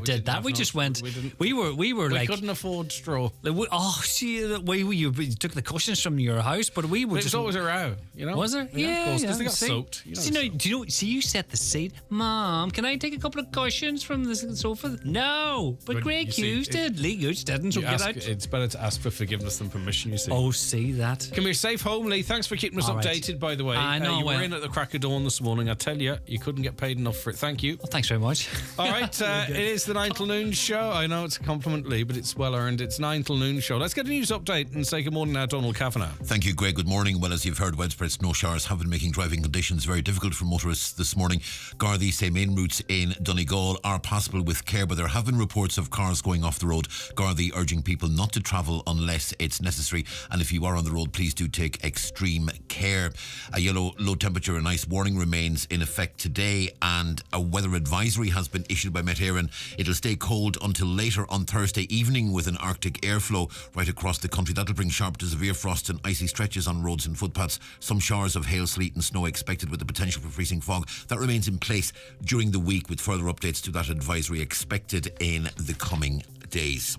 did that. We just went. We couldn't afford straw. You took the cushions from your house, but we were. It was always a row, you know. Was there? Yeah, of course, because they got soaked. You set the seat. Mom, can I take a couple of cushions from the sofa? No, but Greg Hughes did. Lee Hughes didn't. So get out. It's better to ask for forgiveness than permission. You see. Oh, see that. Come here, safe home, Lee. Thanks for keeping us updated. By the way, I know. You were in at the crack of dawn this morning. I tell you, you couldn't get paid enough for it. Thank you. Well, thanks very much. All right, it is the 9 till noon show. I know it's a compliment, Lee, but it's well earned. It's 9 till noon show. Let's get a news update and say good morning now, Donald Kavanagh. Thank you, Greg. Good morning. Well, as you've heard, widespread snow showers have been making driving conditions very difficult for motorists this morning. Gardaí say main routes in Donegal are possible with care, but there have been reports of cars going off the road. Gardaí urging people not to travel unless it's necessary, and if you are on the road, please do take extreme care. A yellow low temperature and ice warning remains in effect today, and a weather advisory has been issued by Met Éireann. It'll stay cold until later on Thursday evening with an Arctic airflow right across the country. That'll bring sharp to severe frost and icy stretches on roads and footpaths. Some showers of hail, sleet and snow expected with the potential for freezing fog. That remains in place during the week with further updates to that advisory expected in the coming days.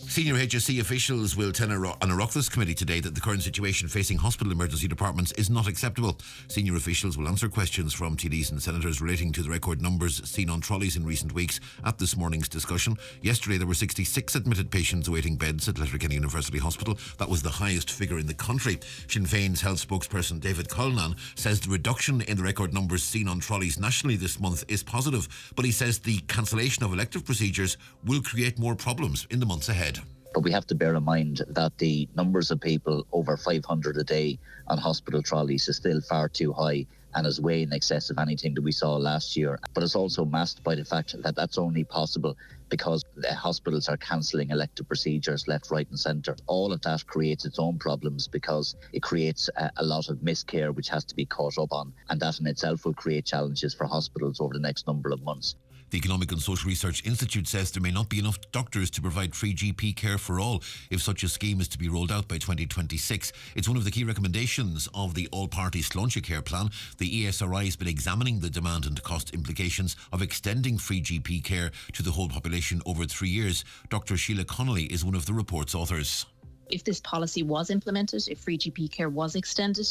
Senior HSE officials will tell an Oireachtas committee today that the current situation facing hospital emergency departments is not acceptable. Senior officials will answer questions from TDs and senators relating to the record numbers seen on trolleys in recent weeks at this morning's discussion. Yesterday there were 66 admitted patients awaiting beds at Letterkenny University Hospital. That was the highest figure in the country. Sinn Féin's health spokesperson David Cullinan says the reduction in the record numbers seen on trolleys nationally this month is positive, but he says the cancellation of elective procedures will create more problems in the months ahead. But we have to bear in mind that the numbers of people over 500 a day on hospital trolleys is still far too high and is way in excess of anything that we saw last year. But it's also masked by the fact that that's only possible because the hospitals are cancelling elective procedures left, right and centre. All of that creates its own problems because it creates a lot of miscare which has to be caught up on, and that in itself will create challenges for hospitals over the next number of months. The Economic and Social Research Institute says there may not be enough doctors to provide free GP care for all if such a scheme is to be rolled out by 2026. It's one of the key recommendations of the all-party Sláinte Care Plan. The ESRI has been examining the demand and cost implications of extending free GP care to the whole population over 3 years. Dr. Sheila Connolly is one of the report's authors. If this policy was implemented, if free GP care was extended,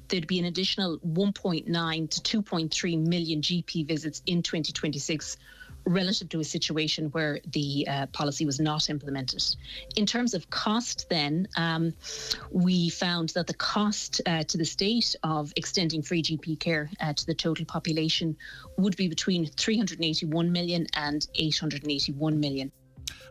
there'd be an additional 1.9 to 2.3 million GP visits in 2026 relative to a situation where the policy was not implemented. In terms of cost then, we found that the cost to the state of extending free GP care to the total population would be between 381 million and 881 million.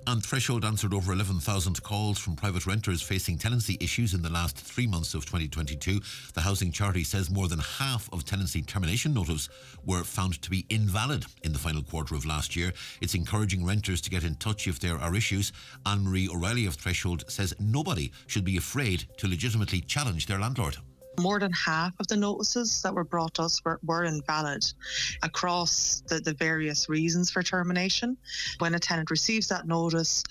And Threshold answered over 11,000 calls from private renters facing tenancy issues in the last 3 months of 2022. The housing charity says more than half of tenancy termination notices were found to be invalid in the final quarter of last year. It's encouraging renters to get in touch if there are issues. Anne-Marie O'Reilly of Threshold says nobody should be afraid to legitimately challenge their landlord. More than half of the notices that were brought to us were invalid across the various reasons for termination. When a tenant receives that notice,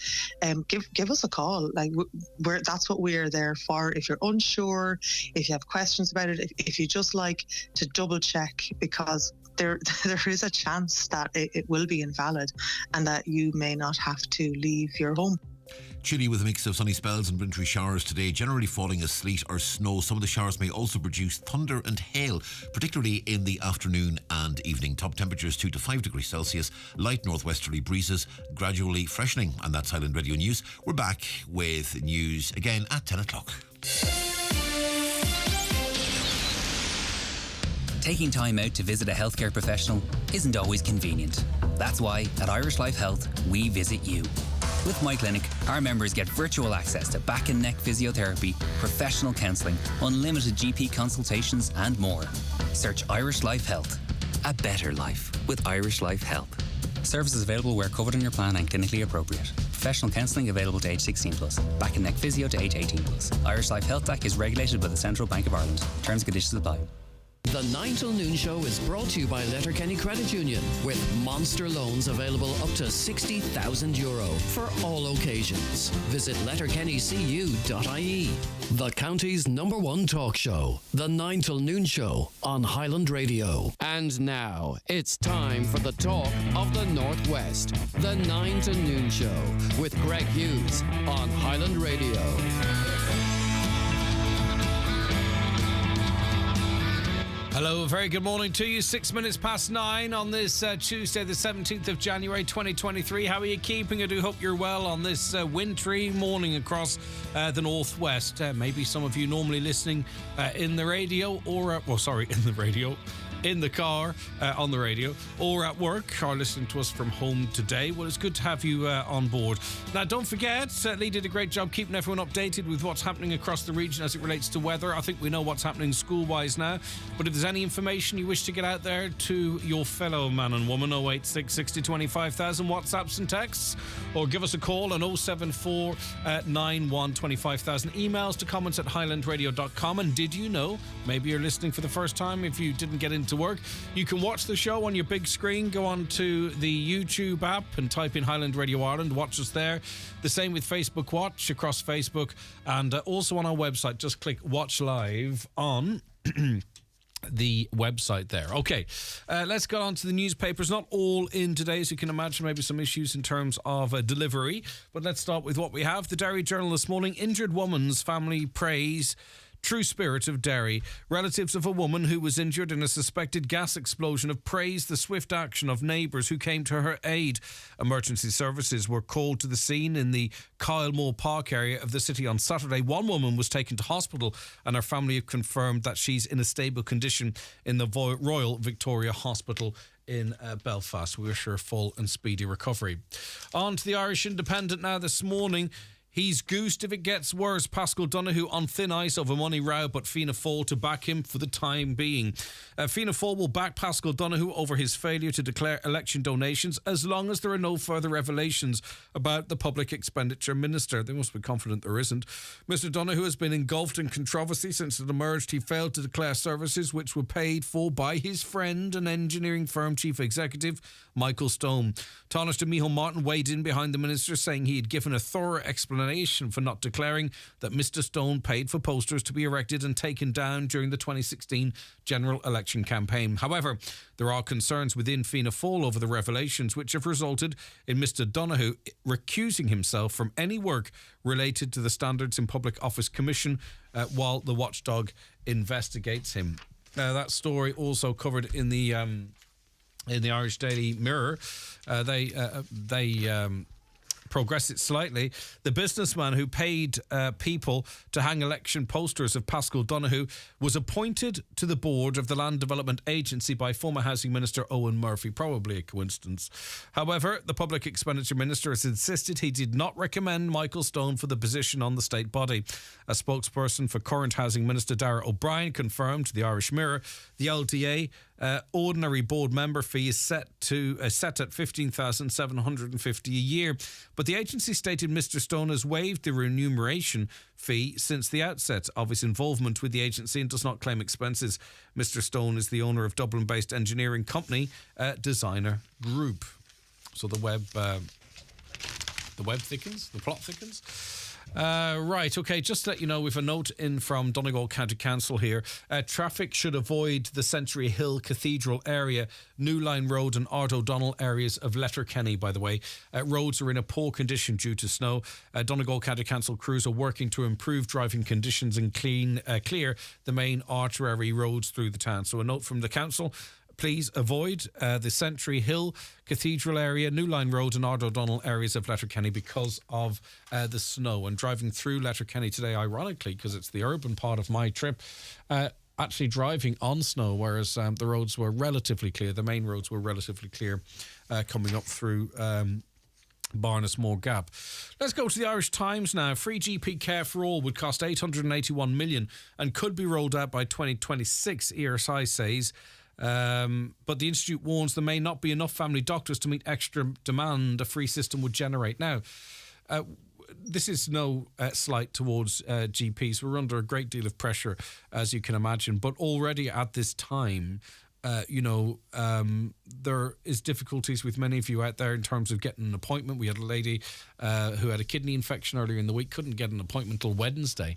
give us a call. That's what we're there for. If you're unsure, if you have questions about it, if you just like to double check, because there is a chance that it will be invalid and that you may not have to leave your home. Chilly with a mix of sunny spells and wintry showers today, generally falling as sleet or snow. Some of the showers may also produce thunder and hail, particularly in the afternoon and evening. Top temperatures 2 to 5 degrees Celsius, light northwesterly breezes, gradually freshening. And that's Highland Radio News. We're back with news again at 10 o'clock. Taking time out to visit a healthcare professional isn't always convenient. That's why at Irish Life Health, we visit you. With My Clinic, our members get virtual access to back and neck physiotherapy, professional counselling, unlimited GP consultations and more. Search Irish Life Health. A better life with Irish Life Health. Services available where covered in your plan and clinically appropriate. Professional counselling available to age 16 plus. Back and neck physio to age 18 plus. Irish Life Health Act is regulated by the Central Bank of Ireland. Terms and conditions apply. The 9 till noon show is brought to you by Letterkenny Credit Union, with monster loans available up to €60,000 for all occasions. Visit letterkennycu.ie. The county's #1 talk show, The 9 till noon show on Highland Radio. And now it's time for the talk of the Northwest. The 9 to noon show with Greg Hughes on Highland Radio. Hello, a very good morning to you. 6 minutes past 9 on this Tuesday, the 17th of January, 2023. How are you keeping? I do hope you're well on this wintry morning across the northwest. Maybe some of you normally listening in the radio or, in the car, on the radio, or at work, or listening to us from home today. Well, it's good to have you on board. Now, don't forget, Lee did a great job keeping everyone updated with what's happening across the region as it relates to weather. I think we know what's happening school-wise now, but if there's any information you wish to get out there to your fellow man and woman, 086 60 25,000 WhatsApps and texts, or give us a call on 074 91 25,000. Emails to comments at highlandradio.com. And did you know, maybe you're listening for the first time, if you didn't get into work, you can watch the show on your big screen. Go on to the YouTube app and type in Highland Radio Ireland. Watch us there. The same with Facebook Watch across Facebook, and also on our website. Just click Watch Live on the website there. Okay, let's go on to the newspapers. Not all in today, as you can imagine, maybe some issues in terms of delivery, but let's start with what we have. The Derry Journal this morning: injured woman's family praise true spirit of Derry. Relatives of a woman who was injured in a suspected gas explosion have praised the swift action of neighbours who came to her aid. Emergency services were called to the scene in the Kylemore Park area of the city on Saturday. One woman was taken to hospital, and her family have confirmed that she's in a stable condition in the Royal Victoria Hospital in Belfast. We wish her a full and speedy recovery. On to the Irish Independent now this morning. He's goosed if it gets worse. Paschal Donoghue on thin ice over money row, but Fianna Fáil to back him for the time being. Fianna Fáil will back Paschal Donoghue over his failure to declare election donations as long as there are no further revelations about the public expenditure minister. They must be confident there isn't. Mr Donoghue has been engulfed in controversy since it emerged he failed to declare services which were paid for by his friend and engineering firm chief executive Michael Stone. Taoiseach Micheál Martin weighed in behind the minister, saying he had given a thorough explanation for not declaring that Mr Stone paid for posters to be erected and taken down during the 2016 general election campaign. However, there are concerns within Fianna Fáil over the revelations, which have resulted in Mr Donoghue recusing himself from any work related to the Standards in Public Office Commission while the watchdog investigates him. That story also covered in the Irish Daily Mirror. They progress it slightly. The businessman who paid people to hang election posters of Paschal Donoghue was appointed to the board of the Land Development Agency by former Housing Minister Owen Murphy. Probably a coincidence. However, the Public Expenditure Minister has insisted he did not recommend Michael Stone for the position on the state body. A spokesperson for current Housing Minister Darragh O'Brien confirmed to the Irish Mirror the LDA ordinary board member fee is set at $15,750 a year, but the agency stated Mr Stone has waived the remuneration fee since the outset of his involvement with the agency and does not claim expenses. Mr Stone is the owner of Dublin-based engineering company Designer Group. So the web thickens, the plot thickens. Right, okay, just to let you know, we've a note in from Donegal County Council here. Traffic should avoid the Century Hill Cathedral area, New Line Road and Ard O'Donnell areas of Letterkenny, by the way. Roads are in a poor condition due to snow. Donegal County Council crews are working to improve driving conditions and clear the main artery roads through the town. So a note from the council: please avoid the Century Hill Cathedral area, New Line Road and Ard O'Donnell areas of Letterkenny because of the snow. And driving through Letterkenny today, ironically, because it's the urban part of my trip, actually driving on snow, whereas the roads were relatively clear. The main roads were relatively clear coming up through Barnesmore Gap. Let's go to the Irish Times now. Free GP care for all would cost $881 million and could be rolled out by 2026, ERSI says. But the Institute warns there may not be enough family doctors to meet extra demand a free system would generate. Now, this is no slight towards GPs. We're under a great deal of pressure, as you can imagine. But already at this time, there is difficulties with many of you out there in terms of getting an appointment. We had a lady who had a kidney infection earlier in the week, couldn't get an appointment till Wednesday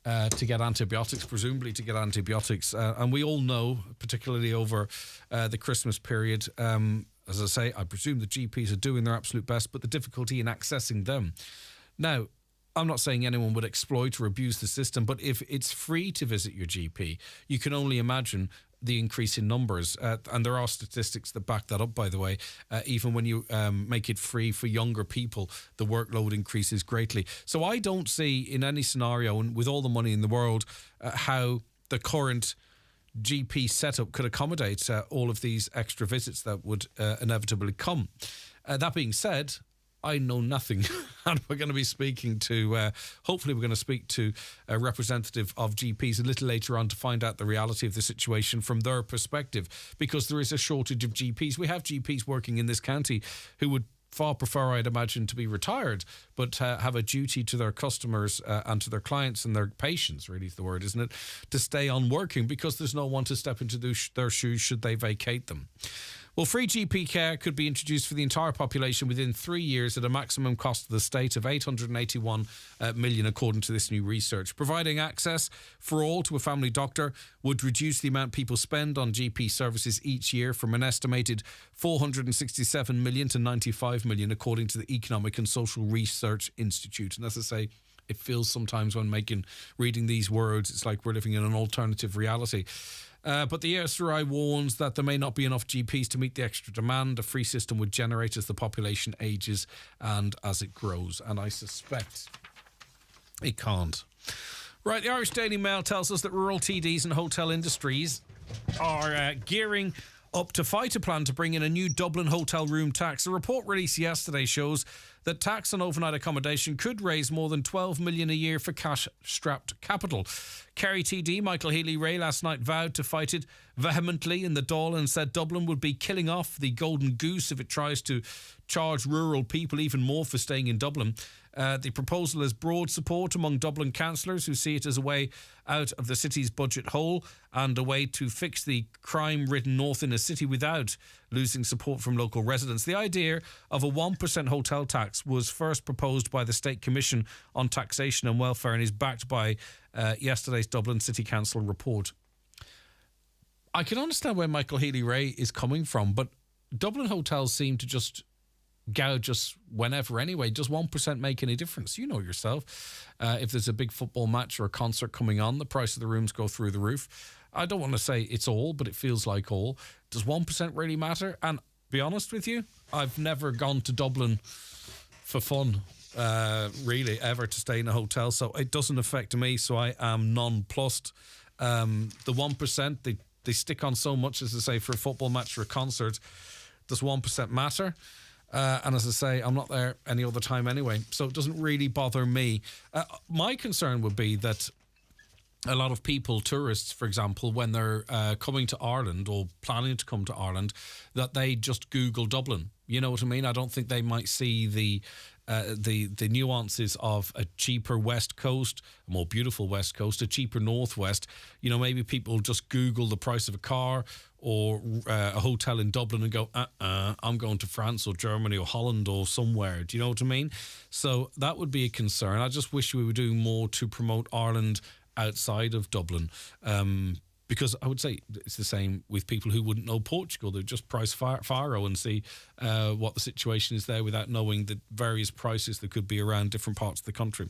to get antibiotics, presumably to get antibiotics. And we all know, particularly over the Christmas period, as I say, I presume the GPs are doing their absolute best, but the difficulty in accessing them. Now, I'm not saying anyone would exploit or abuse the system, but if it's free to visit your GP, you can only imagine the increase in numbers. And there are statistics that back that up, by the way. Even when you make it free for younger people, the workload increases greatly. So I don't see in any scenario, and with all the money in the world, how the current GP setup could accommodate all of these extra visits that would inevitably come. That being said, I know nothing, and we're going to be speaking to, hopefully we're going to speak to a representative of GPs a little later on to find out the reality of the situation from their perspective, because there is a shortage of GPs. We have GPs working in this county who would far prefer, I'd imagine, to be retired, but have a duty to their customers and to their clients and their patients, really is the word, isn't it, to stay on working because there's no one to step into their shoes should they vacate them. Well, free GP care could be introduced for the entire population within 3 years at a maximum cost to the state of $881 million, according to this new research. Providing access for all to a family doctor would reduce the amount people spend on GP services each year from an estimated $467 million to $95 million, according to the Economic and Social Research Institute. And as I say, it feels sometimes when reading these words, it's like we're living in an alternative reality. But the SRI warns that there may not be enough GPs to meet the extra demand a free system would generate as the population ages and as it grows. And I suspect it can't. Right, the Irish Daily Mail tells us that rural TDs and hotel industries are gearing up to fight a plan to bring in a new Dublin hotel room tax. A report released yesterday shows that tax on overnight accommodation could raise more than $12 million a year for cash-strapped capital. Kerry TD Michael Healy-Rae last night vowed to fight it vehemently in the Dáil and said Dublin would be killing off the golden goose if it tries to charge rural people even more for staying in Dublin. The proposal has broad support among Dublin councillors who see it as a way out of the city's budget hole and a way to fix the crime-ridden north in a city without losing support from local residents. The idea of a 1% hotel tax was first proposed by the State Commission on Taxation and Welfare and is backed by yesterday's Dublin City Council report. I can understand where Michael Healy-Rae is coming from, but Dublin hotels seem to just gouge us whenever anyway. Does 1% make any difference? You know yourself. If there's a big football match or a concert coming on, the price of the rooms go through the roof. I don't want to say it's all, but it feels like all. Does 1% really matter? And be honest with you, I've never gone to Dublin for fun, really, ever to stay in a hotel, so it doesn't affect me, so I am nonplussed. The 1%, they stick on so much, as I say, for a football match or a concert. Does 1% matter? And as I say, I'm not there any other time anyway, so it doesn't really bother me. My concern would be that a lot of people, tourists, for example, when they're coming to Ireland or planning to come to Ireland, that they just Google Dublin. You know what I mean? I don't think they might see the nuances of a cheaper West Coast, a more beautiful West Coast, a cheaper Northwest. You know, maybe people just Google the price of a car or a hotel in Dublin and go, I'm going to France or Germany or Holland or somewhere. Do you know what I mean? So that would be a concern. I just wish we were doing more to promote Ireland outside of Dublin. Because I would say it's the same with people who wouldn't know Portugal. They'd just price Faro and see what the situation is there without knowing the various prices that could be around different parts of the country.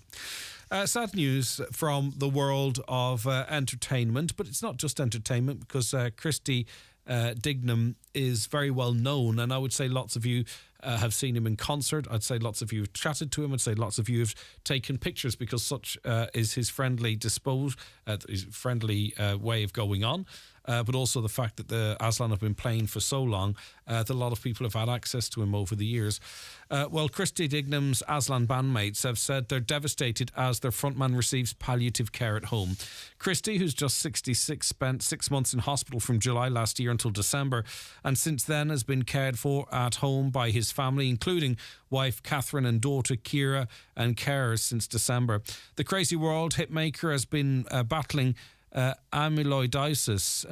Sad news from the world of entertainment, but it's not just entertainment because Christy Dignam is very well known, and I would say lots of you have seen him in concert. I'd say lots of you have chatted to him. I'd say lots of you have taken pictures because such is his friendly way of going on. But also the fact that the Aslan have been playing for so long that a lot of people have had access to him over the years. Well, Christy Dignam's Aslan bandmates have said they're devastated as their frontman receives palliative care at home. Christy, who's just 66, spent 6 months in hospital from July last year until December, and since then has been cared for at home by his his family, including wife Catherine and daughter Kira and carers since December. The Crazy World hitmaker has been battling amyloidosis,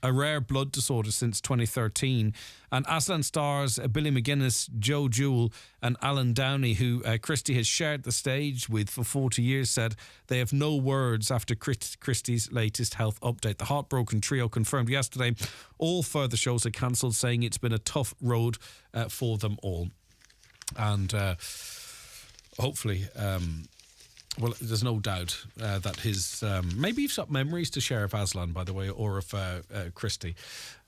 a rare blood disorder, since 2013. And Aslan stars Billy McGuinness, Joe Jewell and Alan Downey, who Christie has shared the stage with for 40 years, said they have no words after Christie's latest health update. The Heartbroken Trio confirmed yesterday all further shows are cancelled, saying it's been a tough road for them all. And hopefully... well, there's no doubt that his... maybe you've got memories to share of Aslan, by the way, or of Christie.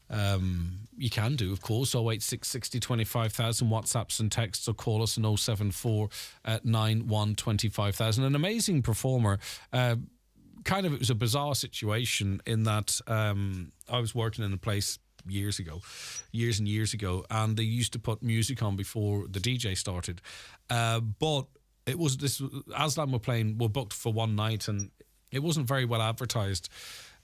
You can do, of course, 086 60 25,000 WhatsApps and texts, or call us on 074 91 25,000. An amazing performer. Kind of, it was a bizarre situation in that I was working in a place years and years ago, and they used to put music on before the DJ started. But it was this Aslan were booked for one night, and it wasn't very well advertised,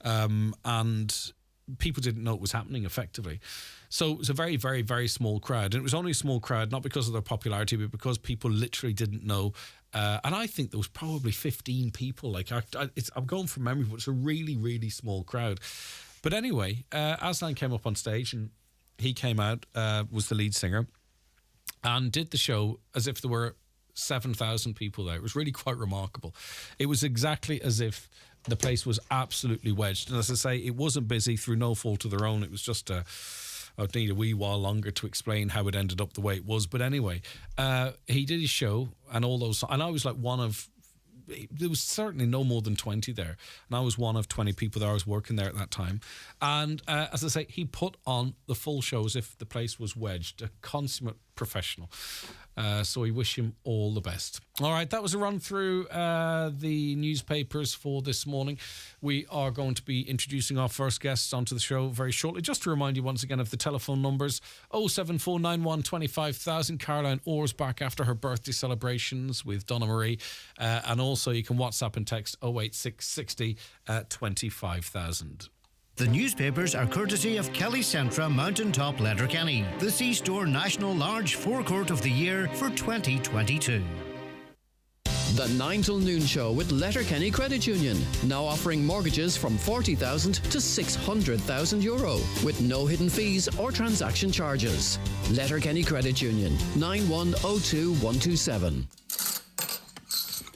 and people didn't know it was happening effectively. So it was a very, very, very small crowd, and it was only a small crowd not because of their popularity, but because people literally didn't know. And I think there was probably 15 people. Like I'm going from memory, but it's a really, really small crowd. But anyway, Aslan came up on stage, and he came out, was the lead singer, and did the show as if there were 7,000 people there. It was really quite remarkable. It was exactly as if the place was absolutely wedged. And as I say, it wasn't busy through no fault of their own. It was just I'd need a wee while longer to explain how it ended up the way it was. But anyway, he did his show and all those. And I was like one of... There was certainly no more than 20 there. And I was one of 20 people there. I was working there at that time. And as I say, he put on the full show as if the place was wedged. A consummate professional. So we wish him all the best. All right, that was a run through the newspapers for this morning. We are going to be introducing our first guests onto the show very shortly. Just to remind you once again of the telephone numbers: 07491 25,000. Caroline Orr's back after her birthday celebrations with Donna Marie. And also you can WhatsApp and text 086 60 25,000. The newspapers are courtesy of Kelly Centra Mountaintop Letterkenny, the C-Store National Large Forecourt of the Year for 2022. The 9 till noon show with Letterkenny Credit Union, now offering mortgages from 40,000 to 600,000 euro with no hidden fees or transaction charges. Letterkenny Credit Union, 9102127.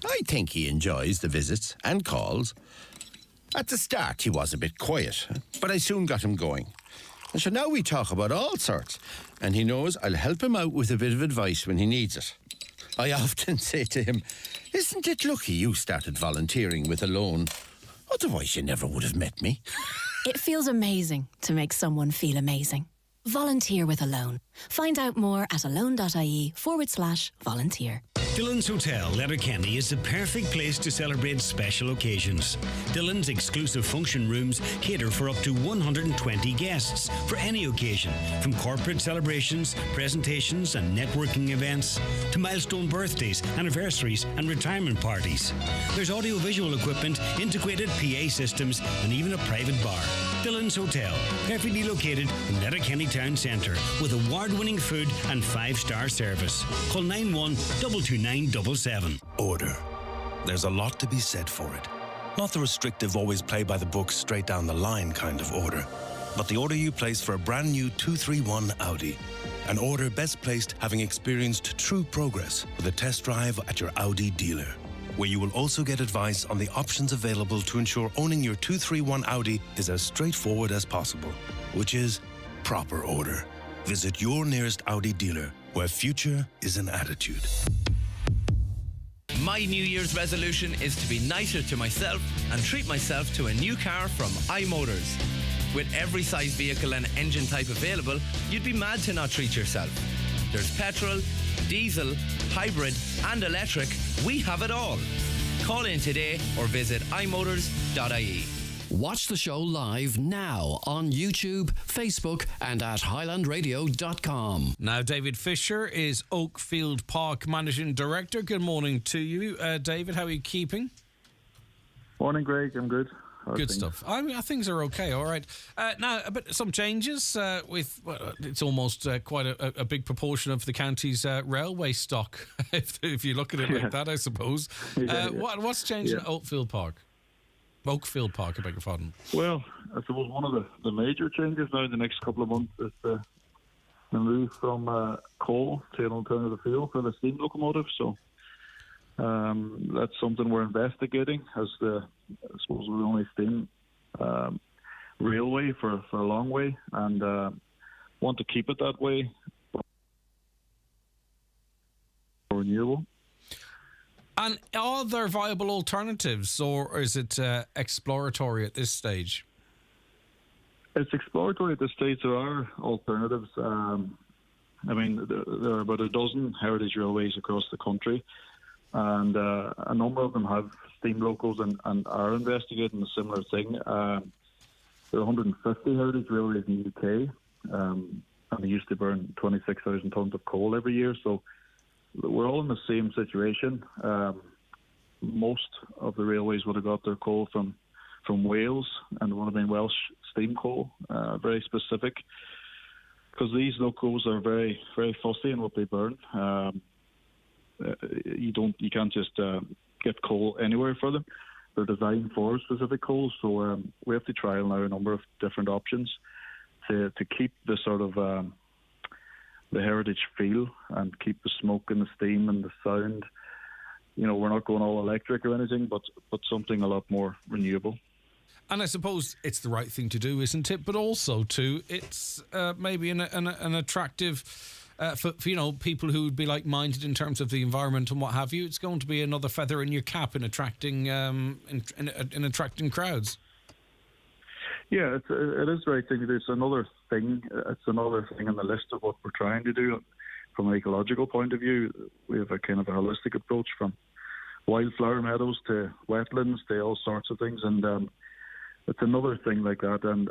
I think he enjoys the visits and calls. At the start, he was a bit quiet, but I soon got him going. And so now we talk about all sorts, and he knows I'll help him out with a bit of advice when he needs it. I often say to him, isn't it lucky you started volunteering with a loan? Otherwise, you never would have met me. It feels amazing to make someone feel amazing. Volunteer with a loan. Find out more at alone.ie/volunteer. Dillon's Hotel, Letterkenny is the perfect place to celebrate special occasions. Dillon's exclusive function rooms cater for up to 120 guests for any occasion, from corporate celebrations, presentations and networking events, to milestone birthdays, anniversaries and retirement parties. There's audio-visual equipment, integrated PA systems and even a private bar. Dillon's Hotel, perfectly located in Letterkenny Town Centre with award-winning food and 5-star service. Call 91-22977. Order. There's a lot to be said for it. Not the restrictive, always play by the book, straight down the line kind of order, but the order you place for a brand new 231 Audi. An order best placed having experienced true progress with a test drive at your Audi dealer, where you will also get advice on the options available to ensure owning your 231 Audi is as straightforward as possible, which is proper order. Visit your nearest Audi dealer, where future is an attitude. My New Year's resolution is to be nicer to myself and treat myself to a new car from iMotors. With every size vehicle and engine type available, you'd be mad to not treat yourself. There's petrol, diesel, hybrid and electric. We have it all. Call in today or visit imotors.ie. Watch the show live now on YouTube, Facebook and at highlandradio.com. Now, David Fisher is Oakfield Park Managing Director. Good morning to you, David. How are you keeping? Morning, Greg. I'm good. Good stuff. I mean, things are okay. All right. Now, some changes with it's almost quite a big proportion of the county's railway stock, if you look at it like that, I suppose. What's changed at Oakfield Park? Oakfield Park, I beg your pardon. Well, I suppose one of the major changes now in the next couple of months is the move from coal to an alternative fuel for the steam locomotive. So that's something we're investigating, as I suppose we're the only steam railway for a long way, and want to keep it that way. Renewable. And are there viable alternatives, or is it exploratory at this stage? It's exploratory at this stage. There are alternatives. I mean, there are about a dozen heritage railways across the country, and a number of them have steam locals and are investigating a similar thing. There are 150 heritage railways in the UK, and they used to burn 26,000 tonnes of coal every year. So we're all in the same situation. Most of the railways would have got their coal from Wales, and it would have been Welsh steam coal, very specific, because these locals are very, very fussy in what they burn. You can't just get coal anywhere for them. They're designed for specific coal, so we have to trial now a number of different options to keep the sort of the heritage feel and keep the smoke and the steam and the sound. You know, we're not going all electric or anything, but something a lot more renewable. And I suppose it's the right thing to do, isn't it? But also, too, it's maybe an attractive for people who would be like-minded in terms of the environment and what have you. It's going to be another feather in your cap in attracting in attracting crowds. Yeah, it is the right thing to do. It's another thing. It's another thing on the list of what we're trying to do from an ecological point of view. We have a kind of a holistic approach, from wildflower meadows to wetlands to all sorts of things, and it's another thing like that. And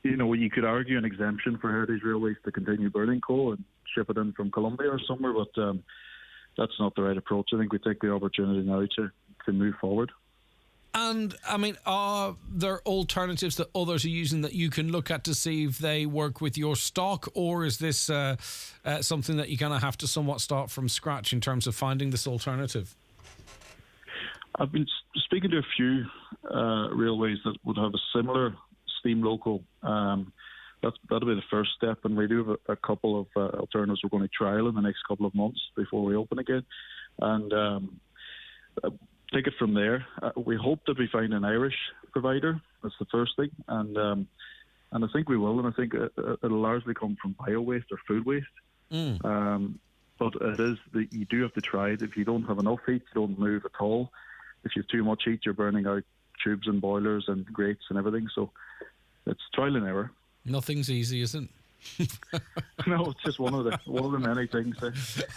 you could argue an exemption for heritage railways to continue burning coal and ship it in from Colombia or somewhere, but that's not the right approach. I think we take the opportunity now to move forward. And, I mean, are there alternatives that others are using that you can look at to see if they work with your stock, or is this something that you're going to have to somewhat start from scratch in terms of finding this alternative? I've been speaking to a few railways that would have a similar steam local. That'll be the first step, and we do have a couple of alternatives we're going to trial in the next couple of months before we open again. And take it from there. We hope that we find an Irish provider. That's the first thing, and I think we will. And I think it'll largely come from bio waste or food waste. But you do have to try it. If you don't have enough heat, you don't move at all. If you have too much heat, you're burning out tubes and boilers and grates and everything. So it's trial and error. Nothing's easy, isn't it? No, it's just one of the many things.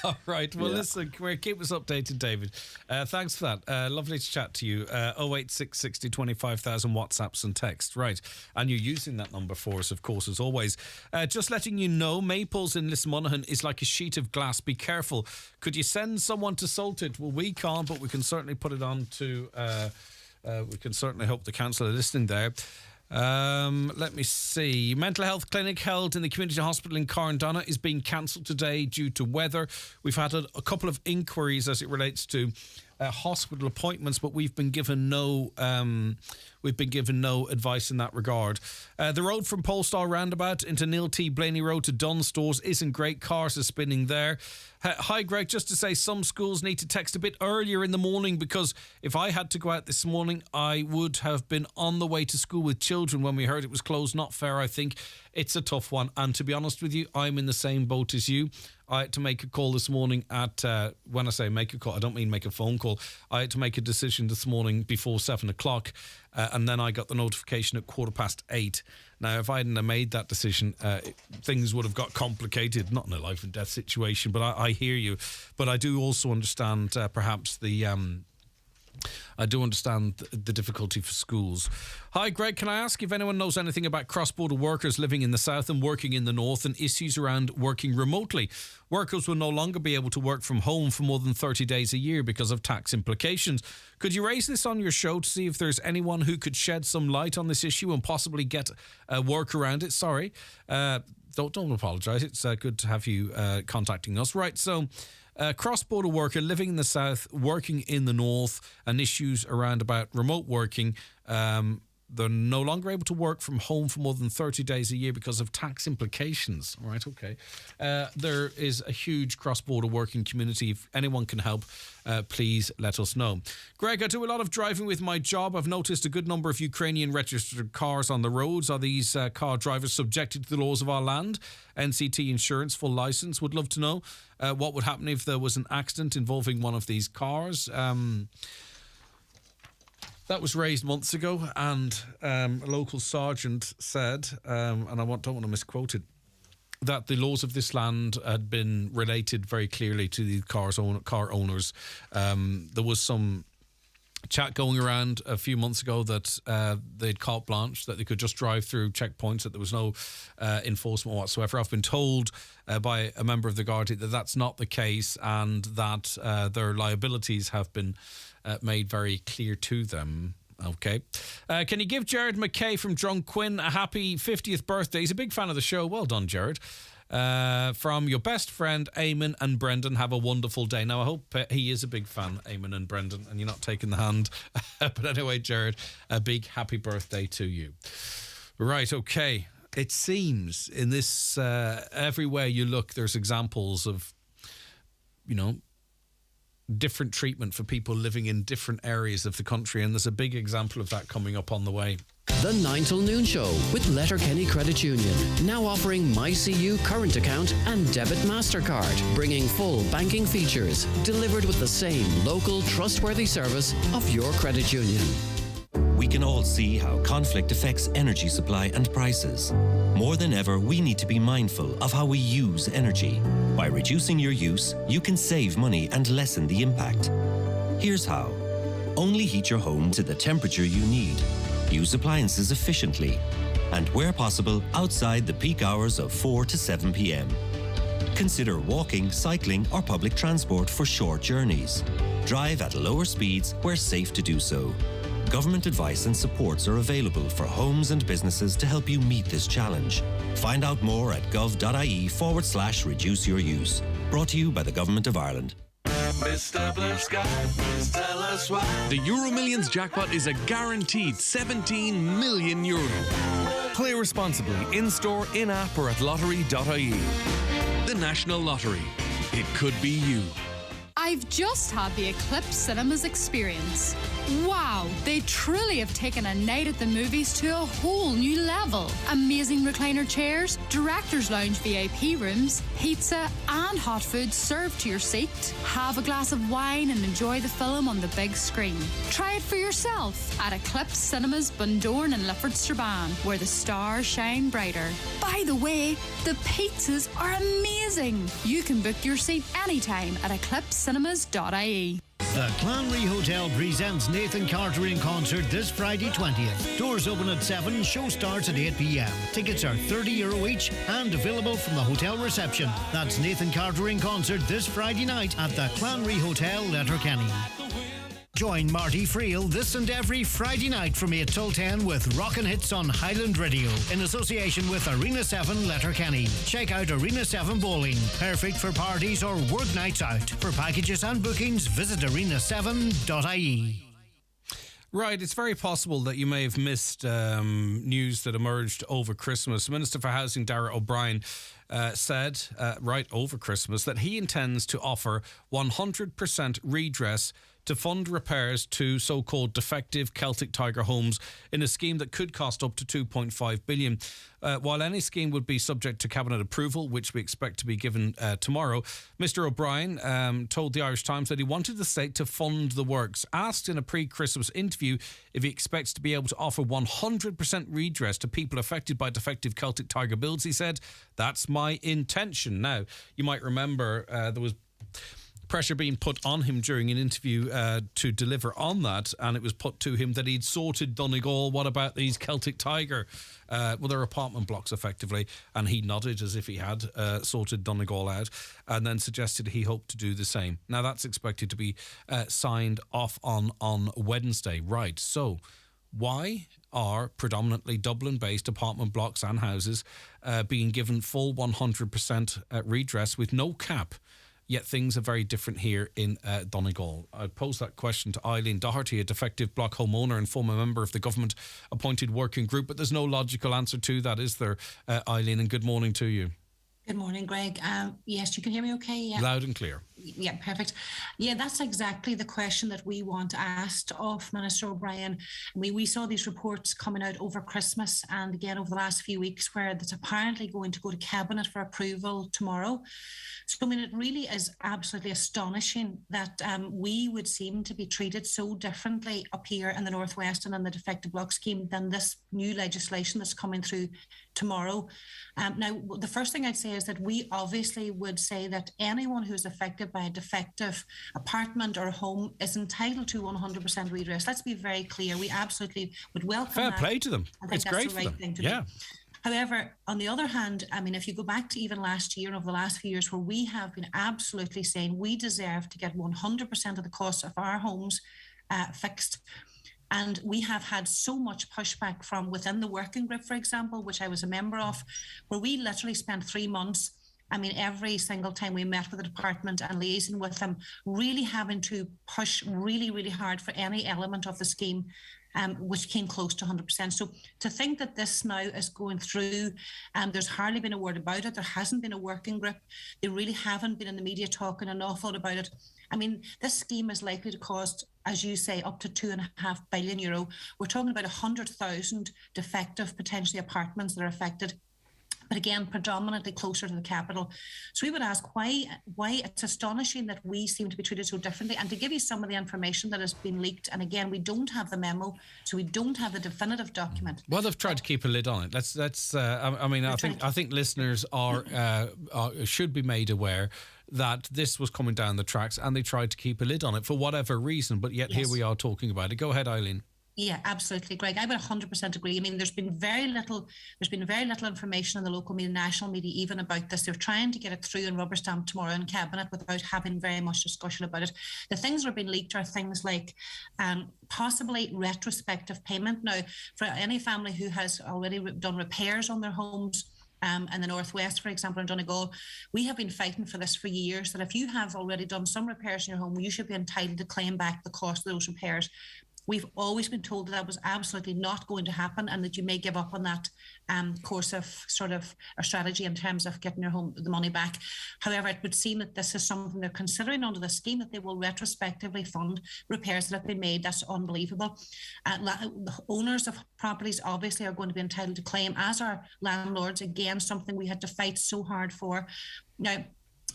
All right. Well, listen, keep us updated, David. Thanks for that. Lovely to chat to you. 086 60 25,000 WhatsApps and text. Right. And you're using that number for us, of course, as always. Just letting you know, Maples in Lismonaghan is like a sheet of glass. Be careful. Could you send someone to salt it? Well, we can't, but we can certainly put it on to... we can certainly hope the council are listening there. Let me see. Mental health clinic held in the community hospital in Carndonna is being cancelled today due to weather. We've had a couple of inquiries as it relates to hospital appointments, but we've been given no advice in that regard. The road from Polestar roundabout into Neil T. Blaney Road to Dunn Stores isn't great. Cars are spinning there. Hi, Greg. Just to say, some schools need to text a bit earlier in the morning, because if I had to go out this morning, I would have been on the way to school with children when we heard it was closed. Not fair, I think. It's a tough one. And to be honest with you, I'm in the same boat as you. I had to make a call this morning at, when I say make a call, I don't mean make a phone call. I had to make a decision this morning before 7 o'clock, and then I got the notification at 8:15. Now, if I hadn't have made that decision, things would have got complicated, not in a life and death situation, but I hear you. But I do also understand perhaps the I do understand the difficulty for schools. Hi, Greg. Can I ask if anyone knows anything about cross-border workers living in the south and working in the north and issues around working remotely? Workers will no longer be able to work from home for more than 30 days a year because of tax implications. Could you raise this on your show to see if there's anyone who could shed some light on this issue and possibly get work around it? Sorry. Don't apologise. It's good to have you contacting us. Right, so... cross-border worker living in the south, working in the north, and issues around about remote working. They're no longer able to work from home for more than 30 days a year because of tax implications. All right, okay. There is a huge cross-border working community. If anyone can help, please let us know. Greg, I do a lot of driving with my job. I've noticed a good number of Ukrainian registered cars on the roads. Are these car drivers subjected to the laws of our land? NCT insurance, full licence. Would love to know what would happen if there was an accident involving one of these cars. That was raised months ago, and a local sergeant said, and I don't want to misquote it, that the laws of this land had been related very clearly to the car owners. There was some chat going around a few months ago that they'd carte blanche, that they could just drive through checkpoints, that there was no enforcement whatsoever. I've been told by a member of the Gardaí that that's not the case, and that their liabilities have been made very clear to them. Okay. Can you give Jared McKay from Drunquin a happy 50th birthday? He's a big fan of the show. Well done, Jared. From your best friend, Eamon and Brendan. Have a wonderful day. Now, I hope he is a big fan, Eamon and Brendan, and you're not taking the hand. But anyway, Jared, a big happy birthday to you. Right, okay. It seems in this, everywhere you look, there's examples of, different treatment for people living in different areas of the country, and there's a big example of that coming up on the way. The 9 till noon show with Letterkenny Credit Union, now offering MyCU current account and debit MasterCard, bringing full banking features, delivered with the same local trustworthy service of your credit union. We can all see how conflict affects energy supply and prices. More than ever, we need to be mindful of how we use energy. By reducing your use, you can save money and lessen the impact. Here's how. Only heat your home to the temperature you need. Use appliances efficiently. And where possible, outside the peak hours of 4 to 7 p.m. Consider walking, cycling, or public transport for short journeys. Drive at lower speeds where safe to do so. Government advice and supports are available for homes and businesses to help you meet this challenge. Find out more at gov.ie/reduce your use. Brought to you by the Government of Ireland. Mr. Blue Sky, please tell us why. The Euro Millions jackpot is a guaranteed 17 million euro. Play responsibly in-store, in-app or at lottery.ie. The National Lottery. It could be you. I've just had the Eclipse Cinemas experience. Wow, they truly have taken a night at the movies to a whole new level. Amazing recliner chairs, director's lounge VIP rooms, pizza and hot food served to your seat. Have a glass of wine and enjoy the film on the big screen. Try it for yourself at Eclipse Cinemas, Bundoran and Lifford Strabane, where the stars shine brighter. By the way, the pizzas are amazing. You can book your seat anytime at eclipsecinemas.ie. The Clanry Hotel presents Nathan Carter in concert this Friday 20th. Doors open at 7, show starts at 8 p.m. Tickets are €30 each and available from the hotel reception. That's Nathan Carter in concert this Friday night at the Clanry Hotel, Letterkenny. Join Marty Friel this and every Friday night from 8 till 10 with Rockin' Hits on Highland Radio in association with Arena 7 Letterkenny. Check out Arena 7 Bowling, perfect for parties or work nights out. For packages and bookings, visit arena7.ie. Right, it's very possible that you may have missed news that emerged over Christmas. Minister for Housing Darragh O'Brien said right over Christmas that he intends to offer 100% redress to fund repairs to so-called defective Celtic Tiger homes in a scheme that could cost up to $2.5 billion. While any scheme would be subject to Cabinet approval, which we expect to be given tomorrow, Mr O'Brien told the Irish Times that he wanted the state to fund the works. Asked in a pre-Christmas interview if he expects to be able to offer 100% redress to people affected by defective Celtic Tiger builds, he said, "That's my intention." Now, you might remember there was pressure being put on him during an interview to deliver on that, and it was put to him that he'd sorted Donegal. What about these Celtic Tiger? Well, they're apartment blocks, effectively, and he nodded as if he had sorted Donegal out, and then suggested he hoped to do the same. Now, that's expected to be signed off on Wednesday. Right, so why are predominantly Dublin-based apartment blocks and houses being given full 100% redress with no cap? Yet things are very different here in Donegal. I posed that question to Eileen Doherty, a defective block homeowner and former member of the government-appointed working group, but there's no logical answer to that, is there, Eileen? And good morning to you. Good morning, Greg. Yes, you can hear me okay? Yeah. Loud and clear. Yeah, perfect. Yeah, that's exactly the question that we want asked of Minister O'Brien. We saw these reports coming out over Christmas and again over the last few weeks where it's apparently going to go to Cabinet for approval tomorrow. So, I mean, it really is absolutely astonishing that we would seem to be treated so differently up here in the Northwest and in the defective block scheme than this new legislation that's coming through tomorrow. Now, the first thing I'd say is that we obviously would say that anyone who's affected by a defective apartment or home is entitled to 100% redress. Let's be very clear. We absolutely would welcome Fair that. play to them. I think It's that's great the for right them. thing to Yeah. do. However, on the other hand, I mean, if you go back to even last year and over the last few years where we have been absolutely saying we deserve to get 100% of the cost of our homes fixed. And we have had so much pushback from within the working group, for example, which I was a member of, where we literally spent 3 months, I mean, every single time we met with the department and liaising with them, really having to push really, really hard for any element of the scheme, which came close to 100%. So to think that this now is going through, there's hardly been a word about it. There hasn't been a working group. They really haven't been in the media talking an awful lot about it. I mean, this scheme is likely to cost, as you say, up to €2.5 billion. We're talking about 100,000 defective, potentially apartments that are affected. But again, predominantly closer to the capital. So we would ask why it's astonishing that we seem to be treated so differently. And to give you some of the information that has been leaked, and again, we don't have the memo, so we don't have the definitive document. Well, they've tried to keep a lid on it. That's. I think listeners should be made aware that this was coming down the tracks, and they tried to keep a lid on it for whatever reason. But yet here we are talking about it. Go ahead, Eileen. Yeah, absolutely, Greg. I would 100% agree. I mean, there's been very little information in the local media, national media, even about this. They're trying to get it through and rubber stamp tomorrow in Cabinet without having very much discussion about it. The things that are being leaked are things like possibly retrospective payment. Now, for any family who has already done repairs on their homes, in the Northwest, for example, in Donegal, we have been fighting for this for years, that if you have already done some repairs in your home, you should be entitled to claim back the cost of those repairs. We've always been told that that was absolutely not going to happen and that you may give up on that course of sort of a strategy in terms of getting your home the money back. However, it would seem that this is something they're considering under the scheme, that they will retrospectively fund repairs that have been made. That's unbelievable. The owners of properties obviously are going to be entitled to claim, as are landlords. Again, something we had to fight so hard for. Now,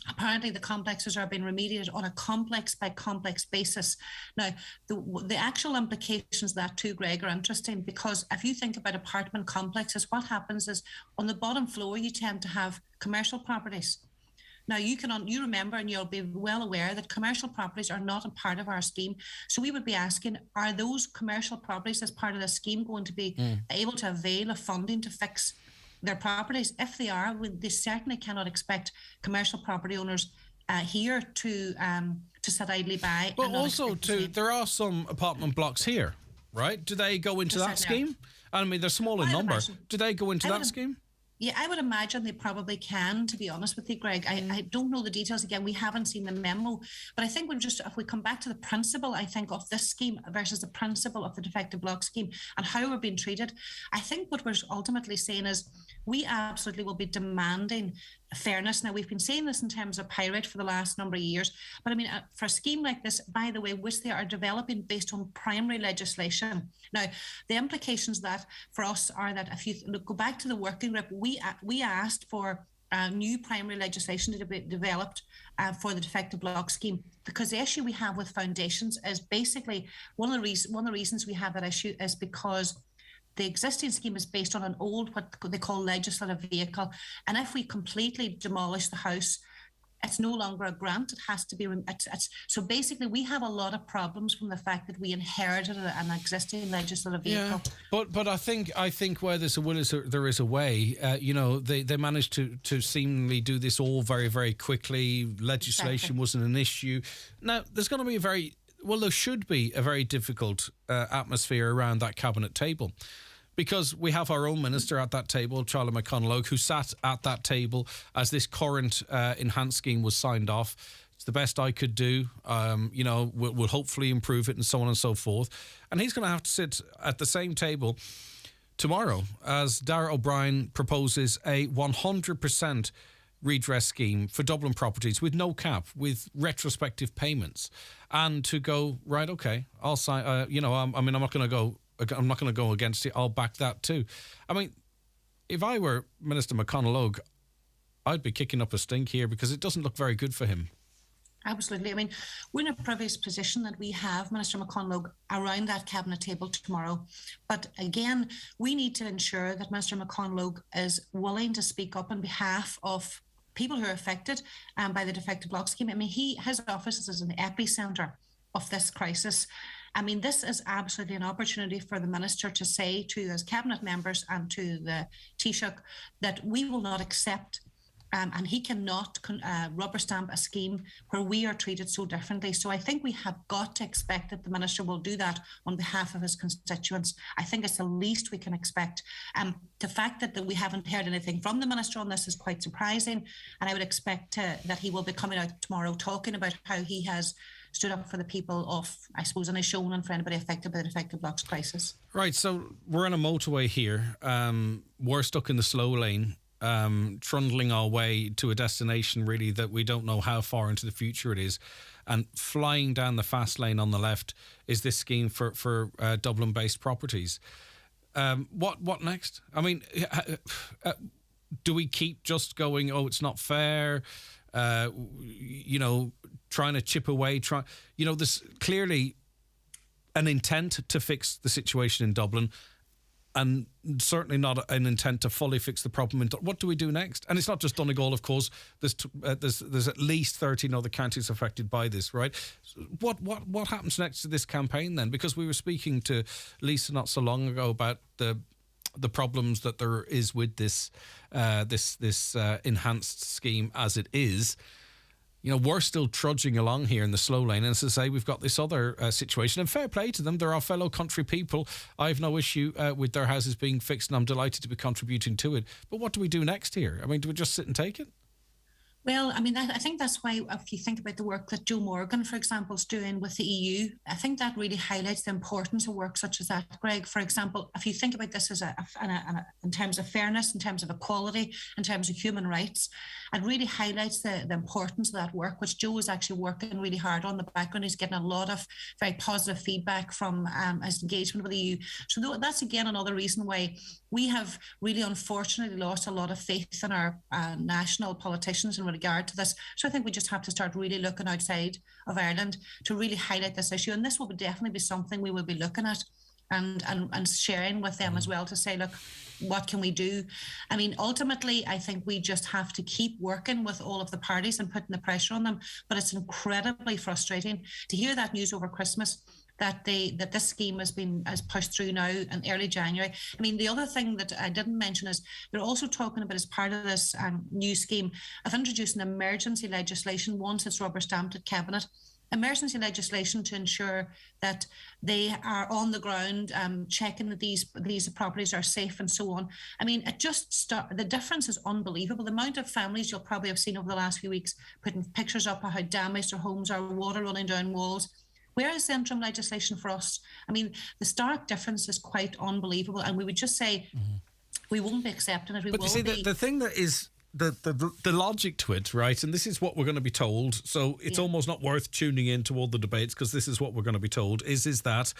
apparently the complexes are being remediated on a complex by complex basis. Now, the actual implications of that too, Greg, are interesting, because if you think about apartment complexes, what happens is on the bottom floor, you tend to have commercial properties. Now, you remember, and you'll be well aware that commercial properties are not a part of our scheme. So we would be asking, are those commercial properties as part of the scheme going to be able to avail of funding to fix their properties? If they are, they certainly cannot expect commercial property owners here to sit idly by. But also, there are some apartment blocks here, right? Do they go into that scheme? I mean, they're small in number. Do they go into that scheme? Yeah, I would imagine they probably can, to be honest with you, Greg. I don't know the details. Again, we haven't seen the memo. But I think if we come back to the principle, I think, of this scheme versus the principle of the defective block scheme and how we're being treated, I think what we're ultimately saying is we absolutely will be demanding fairness. Now, we've been saying this in terms of pyrite for the last number of years, but I mean, for a scheme like this, by the way, which they are developing based on primary legislation. Now, the implications of that for us are that if you go back to the working group, we asked for new primary legislation to be developed for the defective block scheme, because the issue we have with foundations is basically one of the reasons we have that issue is because the existing scheme is based on an old, what they call legislative vehicle. And if we completely demolish the house, It's no longer a grant. It has to be. So basically, we have a lot of problems from the fact that we inherited an existing legislative vehicle. Yeah, but I think where there's a will, there is a way. They managed to seemingly do this all very, very quickly. Legislation wasn't an issue. Now, there's going to be there should be a very difficult atmosphere around that cabinet table. Because we have our own minister at that table, Charlie McConalogue, who sat at that table as this current enhanced scheme was signed off. It's the best I could do. We'll hopefully improve it and so on and so forth. And he's going to have to sit at the same table tomorrow as Darragh O'Brien proposes a 100% redress scheme for Dublin properties with no cap, with retrospective payments. And to go, right, okay, I'll sign, I'm not going to go against it. I'll back that too. I mean, if I were Minister McConalogue, I'd be kicking up a stink here because it doesn't look very good for him. Absolutely. I mean, we're in a privileged position that we have Minister McConalogue around that cabinet table tomorrow. But again, we need to ensure that Minister McConalogue is willing to speak up on behalf of people who are affected by the defective block scheme. I mean, his office is an epicentre of this crisis. I mean, this is absolutely an opportunity for the minister to say to his cabinet members and to the Taoiseach that we will not accept and he cannot rubber stamp a scheme where we are treated so differently. So I think we have got to expect that the minister will do that on behalf of his constituents. I think it's the least we can expect. The fact that we haven't heard anything from the minister on this is quite surprising. And I would expect that he will be coming out tomorrow talking about how he has stood up for the people of, I suppose, and has shown and for anybody affected by the defective blocks crisis. Right, so we're on a motorway here. We're stuck in the slow lane, trundling our way to a destination, really, that we don't know how far into the future it is. And flying down the fast lane on the left is this scheme for Dublin-based properties. What next? I mean, do we keep just going, oh, it's not fair, trying to chip away, there's clearly an intent to fix the situation in Dublin and certainly not an intent to fully fix the problem. What do we do next? And it's not just Donegal, of course. There's at least 13 other counties affected by this, right? What happens next to this campaign then? Because we were speaking to Lisa not so long ago about the problems that there is with this enhanced scheme as it is. We're still trudging along here in the slow lane. And as I say, we've got this other situation. And fair play to them. They're our fellow country people. I have no issue with their houses being fixed, and I'm delighted to be contributing to it. But what do we do next here? I mean, do we just sit and take it? Well, I mean, I think that's why if you think about the work that Joe Morgan, for example, is doing with the EU, I think that really highlights the importance of work such as that, Greg. For example, if you think about this as in terms of fairness, in terms of equality, in terms of human rights, it really highlights the importance of that work, which Joe is actually working really hard on the background. He's getting a lot of very positive feedback from his engagement with the EU. So that's, again, another reason why we have really unfortunately lost a lot of faith in our national politicians in regard to this. So I think we just have to start really looking outside of Ireland to really highlight this issue. And this will definitely be something we will be looking at and sharing with them as well to say, look, what can we do? I mean, ultimately, I think we just have to keep working with all of the parties and putting the pressure on them. But it's incredibly frustrating to hear that news over Christmas, that this scheme has pushed through now in early January. I mean, the other thing that I didn't mention is they're also talking about, as part of this new scheme, of introducing emergency legislation once it's rubber stamped at Cabinet. Emergency legislation to ensure that they are on the ground, checking that these properties are safe and so on. I mean, the difference is unbelievable. The amount of families you'll probably have seen over the last few weeks putting pictures up of how damaged their homes are, water running down walls. Where is the interim legislation for us? I mean, the stark difference is quite unbelievable, and we would just say we won't be accepting it. The thing that is the logic to it, right? And this is what we're going to be told. So it's almost not worth tuning in to all the debates because this is what we're going to be told. Is that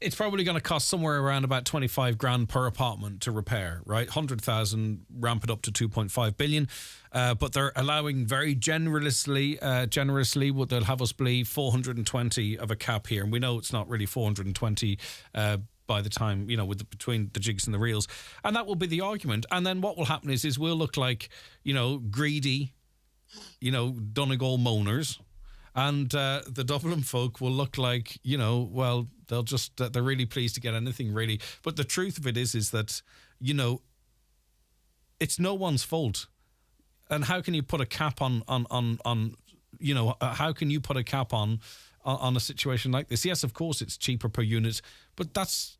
it's probably going to cost somewhere around about 25 grand per apartment to repair, right? 100,000, ramp it up to 2.5 billion. But they're allowing very generously what they'll have us believe 420 of a cap here. And we know it's not really 420 by the time, between the jigs and the reels. And that will be the argument. And then what will happen is we'll look like, greedy, Donegal moaners. And the Dublin folk will look like, they're really pleased to get anything, really. But the truth of it is that, it's no one's fault. And how can you put a cap on how can you put a cap on a situation like this? Yes, of course, it's cheaper per unit, but that's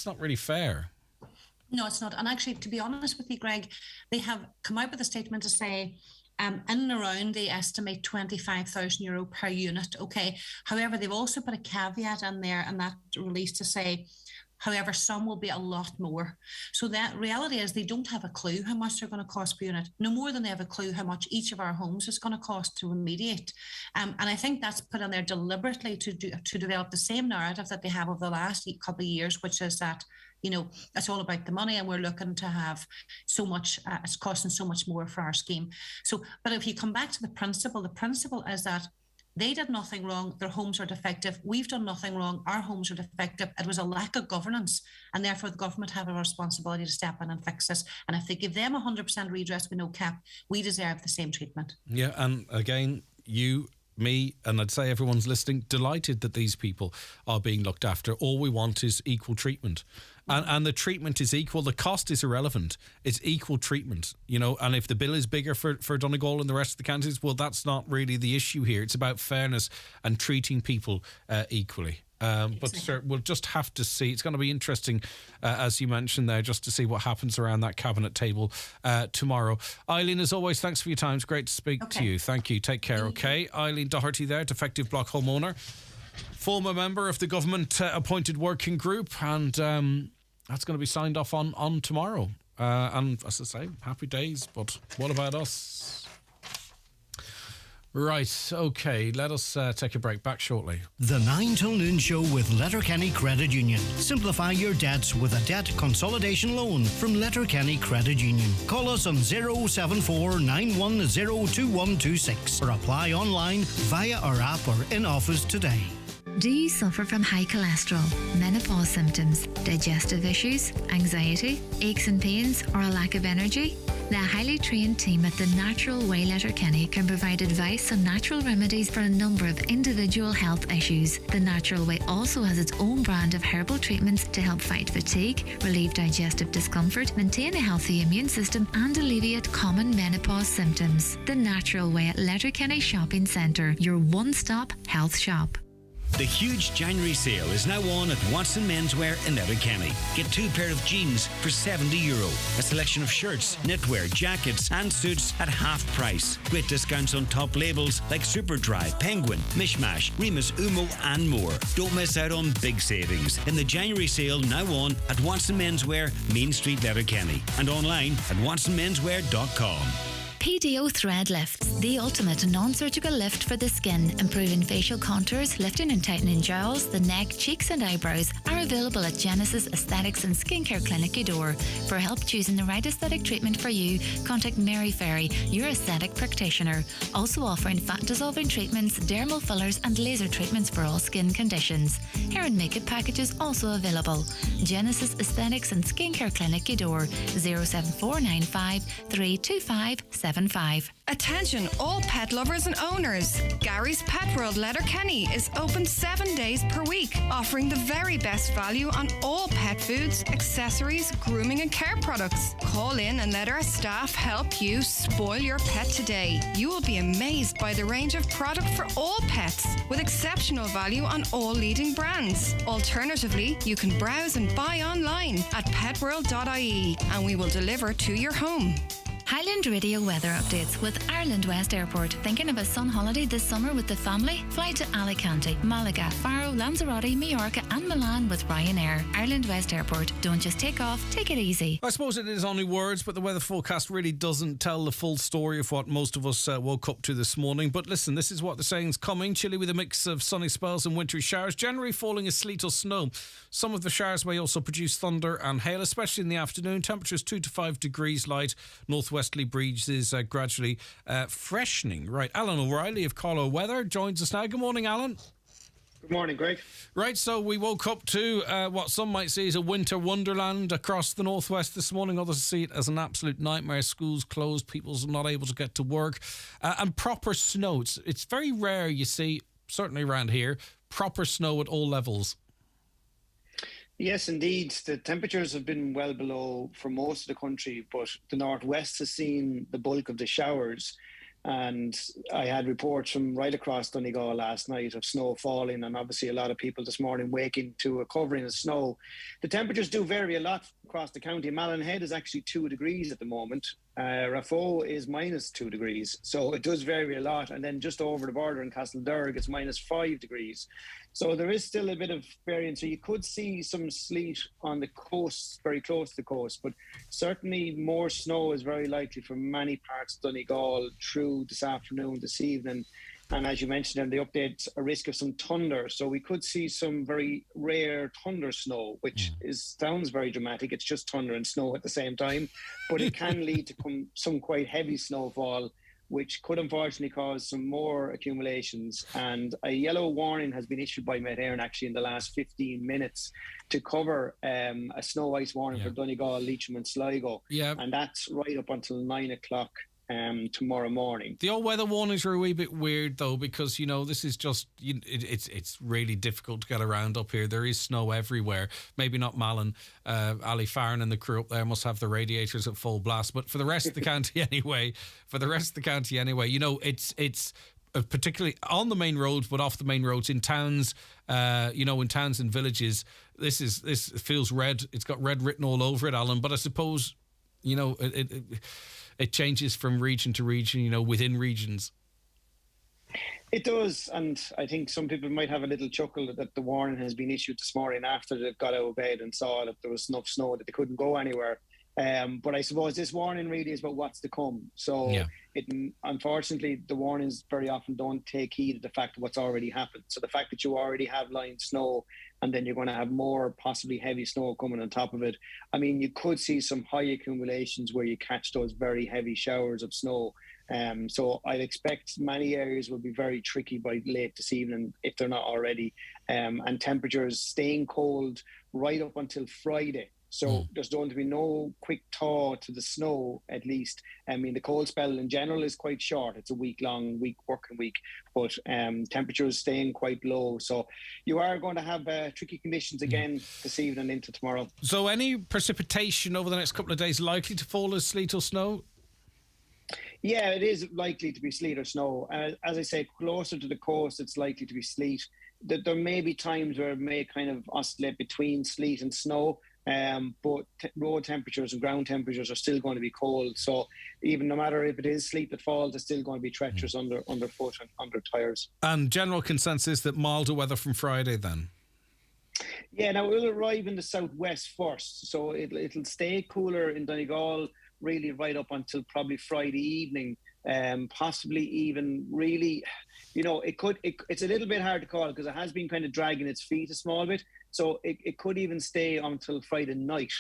not really fair. No, it's not. And actually, to be honest with you, Greg, they have come out with a statement to say, in and around, they estimate €25,000 per unit. Okay. However, they've also put a caveat in there in that release to say, however, some will be a lot more. So that reality is they don't have a clue how much they're going to cost per unit, no more than they have a clue how much each of our homes is going to cost to remediate. And I think that's put in there deliberately to develop the same narrative that they have over the last couple of years, which is that, it's all about the money and we're looking to have so much, it's costing so much more for our scheme. So, but if you come back to the principle is that they did nothing wrong. Their homes are defective. We've done nothing wrong. Our homes are defective. It was a lack of governance, and therefore the government have a responsibility to step in and fix this. And if they give them 100% redress with no cap, we deserve the same treatment. Yeah, and again, you, me, and I'd say everyone's listening, delighted that these people are being looked after. All we want is equal treatment. And the treatment is equal. The cost is irrelevant. It's equal treatment, and if the bill is bigger for Donegal and the rest of the counties, well, that's not really the issue here. It's about fairness and treating people equally. But sir, we'll just have to see. It's going to be interesting, as you mentioned there, just to see what happens around that cabinet table tomorrow. Eileen, as always, thanks for your time. It's great to speak to you. Thank you. Take care, okay? Eileen Doherty there, defective block homeowner, former member of the government-appointed working group, and that's going to be signed off on tomorrow. And as I say, happy days, but what about us? Right, okay, let us take a break. Back shortly. The 9 till noon show with Letterkenny Credit Union. Simplify your debts with a debt consolidation loan from Letterkenny Credit Union. Call us on 074 910 2126 or apply online via our app or in office today. Do you suffer from high cholesterol, menopause symptoms, digestive issues, anxiety, aches and pains, or a lack of energy? The highly trained team at The Natural Way Letterkenny can provide advice on natural remedies for a number of individual health issues. The Natural Way also has its own brand of herbal treatments to help fight fatigue, relieve digestive discomfort, maintain a healthy immune system, and alleviate common menopause symptoms. The Natural Way at Letterkenny Shopping Centre, your one-stop health shop. The huge January sale is now on at Watson Menswear in Letterkenny. Get 2 pair of jeans for €70. A selection of shirts, knitwear, jackets and suits at half price. Great discounts on top labels like Superdry, Penguin, Mishmash, Remus, Umo and more. Don't miss out on big savings in the January sale now on at Watson Menswear, Main Street, Letterkenny, and online at watsonmenswear.com. PDO Thread Lifts, the ultimate non-surgical lift for the skin, improving facial contours, lifting and tightening jowls, the neck, cheeks and eyebrows, are available at Genesis Aesthetics and Skincare Clinic Eudore. For help choosing the right aesthetic treatment for you, contact Mary Ferry, your aesthetic practitioner. Also offering fat-dissolving treatments, dermal fillers and laser treatments for all skin conditions. Hair and makeup packages also available. Genesis Aesthetics and Skincare Clinic Eudore, 07495 325 75. Attention all pet lovers and owners. Gary's Pet World Letterkenny is open 7 days per week, offering the very best value on all pet foods, accessories, grooming and care products. Call in and let our staff help you spoil your pet today. You will be amazed by the range of product for all pets, with exceptional value on all leading brands. Alternatively, you can browse and buy online at petworld.ie and we will deliver to your home. Highland Radio weather updates with Ireland West Airport. Thinking of a sun holiday this summer with the family? Fly to Alicante, Malaga, Faro, Lanzarote, Mallorca and Milan with Ryanair. Ireland West Airport. Don't just take off, take it easy. I suppose it is only words, but the weather forecast really doesn't tell the full story of what most of us woke up to this morning. But listen, this is what the saying's coming. Chilly with a mix of sunny spells and wintry showers. Generally falling as sleet or snow. Some of the showers may also produce thunder and hail, especially in the afternoon. Temperatures 2 to 5 degrees light. Northwesterly breezes gradually freshening. Right, Alan O'Reilly of Carlow Weather joins us now. Good morning, Alan. Good morning, Greg. Right, so we woke up to what some might see as a winter wonderland across the northwest this morning. Others see it as an absolute nightmare. Schools closed, people's not able to get to work, and proper snow. It's very rare you see, certainly around here, proper snow at all levels. Yes, indeed. The temperatures have been well below for most of the country, but the northwest has seen the bulk of the showers. And I had reports from right across Donegal last night of snow falling, and obviously a lot of people this morning waking to a covering of snow. The temperatures do vary a lot across the county. Mallinhead is actually 2 degrees at the moment. Raphoe is -2 degrees. So it does vary a lot. And then just over the border in Castlederg, it's -5 degrees. So there is still a bit of variance. So you could see some sleet on the coast, very close to the coast, but certainly more snow is very likely for many parts of Donegal through this afternoon, this evening. And as you mentioned in the update, a risk of some thunder. So we could see some very rare thunder snow, which sounds very dramatic. It's just thunder and snow at the same time. But it can lead to some quite heavy snowfall, which could unfortunately cause some more accumulations. And a yellow warning has been issued by Met Éireann actually in the last 15 minutes to cover a snow ice warning for Donegal, Leitrim and Sligo. Yeah. And that's right up until 9 o'clock. Tomorrow morning. The all weather warnings are a wee bit weird though, because this is just it's really difficult to get around up here. There is snow everywhere. Maybe not Malin. Ali Farron and the crew up there must have the radiators at full blast. But for the rest of the county anyway, it's particularly on the main roads, but off the main roads in towns, in towns and villages. This feels red. It's got red written all over it, Alan. But I suppose it changes from region to region, within regions. It does, and I think some people might have a little chuckle that the warning has been issued this morning after they've got out of bed and saw that there was enough snow that they couldn't go anywhere. But I suppose this warning really is about what's to come. So unfortunately, the warnings very often don't take heed of the fact of what's already happened. So the fact that you already have lying snow and then you're going to have more possibly heavy snow coming on top of it. I mean, you could see some high accumulations where you catch those very heavy showers of snow. So I'd expect many areas will be very tricky by late this evening, if they're not already. And temperatures staying cold right up until Friday. So there's going to be no quick thaw to the snow, at least. I mean, the cold spell in general is quite short. It's a week-long working week, but temperatures staying quite low. So you are going to have tricky conditions again this evening into tomorrow. So any precipitation over the next couple of days likely to fall as sleet or snow? Yeah, it is likely to be sleet or snow. As I say, closer to the coast, it's likely to be sleet. There may be times where it may kind of oscillate between sleet and snow. But road temperatures and ground temperatures are still going to be cold. So even no matter if it is sleet that falls, it's still going to be treacherous underfoot and under tyres. And general consensus that milder weather from Friday then? Yeah, now it will arrive in the southwest first. So it'll stay cooler in Donegal really right up until probably Friday evening. Possibly even really, it's a little bit hard to call because it has been kind of dragging its feet a small bit. So it could even stay until Friday night.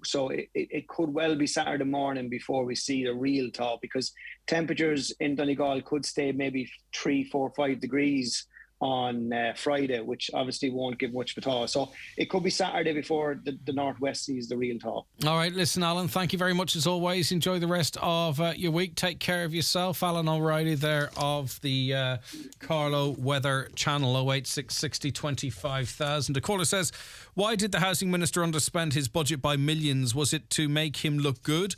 So it could well be Saturday morning before we see the real thaw, because temperatures in Donegal could stay maybe 3, 4, 5 degrees on Friday, which obviously won't give much of a thaw. So it could be Saturday before the northwest sees the real thaw. All right, listen, Alan, thank you very much as always. Enjoy the rest of your week. Take care of yourself. Alan O'Reilly there of the Carlow Weather Channel, 086 60 25,000. A caller says, why did the Housing Minister underspend his budget by millions? Was it to make him look good?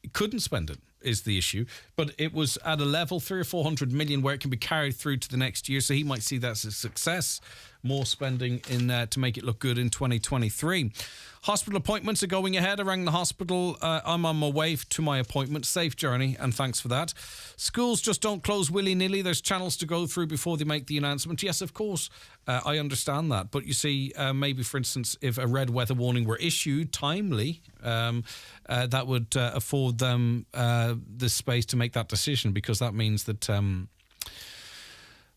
He couldn't spend it, is the issue, but it was at a level 300 or 400 million where it can be carried through to the next year, so he might see that as a success. More spending in to make it look good in 2023. Hospital appointments are going ahead. I rang the hospital. I'm on my way to my appointment. Safe journey, and thanks for that. Schools just don't close willy-nilly. There's channels to go through before they make the announcement. Yes, of course, I understand that. But you see, maybe, for instance, if a red weather warning were issued timely, that would afford them the space to make that decision, because that means that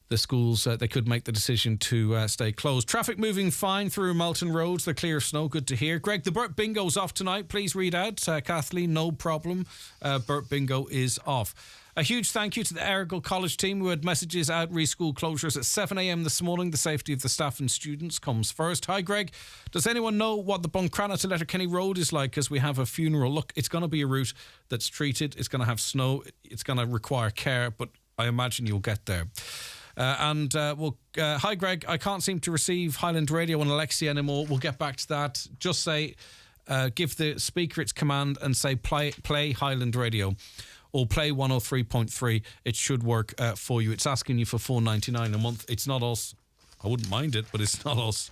the schools, they could make the decision to stay closed. Traffic moving fine through Malton Roads. They're clear of snow. Good to hear. Greg, the Burt Bingo's off tonight. Please read out. Kathleen, no problem. Burt Bingo is off. A huge thank you to the Errigal College team who had messages out re school closures at 7 a.m. this morning. The safety of the staff and students comes first. Hi, Greg. Does anyone know what the Buncrana to Letterkenny Road is like as we have a funeral? Look, it's going to be a route that's treated. It's going to have snow. It's going to require care, but I imagine you'll get there. Hi, Greg. I can't seem to receive Highland Radio on Alexia anymore. We'll get back to that. Just say, give the speaker its command and say play Highland Radio. Or play 103.3. It should work for you. It's asking you for $4.99 a month. It's not us. I wouldn't mind it, but it's not us.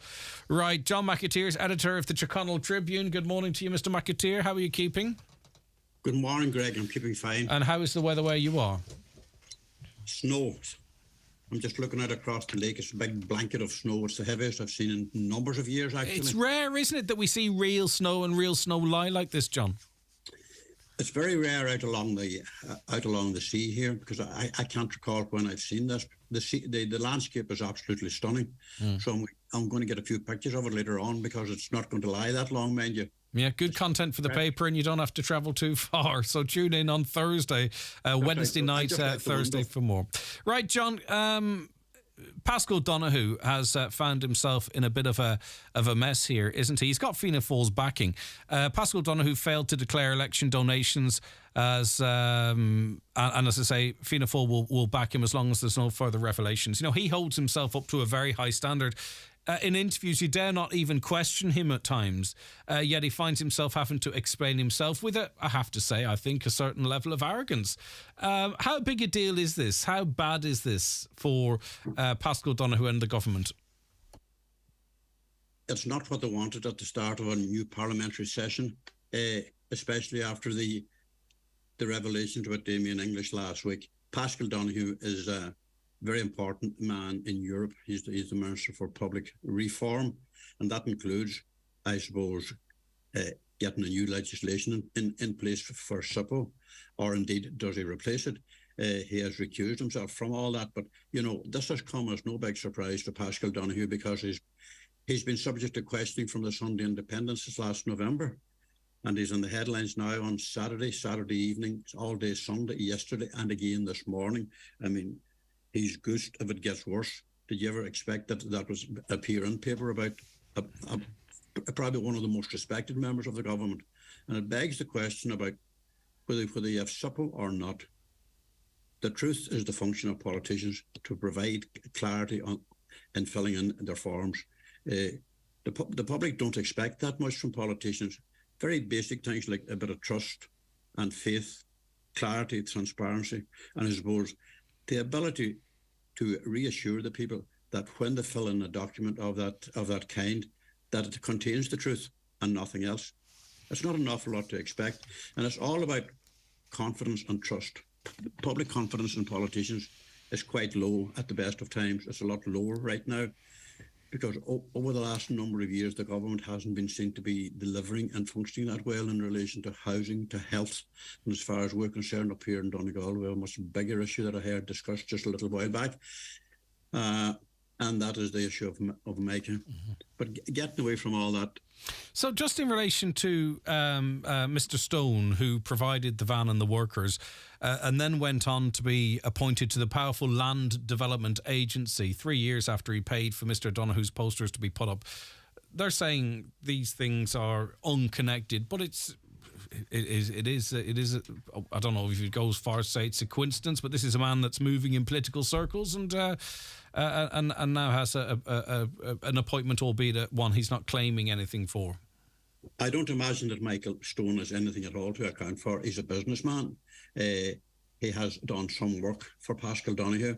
Right, John McAteer is editor of the Tyrconnell Tribune. Good morning to you, Mr. McAteer. How are you keeping? Good morning, Greg. I'm keeping fine. And how is the weather where you are? Snow. I'm just looking out across the lake. It's a big blanket of snow. It's the heaviest I've seen in numbers of years, actually. It's rare, isn't it, that we see real snow and real snow lie like this, John? It's very rare out along the sea here, because I can't recall when I've seen this. The landscape is absolutely stunning. So I'm going to get a few pictures of it later on, because it's not going to lie that long, mind you. Yeah, good content for the paper, and you don't have to travel too far. So tune in on Thursday, Wednesday night, Thursday for more. Right, John. Pascal Donoghue has found himself in a bit of a mess here, isn't he? He's got Fianna Fáil's backing. Pascal Donoghue failed to declare election donations and as I say, Fianna Fáil will back him as long as there's no further revelations. You know, he holds himself up to a very high standard. In interviews, you dare not even question him at times, yet he finds himself having to explain himself with, I have to say, I think, a certain level of arrogance. How big a deal is this? How bad is this for Pascal Donoghue and the government? It's not what they wanted at the start of a new parliamentary session, especially after the revelations about Damien English last week. Pascal Donoghue is a very important man in Europe. He's the Minister for Public Reform, and that includes, I suppose, getting a new legislation in place for SIPO, or indeed does he replace it? He has recused himself from all that, but you know, this has come as no big surprise to Pascal Donoghue, because he's been subject to questioning from the Sunday Independent since last November, and he's in the headlines now on Saturday evening, all day Sunday, yesterday, and again this morning. I mean, he's goosed if it gets worse. Did you ever expect that was appear in paper about probably one of the most respected members of the government? And it begs the question about whether you have SIPO or not. The truth is the function of politicians to provide clarity in filling in their forms. The public don't expect that much from politicians. Very basic things like a bit of trust and faith, clarity, transparency, and I suppose the ability to reassure the people that when they fill in a document of that kind, that it contains the truth and nothing else. It's not an awful lot to expect, and it's all about confidence and trust. Public confidence in politicians is quite low at the best of times. It's a lot lower right now, because over the last number of years, the government hasn't been seen to be delivering and functioning that well in relation to housing, to health. And as far as we're concerned up here in Donegal, we have a much bigger issue that I heard discussed just a little while back. And that is the issue of Micah. Mm-hmm. But getting away from all that. So just in relation to Mr. Stone, who provided the van and the workers, and then went on to be appointed to the powerful Land Development Agency 3 years after he paid for Mr. Donoghue's posters to be put up. They're saying these things are unconnected, but it is. I don't know if it goes far to say it's a coincidence, but this is a man that's moving in political circles and now has an appointment, albeit one he's not claiming anything for. I don't imagine that Michael Stone has anything at all to account for. He's a businessman. He has done some work for Pascal Donoghue.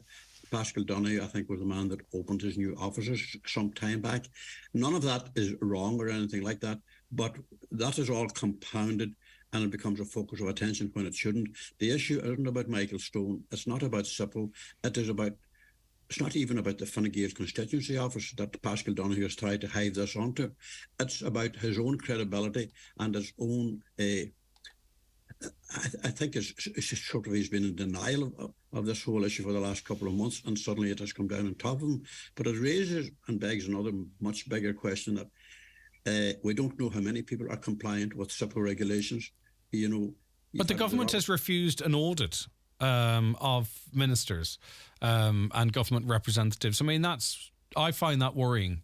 Pascal Donoghue, I think, was the man that opened his new offices some time back. None of that is wrong or anything like that, but that is all compounded and it becomes a focus of attention when it shouldn't. The issue isn't about Michael Stone. It's not about SIPO. It's not even about the Fine Gael constituency office that Pascal Donoghue has tried to hive this onto. It's about his own credibility and his own... I think it's sort of he's been in denial of this whole issue for the last couple of months, and suddenly it has come down on top of him. But it raises and begs another much bigger question that we don't know how many people are compliant with SIPO regulations. You know, but the government has refused an audit of ministers and government representatives. I mean, I find that worrying.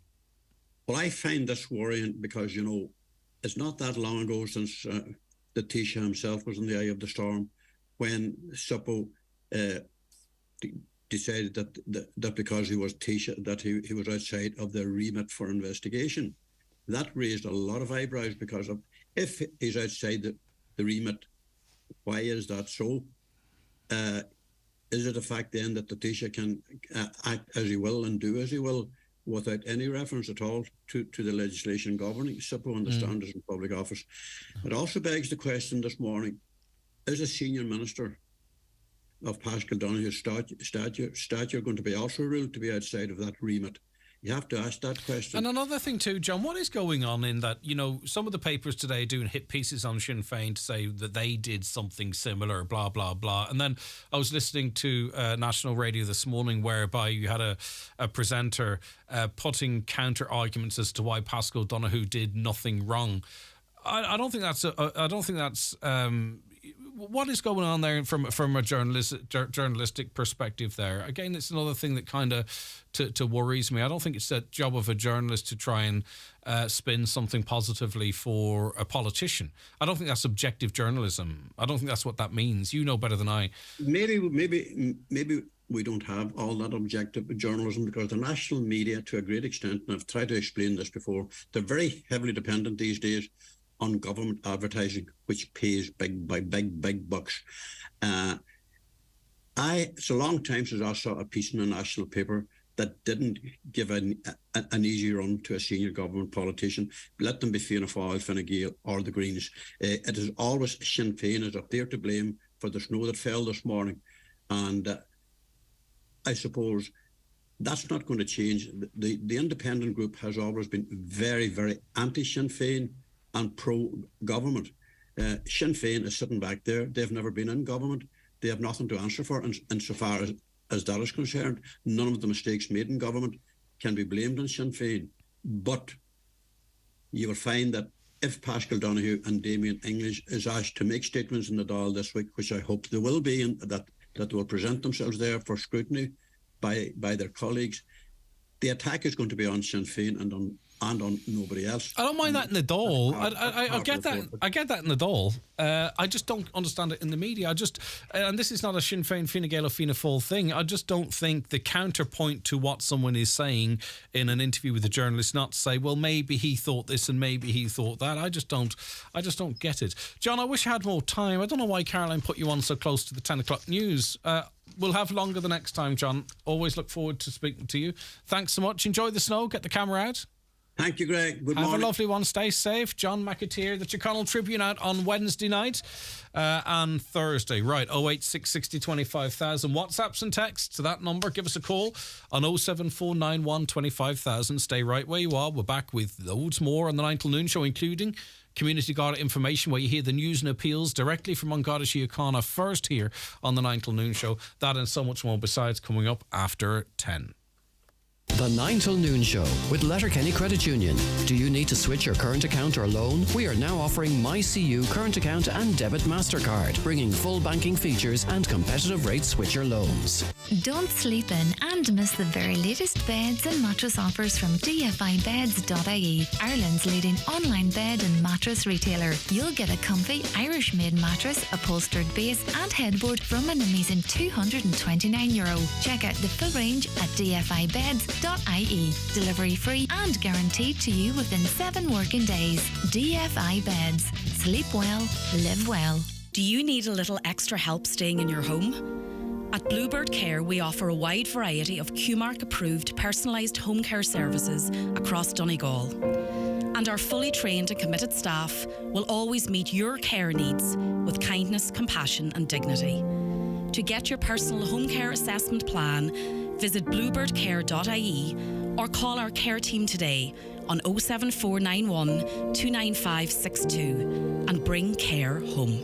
Well, I find this worrying because, you know, it's not that long ago since the Taoiseach himself was in the eye of the storm when SIPO decided that because he was Taoiseach, that he was outside of the remit for investigation. That raised a lot of eyebrows because of, if he's outside the remit, why is that so? Is it a fact then that the Taoiseach can act as he will and do as he will without any reference at all to the legislation governing SIPO and the standards in public office? It also begs the question this morning, is a senior minister of Paschal Donohue's stature going to be also ruled to be outside of that remit? You have to ask that question. And another thing too, John, what is going on in that, you know, some of the papers today are doing hit pieces on Sinn Féin to say that they did something similar, blah, blah, blah. And then I was listening to national radio this morning whereby you had a presenter putting counter arguments as to why Paschal Donohoe did nothing wrong. I don't think that's what is going on there from a journalistic perspective there? Again, it's another thing that kind of to worries me. I don't think it's the job of a journalist to try and spin something positively for a politician. I don't think that's objective journalism. I don't think that's what that means. You know better than I. Maybe we don't have all that objective journalism because the national media, to a great extent, and I've tried to explain this before, they're very heavily dependent these days on government advertising, which pays big bucks. It's a long time since I saw a piece in a national paper that didn't give an easy run to a senior government politician. Let them be Fianna Fáil, Fine Gael or the Greens. It is always Sinn Féin as if they're to blame for the snow that fell this morning. And I suppose that's not going to change. The independent group has always been very, very anti-Sinn Féin and pro-government. Sinn Féin is sitting back there. They've never been in government. They have nothing to answer for. And insofar as that is concerned, none of the mistakes made in government can be blamed on Sinn Féin. But you will find that if Paschal Donohoe and Damien English is asked to make statements in the Dáil this week, which I hope they will be, and that they will present themselves there for scrutiny by their colleagues, the attack is going to be on Sinn Féin and on nobody else. I don't mind that in the Dáil. I get that. I get that in the Dáil. I just don't understand it in the media. And this is not a Sinn Féin, Fine Gael or Fianna Fáil thing. I just don't think the counterpoint to what someone is saying in an interview with a journalist, not to say, well, maybe he thought this and maybe he thought that. I just don't get it. John, I wish I had more time. I don't know why Caroline put you on so close to the 10 o'clock news. We'll have longer the next time, John. Always look forward to speaking to you. Thanks so much. Enjoy the snow. Get the camera out. Thank you, Greg. Good morning. Have a lovely one. Stay safe. John McAteer, the Tyrconnell Tribune out on Wednesday night and Thursday. Right, 08660 25,000. WhatsApps and texts to that number. Give us a call on 07491 25,000. Stay right where you are. We're back with loads more on the 9 till noon show, including Community Garda information, where you hear the news and appeals directly from An Garda Síochána first here on the 9 till noon show. That and so much more besides coming up after 10. The 9 till noon show with Letterkenny Credit Union. Do you need to switch your current account or loan? We are now offering MyCU current account and debit MasterCard, bringing full banking features and competitive rate switcher loans. Don't sleep in and miss the very latest beds and mattress offers from dfibeds.ie, Ireland's leading online bed and mattress retailer. You'll get a comfy Irish-made mattress, upholstered base and headboard from an amazing €229. Check out the full range at dfibeds.ie. Delivery free and guaranteed to you within 7 working days. DFI Beds. Sleep well, live well. Do you need a little extra help staying in your home? At Bluebird Care, we offer a wide variety of QMark approved personalised home care services across Donegal. And our fully trained and committed staff will always meet your care needs with kindness, compassion and dignity. To get your personal home care assessment plan, visit bluebirdcare.ie or call our care team today on 07491 29562 and bring care home.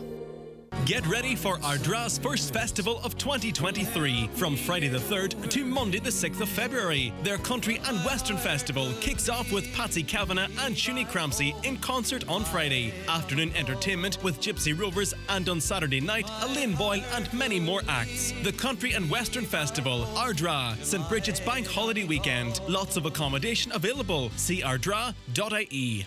Get ready for Ardra's first festival of 2023 from Friday the 3rd to Monday the 6th of February. Their country and western festival kicks off with Patsy Kavanagh and Shuni Cramsey in concert on Friday. Afternoon entertainment with Gypsy Rovers, and on Saturday night, Elaine Boyle and many more acts. The Country and Western Festival, Ardra, St. Bridget's Bank Holiday Weekend. Lots of accommodation available. See ardra.ie.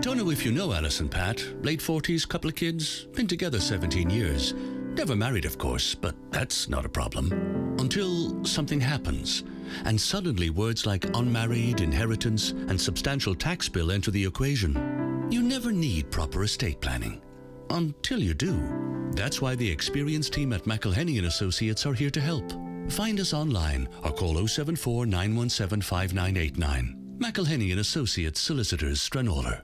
Don't know if you know Alice and Pat. Late 40s, couple of kids, been together 17 years. Never married, of course, but that's not a problem. Until something happens, and suddenly words like unmarried, inheritance, and substantial tax bill enter the equation. You never need proper estate planning. Until you do. That's why the experienced team at McElhenney & Associates are here to help. Find us online or call 074 917 5989. McElhenney & Associates Solicitors, Stranraer.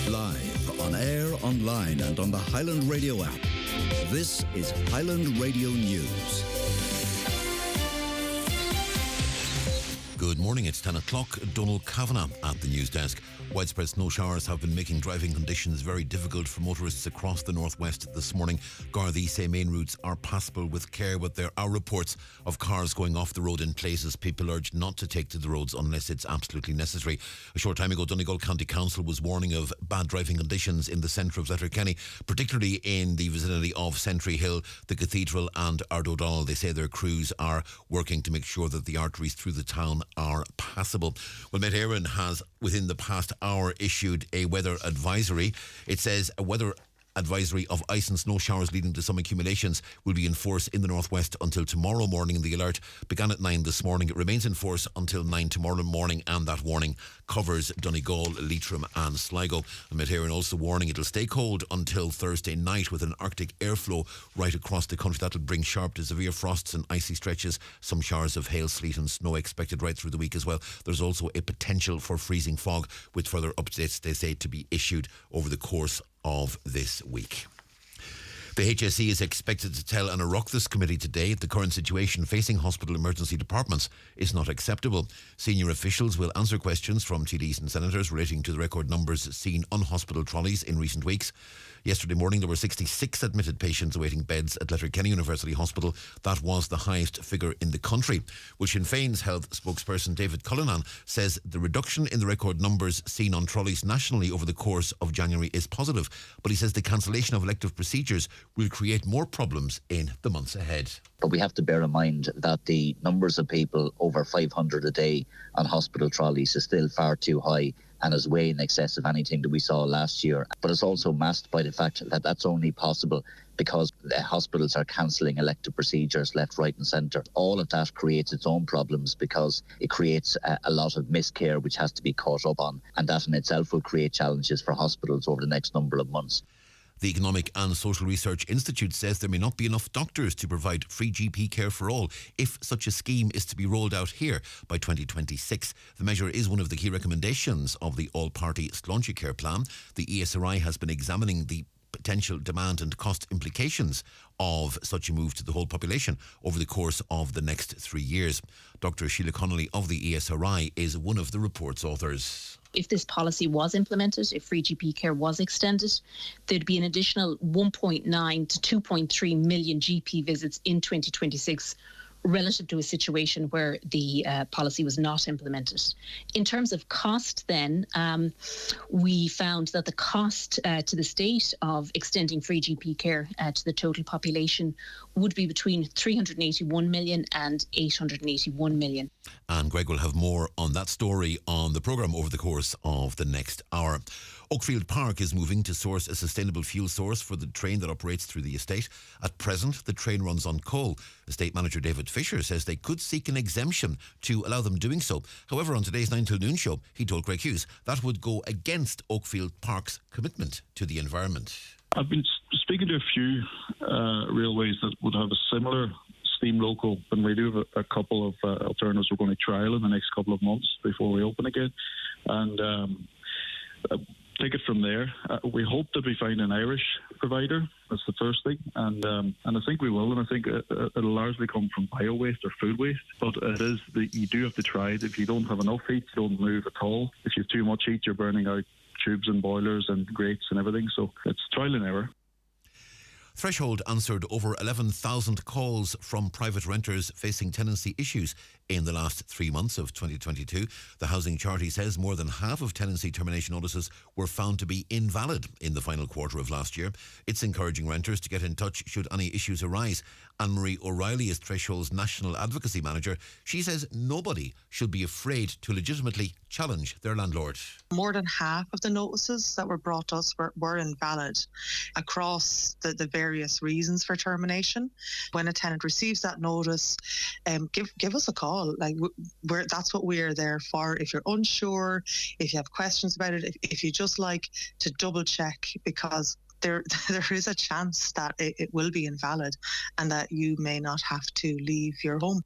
Live, on air, online and on the Highland Radio app. This is Highland Radio News. Good morning, it's 10 o'clock. Donald Kavanagh at the news desk. Widespread snow showers have been making driving conditions very difficult for motorists across the northwest this morning. Gardaí say main routes are passable with care, but there are reports of cars going off the road in places. People urged not to take to the roads unless it's absolutely necessary. A short time ago, Donegal County Council was warning of bad driving conditions in the centre of Letterkenny, particularly in the vicinity of Sentry Hill, the Cathedral and Ardodonald. They say their crews are working to make sure that the arteries through the town are passable. Well, Met Éireann has, within the past hour, issued a weather advisory. It says a weather advisory of ice and snow showers leading to some accumulations will be in force in the northwest until tomorrow morning. The alert began at 9 this morning. It remains in force until 9 tomorrow morning, and that warning covers Donegal, Leitrim and Sligo. And Met Éireann also warning it'll stay cold until Thursday night with an Arctic airflow right across the country. That'll bring sharp to severe frosts and icy stretches. Some showers of hail, sleet and snow expected right through the week as well. There's also a potential for freezing fog, with further updates, they say, to be issued over the course of this week. The HSE is expected to tell an Oireachtas committee today the current situation facing hospital emergency departments is not acceptable. Senior officials will answer questions from TDs and senators relating to the record numbers seen on hospital trolleys in recent weeks. Yesterday morning there were 66 admitted patients awaiting beds at Letterkenny University Hospital. That was the highest figure in the country. Well, Sinn Féin's health spokesperson David Cullinan says the reduction in the record numbers seen on trolleys nationally over the course of January is positive, but he says the cancellation of elective procedures will create more problems in the months ahead. But we have to bear in mind that the numbers of people over 500 a day on hospital trolleys is still far too high and is way in excess of anything that we saw last year. But it's also masked by the fact that that's only possible because hospitals are cancelling elective procedures left, right and centre. All of that creates its own problems because it creates a lot of miscare which has to be caught up on, and that in itself will create challenges for hospitals over the next number of months. The Economic and Social Research Institute says there may not be enough doctors to provide free GP care for all if such a scheme is to be rolled out here by 2026. The measure is one of the key recommendations of the all-party Sláinte Care Plan. The ESRI has been examining the potential demand and cost implications of such a move to the whole population over the course of the next 3 years. Dr. Sheila Connolly of the ESRI is one of the report's authors. If this policy was implemented, if free GP care was extended, there'd be an additional 1.9 to 2.3 million GP visits in 2026 relative to a situation where the policy was not implemented. In terms of cost then, we found that the cost to the state of extending free GP care to the total population would be between 381 million and 881 million. And Greg will have more on that story on the programme over the course of the next hour. Oakfield Park is moving to source a sustainable fuel source for the train that operates through the estate. At present, the train runs on coal. Estate manager David Fisher says they could seek an exemption to allow them doing so. However, on today's 9 till noon show, he told Greg Hughes that would go against Oakfield Park's commitment to the environment. I've been speaking to a few railways that would have a similar steam local, and we do have a couple of alternatives we're going to trial in the next couple of months before we open again. And take it from there. We hope that we find an Irish provider. That's the first thing, and I think we will. And I think it'll largely come from bio waste or food waste. But it is you do have to try it. If you don't have enough heat, you don't move at all. If you have too much heat, you're burning out tubes and boilers and grates and everything. So it's trial and error. Threshold answered over 11,000 calls from private renters facing tenancy issues in the last 3 months of 2022. The housing charity says more than half of tenancy termination notices were found to be invalid in the final quarter of last year. It's encouraging renters to get in touch should any issues arise. Anne-Marie O'Reilly is Threshold's National Advocacy Manager. She says nobody should be afraid to legitimately challenge their landlord. More than half of the notices that were brought to us were invalid across the various reasons for termination. When a tenant receives that notice, give us a call. Like that's what we're there for. If you're unsure, if you have questions about it, if you just like to double check, because there is a chance that it will be invalid and that you may not have to leave your home.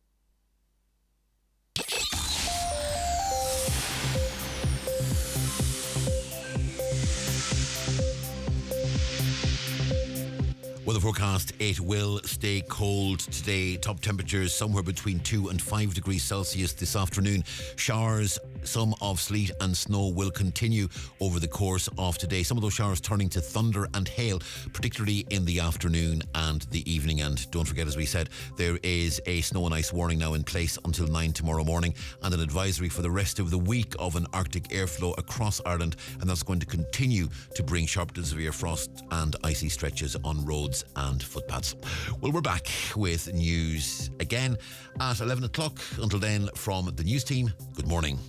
Weather forecast, it will stay cold today. Top temperatures somewhere between 2 and 5 degrees Celsius this afternoon. Showers, some of sleet and snow will continue over the course of today. Some of those showers turning to thunder and hail, particularly in the afternoon and the evening. And don't forget, as we said, there is a snow and ice warning now in place until 9 tomorrow morning, and an advisory for the rest of the week of an Arctic airflow across Ireland, and that's going to continue to bring sharp to severe frost and icy stretches on roads and footpaths. Well, we're back with news again at 11 o'clock. Until then, from the news team, good morning.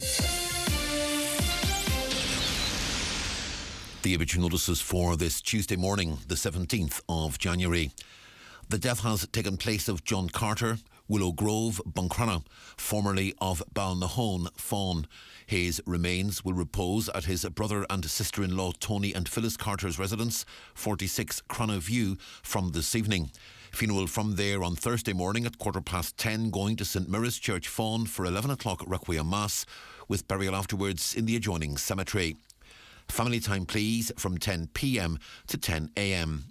The obituary notices for this Tuesday morning, the 17th of January. The death has taken place of John Carter, Willow Grove, Buncrana, formerly of Balnahone, Fawn. His remains will repose at his brother and sister-in-law Tony and Phyllis Carter's residence, 46 Crana View, from this evening. Funeral from there on Thursday morning at 10:15, going to St Mary's Church, Fawn, for 11 o'clock Requiem Mass, with burial afterwards in the adjoining cemetery. Family time, please, from 10 p.m. to 10 a.m.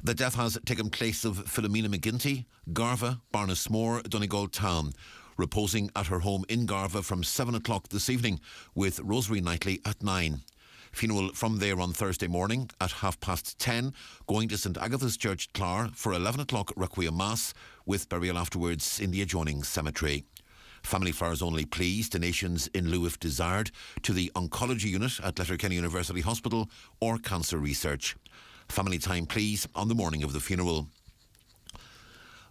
The death has taken place of Philomena McGinty, Garva, Barnesmore, Donegal Town, reposing at her home in Garva from 7 o'clock this evening, with Rosary Knightley at 9. Funeral from there on Thursday morning at 10:30, going to St Agatha's Church, Clar, for 11 o'clock Requiem Mass, with burial afterwards in the adjoining cemetery. Family flowers only, please. Donations in lieu if desired to the Oncology Unit at Letterkenny University Hospital or Cancer Research. Family time, please, on the morning of the funeral.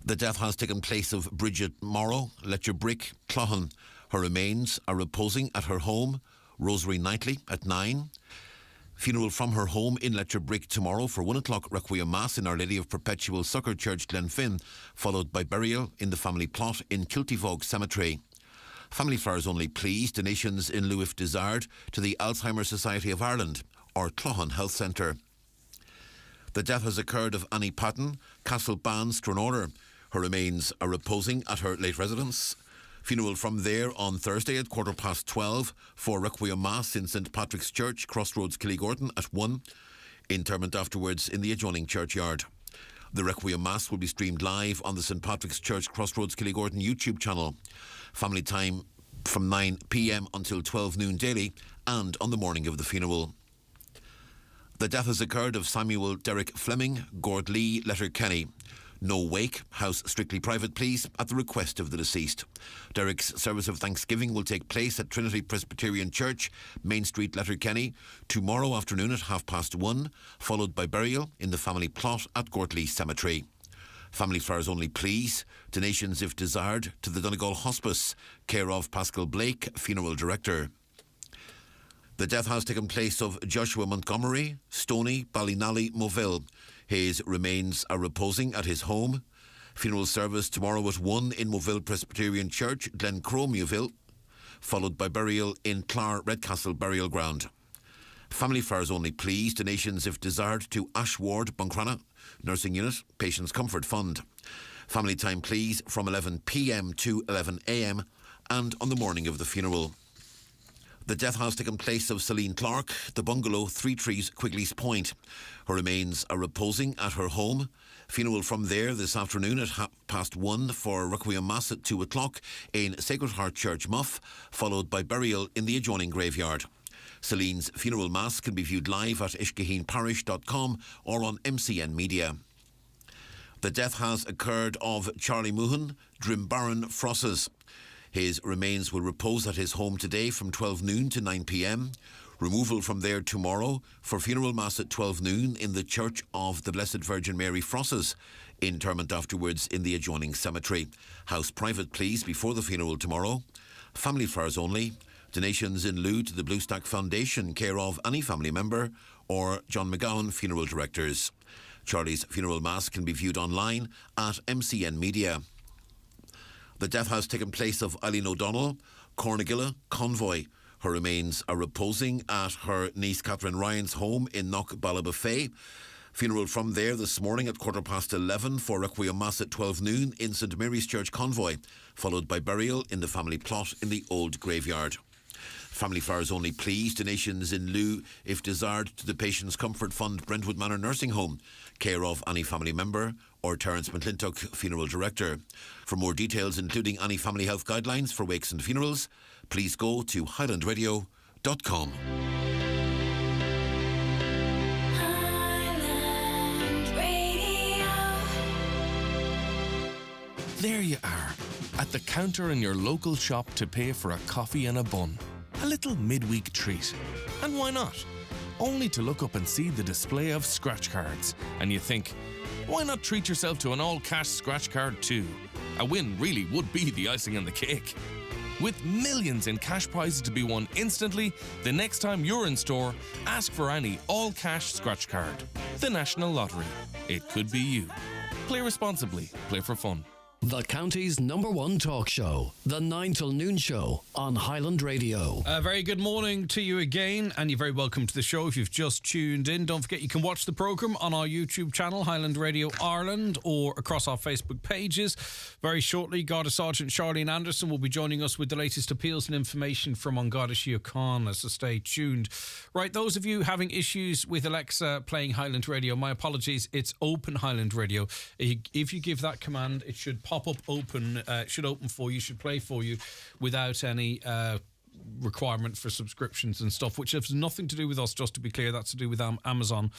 The death has taken place of Bridget Morrow, Letcherbrick, Clohan. Her remains are reposing at her home, Rosary Knightley, at 9. Funeral from her home in Letcherbrick tomorrow for 1 o'clock Requiem Mass in Our Lady of Perpetual Succour Church, Glenfin, followed by burial in the family plot in Kiltyvogue Cemetery. Family flowers only, please. Donations in lieu if desired to the Alzheimer's Society of Ireland or Clohan Health Centre. The death has occurred of Annie Patton, Castleban, Stranora. Her remains are reposing at her late residence. Funeral from there on Thursday at 12:15 for Requiem Mass in St Patrick's Church, Crossroads, Killygorton at 1. Interment afterwards in the adjoining churchyard. The Requiem Mass will be streamed live on the St Patrick's Church, Crossroads, Killygorton YouTube channel. Family time from 9 p.m. until 12 noon daily, and on the morning of the funeral. The death has occurred of Samuel Derek Fleming, Gord Lee, Letterkenny. No wake, house strictly private, please, at the request of the deceased. Derek's service of thanksgiving will take place at Trinity Presbyterian Church, Main Street, Letterkenny, tomorrow afternoon at 1:30, followed by burial in the family plot at Gortley Cemetery. Family flowers only, please. Donations, if desired, to the Donegal Hospice, care of Pascal Blake, funeral director. The death has taken place of Joshua Montgomery, Stoney, Ballynally, Moville. His remains are reposing at his home. Funeral service tomorrow at 1 in Moville Presbyterian Church, Glencroe, Moville, followed by burial in Clar Redcastle Burial Ground. Family flowers only, please. Donations, if desired, to Ash Ward, Buncrana, Nursing Unit, Patients Comfort Fund. Family time, please, from 11 p.m. to 11 a.m. and on the morning of the funeral. The death has taken place of Celine Clark, the bungalow, 3 Trees, Quigley's Point. Her remains are reposing at her home. Funeral from there this afternoon at 1:30 for Requiem Mass at 2 o'clock in Sacred Heart Church, Muff, followed by burial in the adjoining graveyard. Celine's funeral mass can be viewed live at ishkaheenparish.com or on MCN Media. The death has occurred of Charlie Moohan, Drimbaran Frosses. His remains will repose at his home today from 12 noon to 9 p.m. Removal from there tomorrow for funeral mass at 12 noon in the Church of the Blessed Virgin Mary Frosses. Interment afterwards in the adjoining cemetery. House private please before the funeral tomorrow. Family flowers only. Donations in lieu to the Blue Stack Foundation, care of any family member or John McGowan Funeral Directors. Charlie's funeral mass can be viewed online at MCN Media. The death has taken place of Eileen O'Donnell, Cornegilla, Convoy. Her remains are reposing at her niece Catherine Ryan's home in Knockballybuffet. Funeral from there this morning at 11:15 for Requiem Mass at 12 noon in St Mary's Church Convoy, followed by burial in the family plot in the old graveyard. Family flowers only please. Donations in lieu, if desired, to the Patients Comfort Fund Brentwood Manor Nursing Home, care of any family member or Terence McClintock Funeral Director. For more details, including any family health guidelines for wakes and funerals, please go to highlandradio.com. There you are, at the counter in your local shop to pay for a coffee and a bun. A little midweek treat. And why not? Only to look up and see the display of scratch cards. And you think, why not treat yourself to an all-cash scratch card too? A win really would be the icing on the cake. With millions in cash prizes to be won instantly, the next time you're in store, ask for any all-cash scratch card. The National Lottery. It could be you. Play responsibly. Play for fun. The county's #1 talk show, the 9 till noon show on Highland Radio. A very good morning to you again, and you're very welcome to the show if you've just tuned in. Don't forget you can watch the programme on our YouTube channel, Highland Radio Ireland, or across our Facebook pages. Very shortly, Garda Sergeant Charlene Anderson will be joining us with the latest appeals and information from An Garda Síochána, so stay tuned. Right, those of you having issues with Alexa playing Highland Radio, my apologies, it's Open Highland Radio. If you give that command, it should pop up open, should open for you, should play for you without any requirement for subscriptions and stuff, which has nothing to do with us, just to be clear. That's to do with Amazon.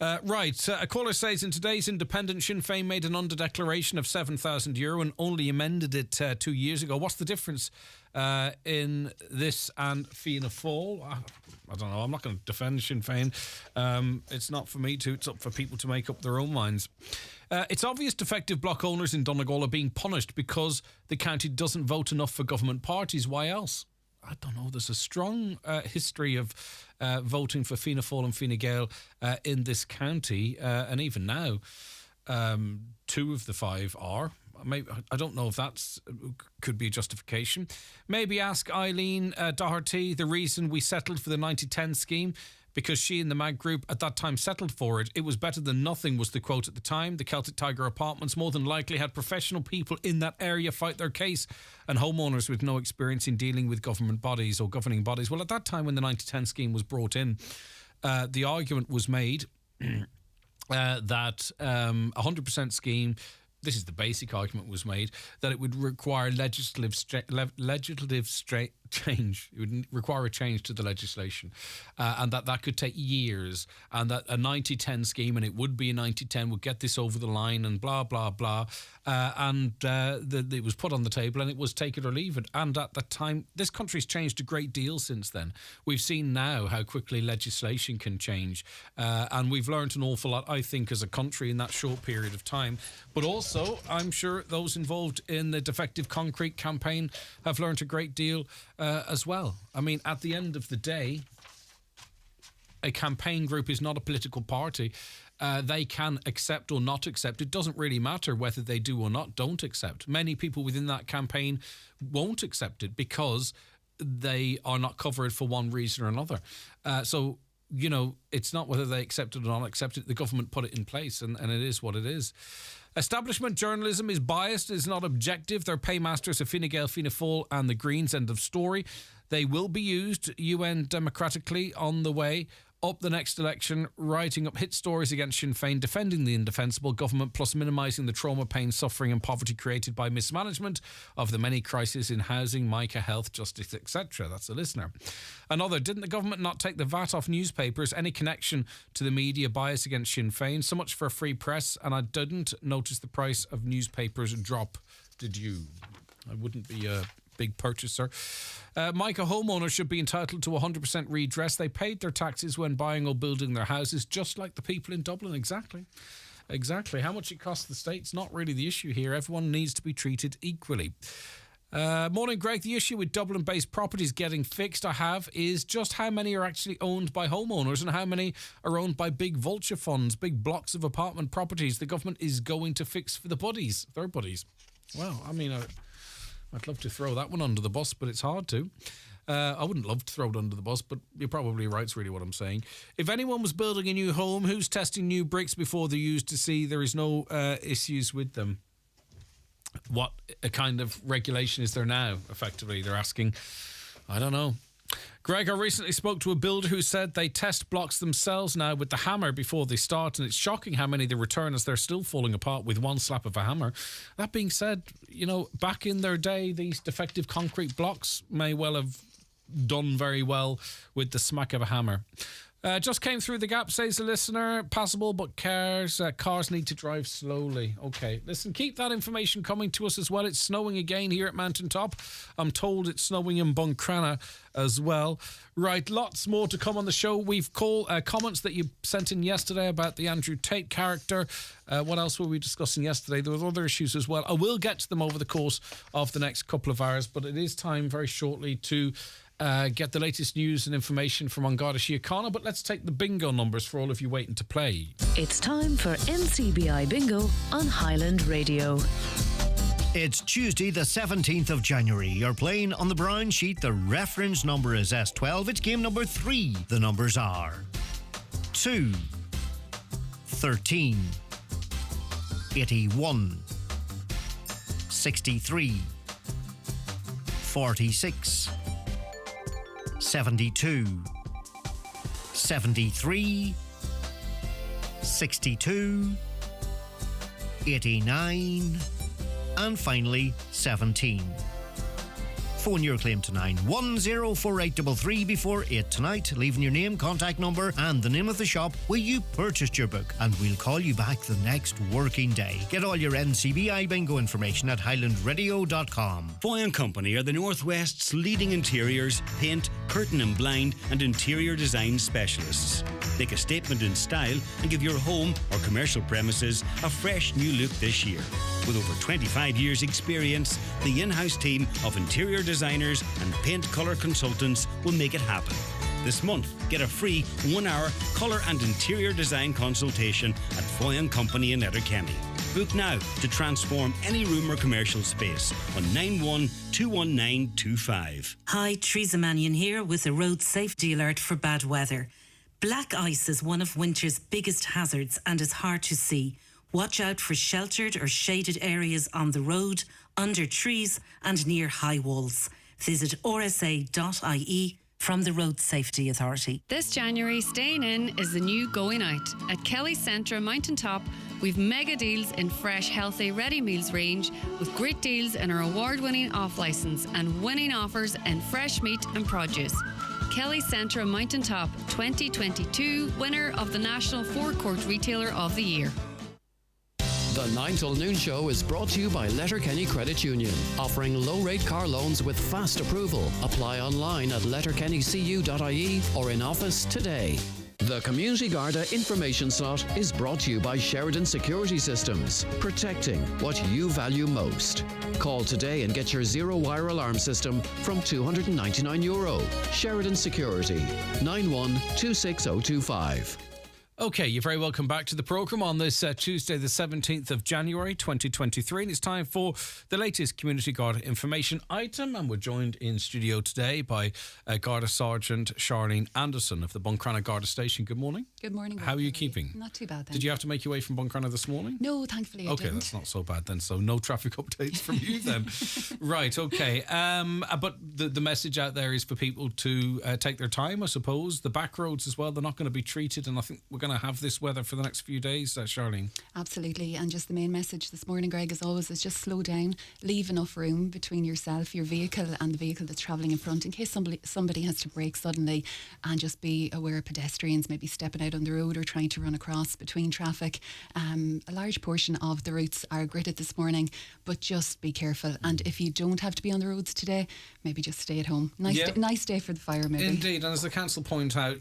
Right, a caller says, in today's Independence, Sinn Féin made an under-declaration of €7,000 and only amended it 2 years ago. What's the difference in this and Fianna Fáil? I don't know. I'm not going to defend Sinn Féin. It's not for me to. It's up for people to make up their own minds. It's obvious defective block owners in Donegal are being punished because the county doesn't vote enough for government parties. Why else? I don't know. There's a strong history of voting for Fianna Fáil and Fine Gael in this county, and even now, 2 of the 5 are. Maybe, I don't know if that's could be a justification. Maybe ask Eileen Doherty the reason we settled for the 90-10 scheme, because she and the MAG group at that time settled for it. It was better than nothing, was the quote at the time. The Celtic Tiger Apartments more than likely had professional people in that area fight their case, and homeowners with no experience in dealing with government bodies or governing bodies. Well, at that time when the 90-10 scheme was brought in, the argument was made that 100% scheme, this is the basic argument was made, that it would require legislative change. It would require a change to the legislation, and that could take years, and that a 90-10 scheme, and it would be a 90-10, would get this over the line, and blah, blah, blah. It was put on the table, and it was take it or leave it. And at that time, this country's changed a great deal since then. We've seen now how quickly legislation can change, and we've learned an awful lot, I think, as a country in that short period of time. But also, I'm sure those involved in the defective concrete campaign have learned a great deal as well. I mean, at the end of the day, a campaign group is not a political party. They can accept or not accept. It doesn't really matter whether they do or not don't accept. Many people within that campaign won't accept it because they are not covered for one reason or another. So, you know, it's not whether they accept it or not accept it. The government put it in place, and it is what it is. Establishment journalism is biased, is not objective. They're paymasters of Fine Gael, Fianna Fáil and the Greens, end of story. They will be used UN democratically on the way up the next election, writing up hit stories against Sinn Féin, defending the indefensible government, plus minimising the trauma, pain, suffering and poverty created by mismanagement of the many crises in housing, Micah, health, justice, etc. That's a listener. Another, didn't the government not take the VAT off newspapers? Any connection to the media bias against Sinn Féin? So much for a free press, and I didn't notice the price of newspapers drop. Did you? I wouldn't be a big purchaser. Micah, homeowners should be entitled to 100% redress. They paid their taxes when buying or building their houses, just like the people in Dublin. Exactly. How much it costs the state's not really the issue here. Everyone needs to be treated equally. Morning, Greg. The issue with Dublin-based properties getting fixed is just how many are actually owned by homeowners and how many are owned by big vulture funds, big blocks of apartment properties the government is going to fix for the buddies, their buddies. Well, I mean, I'd love to throw that one under the bus, but it's hard to. I wouldn't love to throw it under the bus, but you're probably right, is really what I'm saying. If anyone was building a new home, who's testing new bricks before they're used to see there is no issues with them? What a kind of regulation is there now, effectively? They're asking. I don't know. Greg, I recently spoke to a builder who said they test blocks themselves now with the hammer before they start, and it's shocking how many they return as they're still falling apart with one slap of a hammer. That being said, back in their day, these defective concrete blocks may well have done very well with the smack of a hammer. Just came through the gap, says the listener. Passable, but cars need to drive slowly. Okay, listen, keep that information coming to us as well. It's snowing again here at Mountain Top. I'm told it's snowing in Buncrana as well. Right, lots more to come on the show. We've comments that you sent in yesterday about the Andrew Tate character. What else were we discussing yesterday? There were other issues as well. I will get to them over the course of the next couple of hours, but it is time very shortly to get the latest news and information from An Garda Síochána, but let's take the bingo numbers for all of you waiting to play. It's time for NCBI Bingo on Highland Radio. It's Tuesday the 17th of January. You're playing on the brown sheet. The reference number is S12. It's game number 3. The numbers are 2, 13, 81, 63, 46, 72, 73, 62, 89, and finally 17. Phone your claim to 9104833 before 8 tonight, leaving your name, contact number and the name of the shop where you purchased your book, and we'll call you back the next working day. Get all your NCBI bingo information at highlandradio.com. Foy & Company are the Northwest's leading interiors, paint, curtain and blind and interior design specialists. Make a statement in style and give your home or commercial premises a fresh new look this year. With over 25 years experience, the in-house team of interior designers and paint colour consultants will make it happen. This month, get a free 1-hour colour and interior design consultation at Foy & Company in Letterkenny. Book now to transform any room or commercial space on 9121925. Hi, Teresa Mannion here with a road safety alert for bad weather. Black ice is one of winter's biggest hazards and is hard to see. Watch out for sheltered or shaded areas on the road, under trees and near high walls. Visit rsa.ie from the Road Safety Authority. This January, staying in is the new going out. At Kelly Centre, Mountain Top, we've mega deals in fresh, healthy, ready meals range with great deals in our award-winning off-licence and winning offers in fresh meat and produce. Kelly Centre, Mountain Top, 2022 winner of the National Forecourt Retailer of the Year. The 9 till noon show is brought to you by Letterkenny Credit Union, offering low-rate car loans with fast approval. Apply online at letterkennycu.ie or in office today. The Community Garda information slot is brought to you by Sheridan Security Systems, protecting what you value most. Call today and get your zero-wire alarm system from €299. Sheridan Security, 91260025. Okay, you're very welcome back to the programme on this Tuesday, the 17th of January 2023. And it's time for the latest Community Garda information item. And we're joined in studio today by Garda Sergeant Charlene Anderson of the Buncrana Garda Station. Good morning. Good morning. How are you keeping? Not too bad, Did you have to make your way from Buncrana this morning? No, thankfully I didn't. Okay, that's not so bad then. So no traffic updates from you then. Right, okay. But the message out there is for people to take their time, I suppose. The back roads as well, they're not going to be treated. And I think we're going to have this weather for the next few days, Charlene. Absolutely, and just the main message this morning, Greg, as always, is just slow down, leave enough room between yourself, your vehicle and the vehicle that's travelling in front in case somebody has to brake suddenly, and just be aware of pedestrians maybe stepping out on the road or trying to run across between traffic. A large portion of the routes are gridded this morning, but just be careful, and if you don't have to be on the roads today, maybe just stay at home. Nice day for the fire, maybe. Indeed, and as the council point out,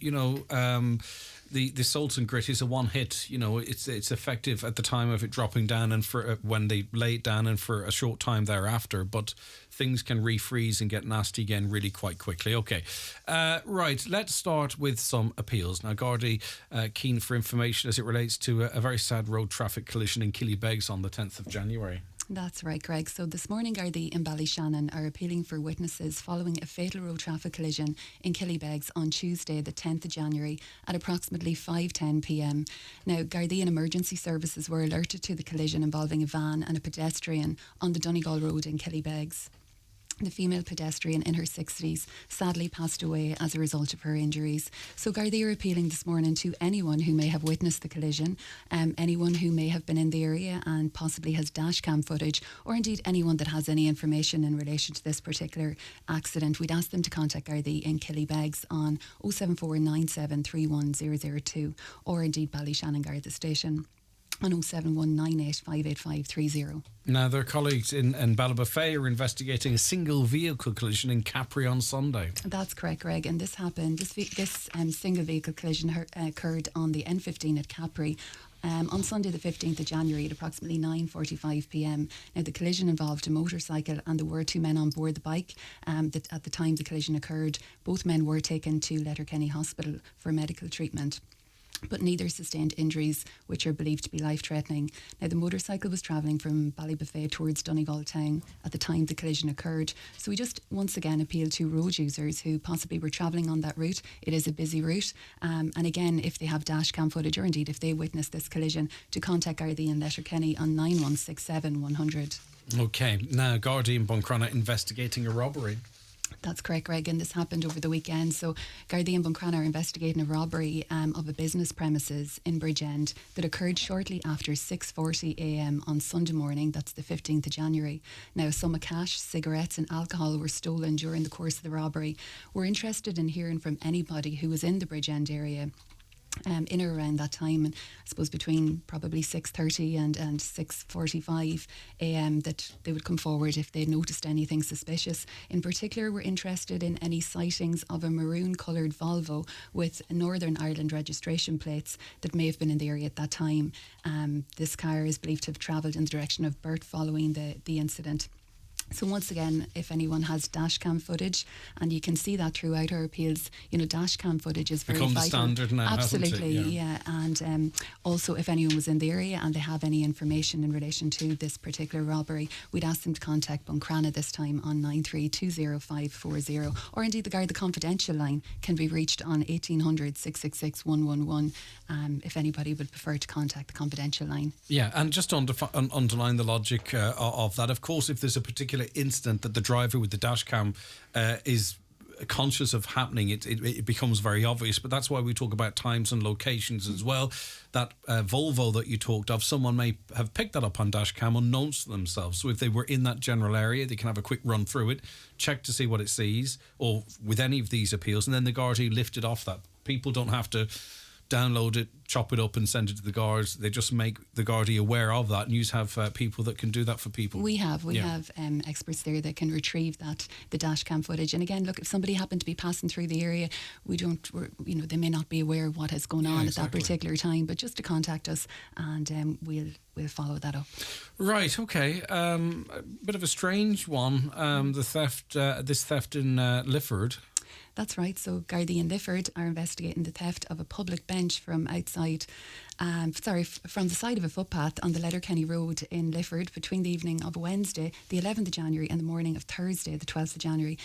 the salt and grit is a one hit. It's effective at the time of it dropping down and for when they lay it down and for a short time thereafter. But things can refreeze and get nasty again really quite quickly. Okay, right. Let's start with some appeals. Now, Gardaí keen for information as it relates to a very sad road traffic collision in Killybegs on the 10th of January. That's right, Greg. So this morning, Gardaí in Ballyshannon are appealing for witnesses following a fatal road traffic collision in Killybegs on Tuesday, the 10th of January at approximately 5:10 p.m. Now, Gardaí and emergency services were alerted to the collision involving a van and a pedestrian on the Donegal Road in Killybegs. The female pedestrian in her 60s sadly passed away as a result of her injuries. So Gardaí are appealing this morning to anyone who may have witnessed the collision, anyone who may have been in the area and possibly has dashcam footage, or indeed anyone that has any information in relation to this particular accident. We'd ask them to contact Gardaí in Killybegs on 0749731 or indeed Ballyshannon Garda Station on 07198585530. Now, their colleagues in Ballybofey are investigating a single vehicle collision in Capri on Sunday. That's correct, Greg. And this happened, this single vehicle collision occurred on the N15 at Capri on Sunday the 15th of January at approximately 9:45 p.m. Now, the collision involved a motorcycle and there were two men on board the bike. That at the time the collision occurred, both men were taken to Letterkenny Hospital for medical treatment, but neither sustained injuries which are believed to be life-threatening. Now, the motorcycle was travelling from Ballybofey towards Donegal town at the time the collision occurred. So we just once again appeal to road users who possibly were travelling on that route. It is a busy route. And again, if they have dashcam footage or indeed if they witnessed this collision, to contact Gardaí in Letterkenny on 9167 100. Okay, now Gardaí in Buncrana investigating a robbery. That's correct, Greg, and this happened over the weekend. So Gardaí and Buncrana are investigating a robbery of a business premises in Bridgend that occurred shortly after 6:40 a.m. on Sunday morning. That's the 15th of January. Now, a sum of cash, cigarettes and alcohol were stolen during the course of the robbery. We're interested in hearing from anybody who was in the Bridgend area in or around that time, and I suppose between probably 6:30 and 6:45 a.m. that they would come forward if they noticed anything suspicious. In particular, we're interested in any sightings of a maroon coloured Volvo with Northern Ireland registration plates that may have been in the area at that time. This car is believed to have travelled in the direction of Burt following the incident. So once again, if anyone has dashcam footage, and you can see that throughout our appeals, dashcam footage is very become vital. The standard now, absolutely, hasn't it? yeah. And also, if anyone was in the area and they have any information in relation to this particular robbery, we'd ask them to contact Buncrana this time on 93200540, or indeed the Garda Confidential line can be reached on 1800 666 111 if anybody would prefer to contact the confidential line. Yeah, and just to underline the logic of that, of course, if there's a particular incident that the driver with the dash cam is conscious of happening, it becomes very obvious. But that's why we talk about times and locations as well. That Volvo that you talked of, someone may have picked that up on dash cam unknowns to themselves. So if they were in that general area, they can have a quick run through it, check to see what it sees, or with any of these appeals, and then the Gardaí lift it off that. People don't have to download it, chop it up and send it to the guards. They just make the Gardaí aware of that, and you have people that can do that for people. We have experts there that can retrieve the dashcam footage. And again, look, if somebody happened to be passing through the area, they may not be aware of what is going on at that particular time, but just to contact us and we'll follow that up. Right, okay. A bit of a strange one, this theft in Lifford. That's right. So Gardaí in Lifford are investigating the theft of a public bench from outside, from the side of a footpath on the Letterkenny Road in Lifford between the evening of Wednesday, the 11th of January, and the morning of Thursday, the 12th of January.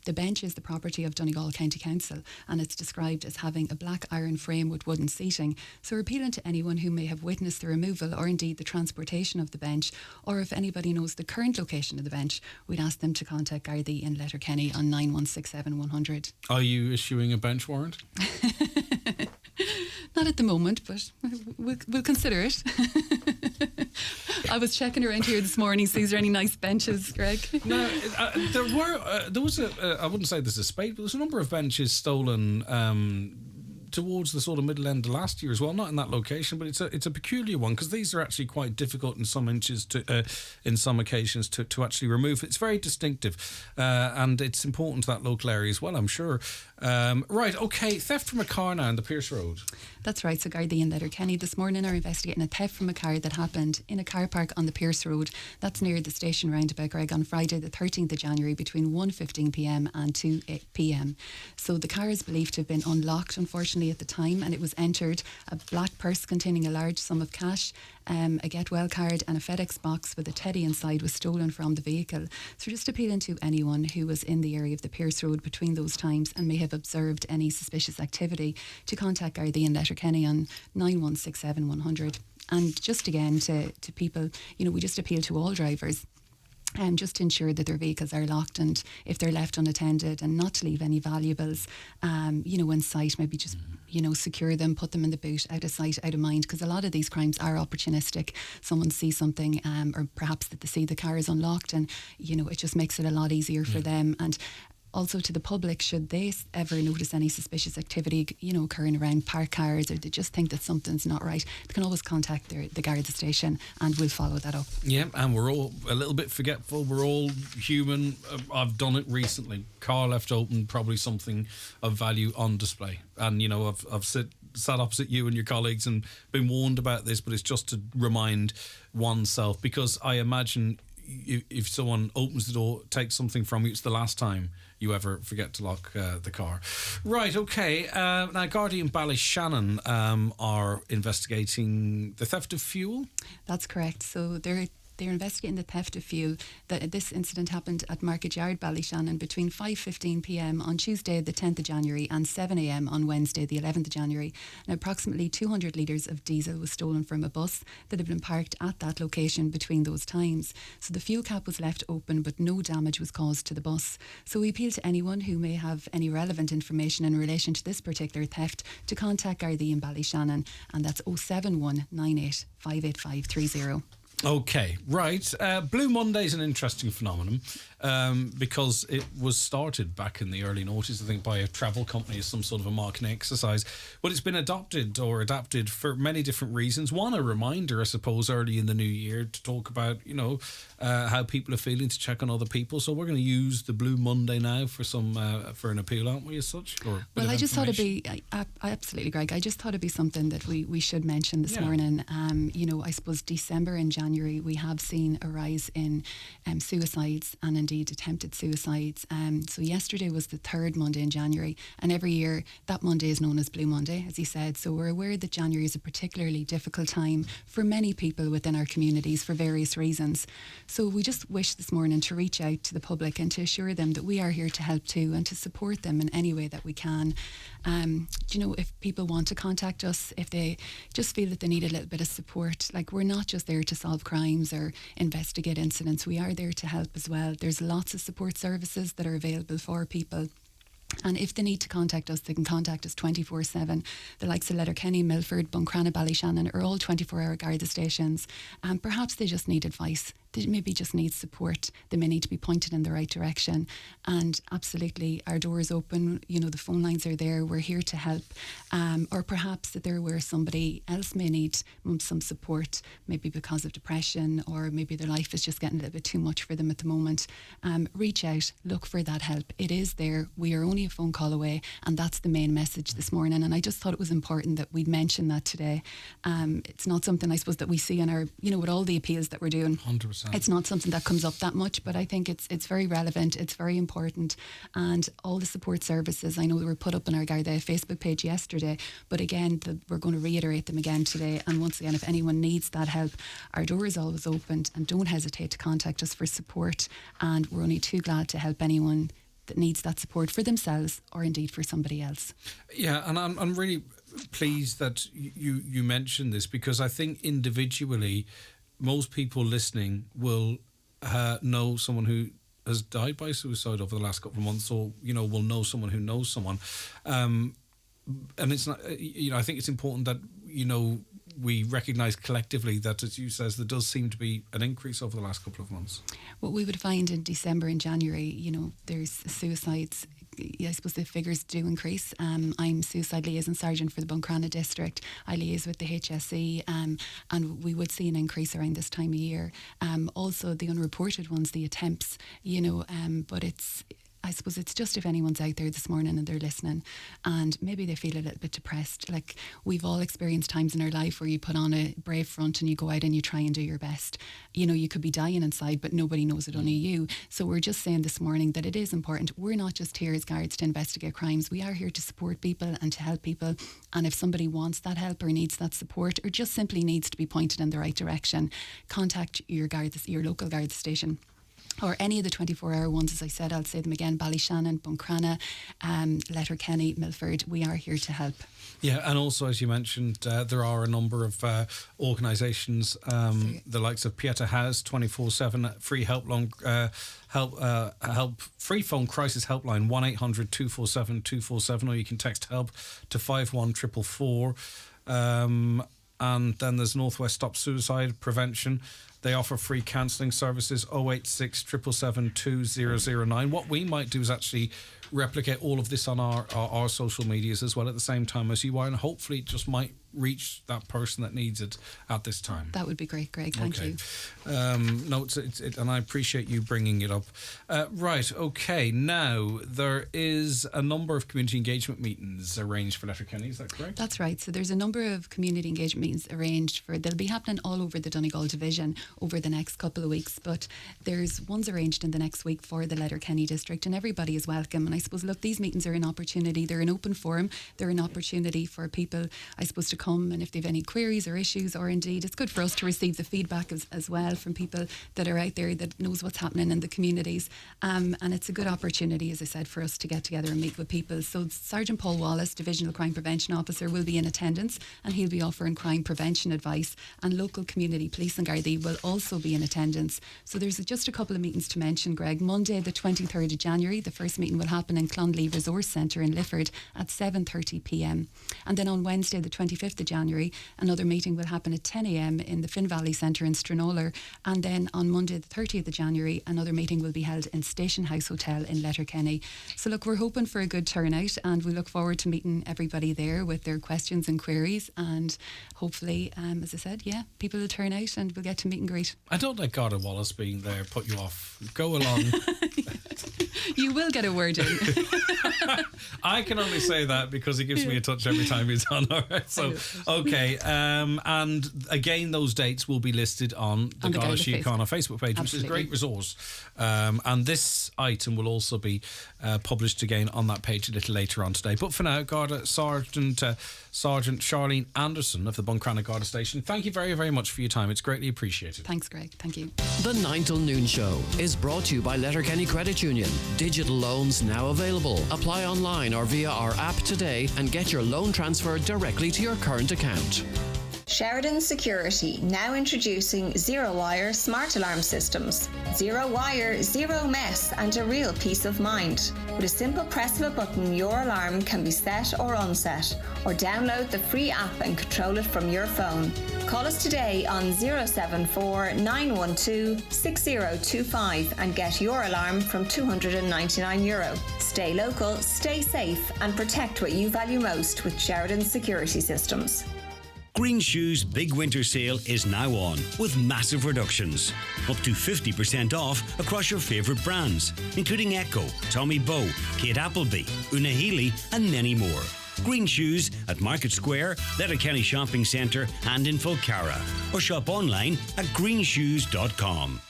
The bench is the property of Donegal County Council, and it's described as having a black iron frame with wooden seating. So we're appealing to anyone who may have witnessed the removal or indeed the transportation of the bench, or if anybody knows the current location of the bench, we'd ask them to contact Gardaí in Letterkenny on 9167 100. Are you issuing a bench warrant? Not at the moment, but we'll consider it. I was checking around here this morning, see is there any nice benches, Greg? No, there was I wouldn't say there's a spate, but there's a number of benches stolen towards the sort of middle end of last year as well. Not in that location, but it's a peculiar one, because these are actually quite difficult in some occasions to actually remove. It's very distinctive, and it's important to that local area as well, I'm sure. Right, okay, theft from a car now on the Pierce Road. That's right. So Gardaí in Letterkenny this morning are investigating a theft from a car that happened in a car park on the Pierce Road. That's near the station roundabout, Greg, on Friday the 13th of January between 1:15pm and 2pm. So the car is believed to have been unlocked, unfortunately, at the time, and it was entered. A black purse containing a large sum of cash, a Get Well card and a FedEx box with a teddy inside was stolen from the vehicle. So just appealing to anyone who was in the area of the Pierce Road between those times and may have observed any suspicious activity to contact Gardaí in Letterkenny on 9167 100. And just again to people, we just appeal to all drivers just to ensure that their vehicles are locked, and if they're left unattended, and not to leave any valuables in sight. Maybe just secure them, put them in the boot, out of sight, out of mind, because a lot of these crimes are opportunistic. Someone sees something, or perhaps that they see the car is unlocked, and it just makes it a lot easier for them. And also to the public, should they ever notice any suspicious activity, occurring around parked cars, or they just think that something's not right, they can always contact the Garda station, and we'll follow that up. Yeah, and we're all a little bit forgetful. We're all human. I've done it recently. Car left open, probably something of value on display. And, I've sat opposite you and your colleagues and been warned about this, but it's just to remind oneself, because I imagine if someone opens the door, takes something from you, it's the last time you ever forget to lock the car. Right, okay. Now, Gardaí in Ballyshannon are investigating the theft of fuel. That's correct. So they're investigating the theft of fuel. This incident happened at Market Yard, Ballyshannon, between 5:15pm on Tuesday the 10th of January and 7am on Wednesday the 11th of January. And approximately 200 litres of diesel was stolen from a bus that had been parked at that location between those times. So the fuel cap was left open, but no damage was caused to the bus. So we appeal to anyone who may have any relevant information in relation to this particular theft to contact Gardaí in Ballyshannon, and that's 071 98 585 30. Okay, right. Blue Monday is an interesting phenomenon because it was started back in the early noughties, I think, by a travel company as some sort of a marketing exercise. But it's been adapted for many different reasons. One, a reminder, I suppose, early in the new year to talk about, how people are feeling, to check on other people. So we're going to use the Blue Monday now for an appeal, aren't we, as such? Well, I just thought it'd be, absolutely, Greg, I just thought it'd be something that we should mention this morning. I suppose December and January, we have seen a rise in suicides and indeed attempted suicides. So yesterday was the third Monday in January, and every year that Monday is known as Blue Monday, as he said. So we're aware that January is a particularly difficult time for many people within our communities for various reasons. So we just wish this morning to reach out to the public and to assure them that we are here to help too, and to support them in any way that we can. If people want to contact us, if they just feel that they need a little bit of support, we're not just there to solve crimes or investigate incidents, we are there to help as well. There's lots of support services that are available for people. And if they need to contact us, they can contact us 24/7. The likes of Letterkenny, Milford, Buncrana, Ballyshannon are all 24-hour Garda stations. And perhaps they just need advice. They maybe just need support. They may need to be pointed in the right direction. And absolutely, our door is open. The phone lines are there. We're here to help. Or perhaps that they're where somebody else may need some support, maybe because of depression, or maybe their life is just getting a little bit too much for them at the moment. Reach out, look for that help. It is there. We are only only a phone call away, and that's the main message this morning. And I just thought it was important that we'd mention that today. It's not something, I suppose, that we see in our, with all the appeals that we're doing. 100%. It's not something that comes up that much, but I think it's very relevant, it's very important. And all the support services, I know they were put up on our Garda Facebook page yesterday, but again, we're going to reiterate them again today. And once again, if anyone needs that help, our door is always open, and don't hesitate to contact us for support. And we're only too glad to help anyone that needs that support for themselves or indeed for somebody else. Yeah, and I'm really pleased that you mentioned this, because I think individually most people listening will know someone who has died by suicide over the last couple of months, or will know someone who knows someone, and it's not, I think it's important that we recognise collectively that, as you says, there does seem to be an increase over the last couple of months. What we would find in December and January, there's suicides. I suppose the figures do increase. I'm suicide liaison sergeant for the Buncrana district. I liaise with the HSE, and we would see an increase around this time of year. Also the unreported ones, the attempts, but I suppose it's just if anyone's out there this morning and they're listening and maybe they feel a little bit depressed. Like, we've all experienced times in our life where you put on a brave front and you go out and you try and do your best. You could be dying inside, but nobody knows it, only you. So we're just saying this morning that it is important. We're not just here as guards to investigate crimes. We are here to support people and to help people. And if somebody wants that help or needs that support or just simply needs to be pointed in the right direction, contact your local Garda station. Or any of the 24-hour ones, as I said, I'll say them again: Ballyshannon, Buncrana, Letterkenny, Milford. We are here to help. Yeah, and also, as you mentioned, there are a number of organisations, the likes of Pieta House, 24/7 free free phone crisis helpline, 1-800-247-247, or you can text help to 51444. And then there's Northwest Stop Suicide Prevention. They offer free counselling services, 086 777 2009. What we might do is actually replicate all of this on our social medias as well at the same time as you are, and hopefully it just might reach that person that needs it at this time. That would be great, Greg. Thank you. No, and I appreciate you bringing it up. Right, okay. Now, there is a number of community engagement meetings arranged for Letterkenny, is that correct? That's right. So there's a number of community engagement meetings arranged they'll be happening all over the Donegal division over the next couple of weeks, but there's ones arranged in the next week for the Letterkenny district, and everybody is welcome. And I suppose, look, these meetings are an opportunity. They're an open forum. They're an opportunity for people, I suppose, to come, and if they've any queries or issues, or indeed it's good for us to receive the feedback as well from people that are out there that knows what's happening in the communities, and it's a good opportunity, as I said, for us to get together and meet with people. So Sergeant Paul Wallace, Divisional Crime Prevention Officer, will be in attendance, and he'll be offering crime prevention advice, and local community police and Gardaí will also be in attendance. So there's just a couple of meetings to mention, Greg. Monday the 23rd of January, the first meeting will happen in Clonley Resource Centre in Lifford at 7:30pm, and then on Wednesday the 25th of January, another meeting will happen at 10am in the Finn Valley Centre in Stranolar, and then on Monday the 30th of January another meeting will be held in Station House Hotel in Letterkenny. So look, we're hoping for a good turnout, and we look forward to meeting everybody there with their questions and queries, and hopefully, as I said, people will turn out and we'll get to meet and greet. I don't let Garda Wallace being there put you off. Go along. You will get a word in. I can only say that because he gives me a touch every time he's on. All right, so okay, and again, those dates will be listed on the Garda Síochána Facebook page, which is a great resource. And this item will also be published again on that page a little later on today. But for now, Garda Sergeant Charlene Anderson of the Buncrana Garda Station, thank you very, very much for your time. It's greatly appreciated. Thanks, Greg. Thank you. The 9 till noon show is brought to you by Letterkenny Credit Union. Digital loans now available. Apply online or via our app today and get your loan transferred directly to your current account. Sheridan Security, now introducing zero-wire smart alarm systems. Zero wire, zero mess, and a real peace of mind. With a simple press of a button, your alarm can be set or unset, or download the free app and control it from your phone. Call us today on 074 912 6025 and get your alarm from €299. Stay local, stay safe, and protect what you value most with Sheridan Security Systems. Green Shoes' big winter sale is now on with massive reductions. Up to 50% off across your favourite brands, including Echo, Tommy Bow, Kate Appleby, Una Healy and many more. Green Shoes at Market Square, Letterkenny Shopping Centre and in Fulcara. Or shop online at greenshoes.com.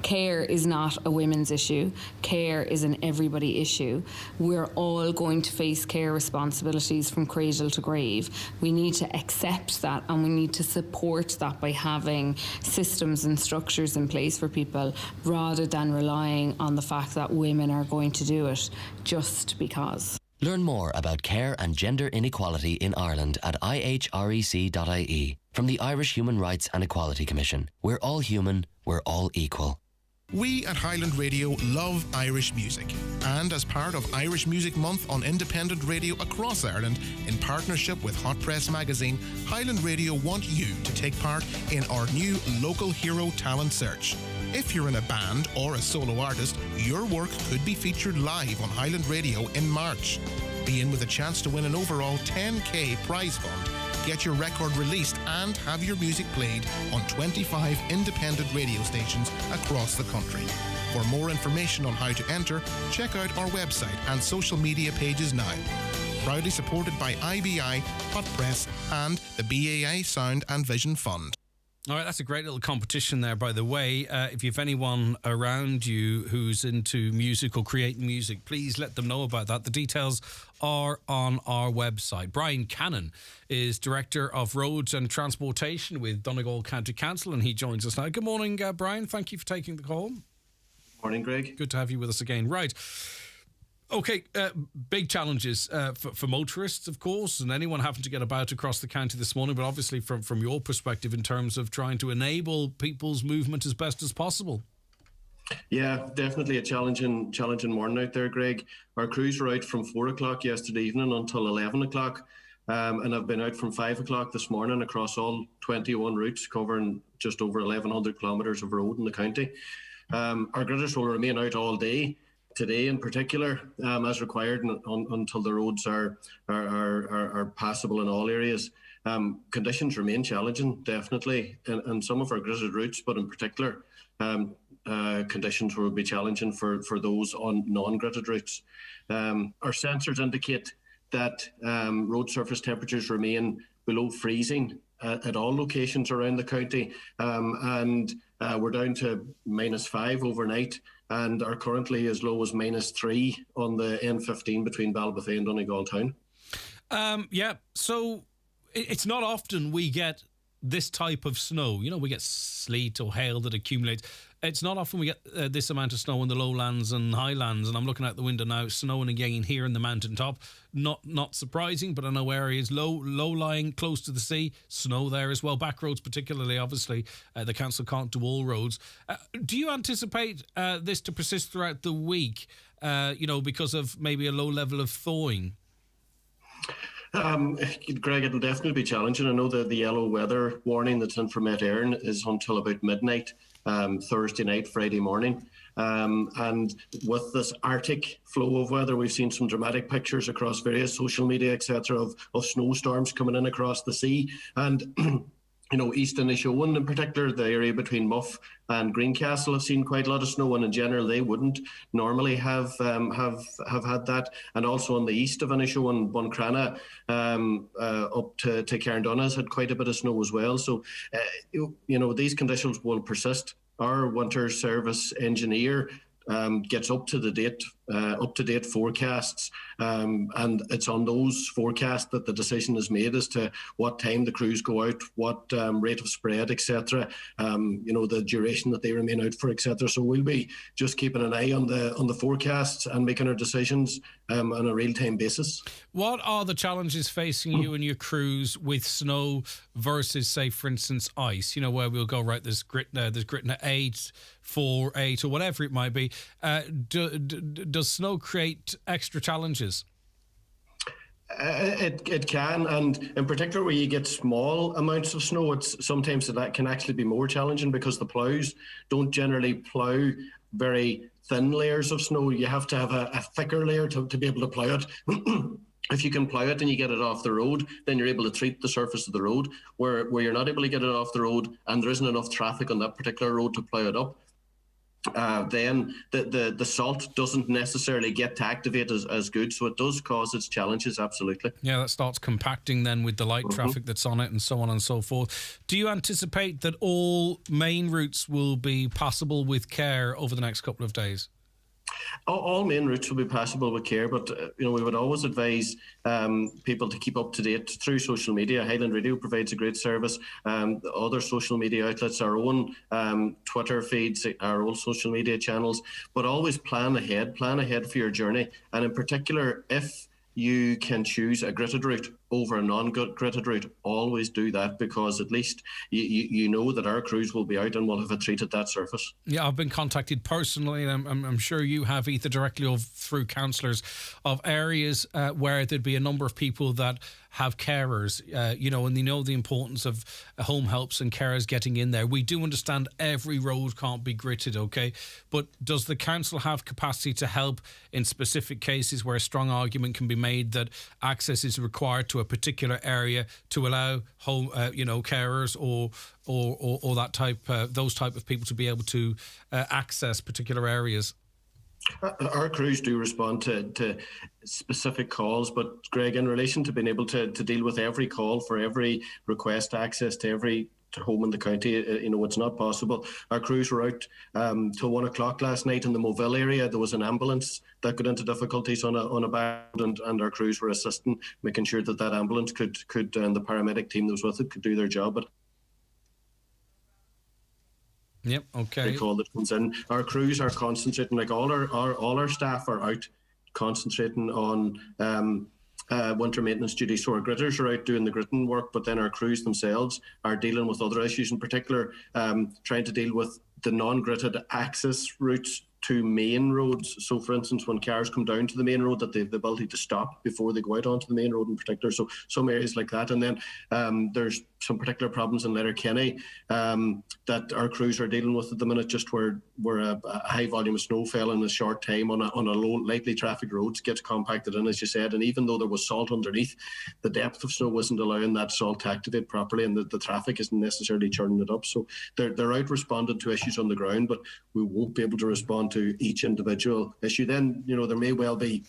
Care is not a women's issue. Care is an everybody issue. We're all going to face care responsibilities from cradle to grave. We need to accept that and we need to support that by having systems and structures in place for people rather than relying on the fact that women are going to do it just because. Learn more about care and gender inequality in Ireland at ihrec.ie. From the Irish Human Rights and Equality Commission. We're all human, we're all equal. We at Highland Radio love Irish music, and as part of Irish Music Month on independent radio across Ireland, in partnership with Hot Press magazine, Highland Radio want you to take part in our new Local Hero Talent Search. If you're in a band or a solo artist, your work could be featured live on Highland Radio in March. Be in with a chance to win an overall 10k prize fund, get your record released and have your music played on 25 independent radio stations across the country. For more information on how to enter, check out our website and social media pages now. Proudly supported by IBI, Hot Press and the BAI Sound and Vision Fund. All right, that's a great little competition there, by the way. If you have anyone around you who's into music or creating music, please let them know about that. The details are on our website. Brian Cannon is Director of Roads and Transportation with Donegal County Council, and he joins us now. Good morning, Brian. Thank you for taking the call. Morning, Greg. Good to have you with us again. Right. Okay, big challenges for motorists, of course, and anyone having to get about across the county this morning, but obviously from your perspective in terms of trying to enable people's movement as best as possible. Yeah, definitely a challenging morning out there, Greg. Our crews were out from 4 o'clock yesterday evening until 11 o'clock, and I've been out from 5 o'clock this morning across all 21 routes, covering just over 1,100 kilometres of road in the county. Our gritters will remain out all day. Today, in particular, as required until the roads are passable in all areas. Conditions remain challenging, definitely, in some of our gridded routes, but in particular, conditions will be challenging for those on non-gridded routes. Our sensors indicate that road surface temperatures remain below freezing at all locations around the county, and we're down to -5 overnight, and are currently as low as -3 on the N15 between Ballybofey and Donegal town. Yeah, so it's not often we get this type of snow. You know, we get sleet or hail that accumulates. It's not often we get this amount of snow in the lowlands and highlands, and I'm looking out the window now, snowing again here in the mountaintop. Not surprising, but I know areas low-lying, close to the sea, snow there as well. Back roads particularly, obviously, the council can't do all roads. Do you anticipate this to persist throughout the week, because of maybe a low level of thawing? Greg, it'll definitely be challenging. I know that the yellow weather warning that's in for Met Éireann is until about midnight, Thursday night, Friday morning. And with this Arctic flow of weather, we've seen some dramatic pictures across various social media, etc., of snowstorms coming in across the sea. And East Inishowen in particular, the area between Muff and Greencastle, have seen quite a lot of snow, and in general they wouldn't normally have had that. And also on the east of Inishowen, Buncrana, up to Cairndonagh has had quite a bit of snow as well. So, these conditions will persist. Our winter service engineer gets up to date forecasts, and it's on those forecasts that the decision is made as to what time the crews go out, what rate of spread, etc. The duration that they remain out for, etc. So we'll be just keeping an eye on the forecasts and making our decisions on a real-time basis. What are the challenges facing you and your crews with snow versus, say, for instance, ice? Where we'll go, right, there's Gritna 8, 4, 8, or whatever it might be. Does snow create extra challenges? It can, and in particular where you get small amounts of snow, sometimes that can actually be more challenging because the ploughs don't generally plough very thin layers of snow. You have to have a thicker layer to be able to plough it. If you can plough it and you get it off the road, then you're able to treat the surface of the road. Where you're not able to get it off the road and there isn't enough traffic on that particular road to plough it up, then the salt doesn't necessarily get to activate as good. So it does cause its challenges, absolutely. Yeah, that starts compacting then with the light traffic that's on it and so on and so forth. Do you anticipate that all main routes will be passable with care over the next couple of days? All main routes will be passable with care, but we would always advise people to keep up to date through social media. Highland Radio provides a great service. Other social media outlets, our own Twitter feeds, our own social media channels, but always plan ahead for your journey. And in particular, if you can choose a gritted route over a non-gritted route, always do that, because at least you know that our crews will be out and will have treated that surface. Yeah, I've been contacted personally, and I'm sure you have, either directly or through councillors, of areas where there'd be a number of people that have carers, and they know the importance of home helps and carers getting in there. We do understand every road can't be gritted, okay? But does the council have capacity to help in specific cases where a strong argument can be made that access is required to a particular area to allow home, carers or that type, those type of people to be able to access particular areas? Our crews do respond to specific calls, but Greg, in relation to being able to deal with every call for every request access to every home in the county, it's not possible. Our crews were out till 1 o'clock last night in the Moville area. There was an ambulance that got into difficulties on a back road, and our crews were assisting, making sure that ambulance could and the paramedic team that was with it could do their job. But yep, okay. The call that comes in, our crews are concentrating, like all our staff are out concentrating on winter maintenance duty. So our gritters are out doing the gritting work, but then our crews themselves are dealing with other issues, in particular trying to deal with the non-gritted access routes to main roads. So, for instance, when cars come down to the main road, that they have the ability to stop before they go out onto the main road in particular. So some areas like that. And then there's some particular problems in Letterkenny that our crews are dealing with at the minute, just where a high volume of snow fell in a short time on a low, lightly traffic roads, gets compacted in, as you said. And even though there was salt underneath, the depth of snow wasn't allowing that salt to activate properly, and the traffic isn't necessarily churning it up. So they're out responding to issues on the ground, but we won't be able to respond to each individual issue. Then, there may well be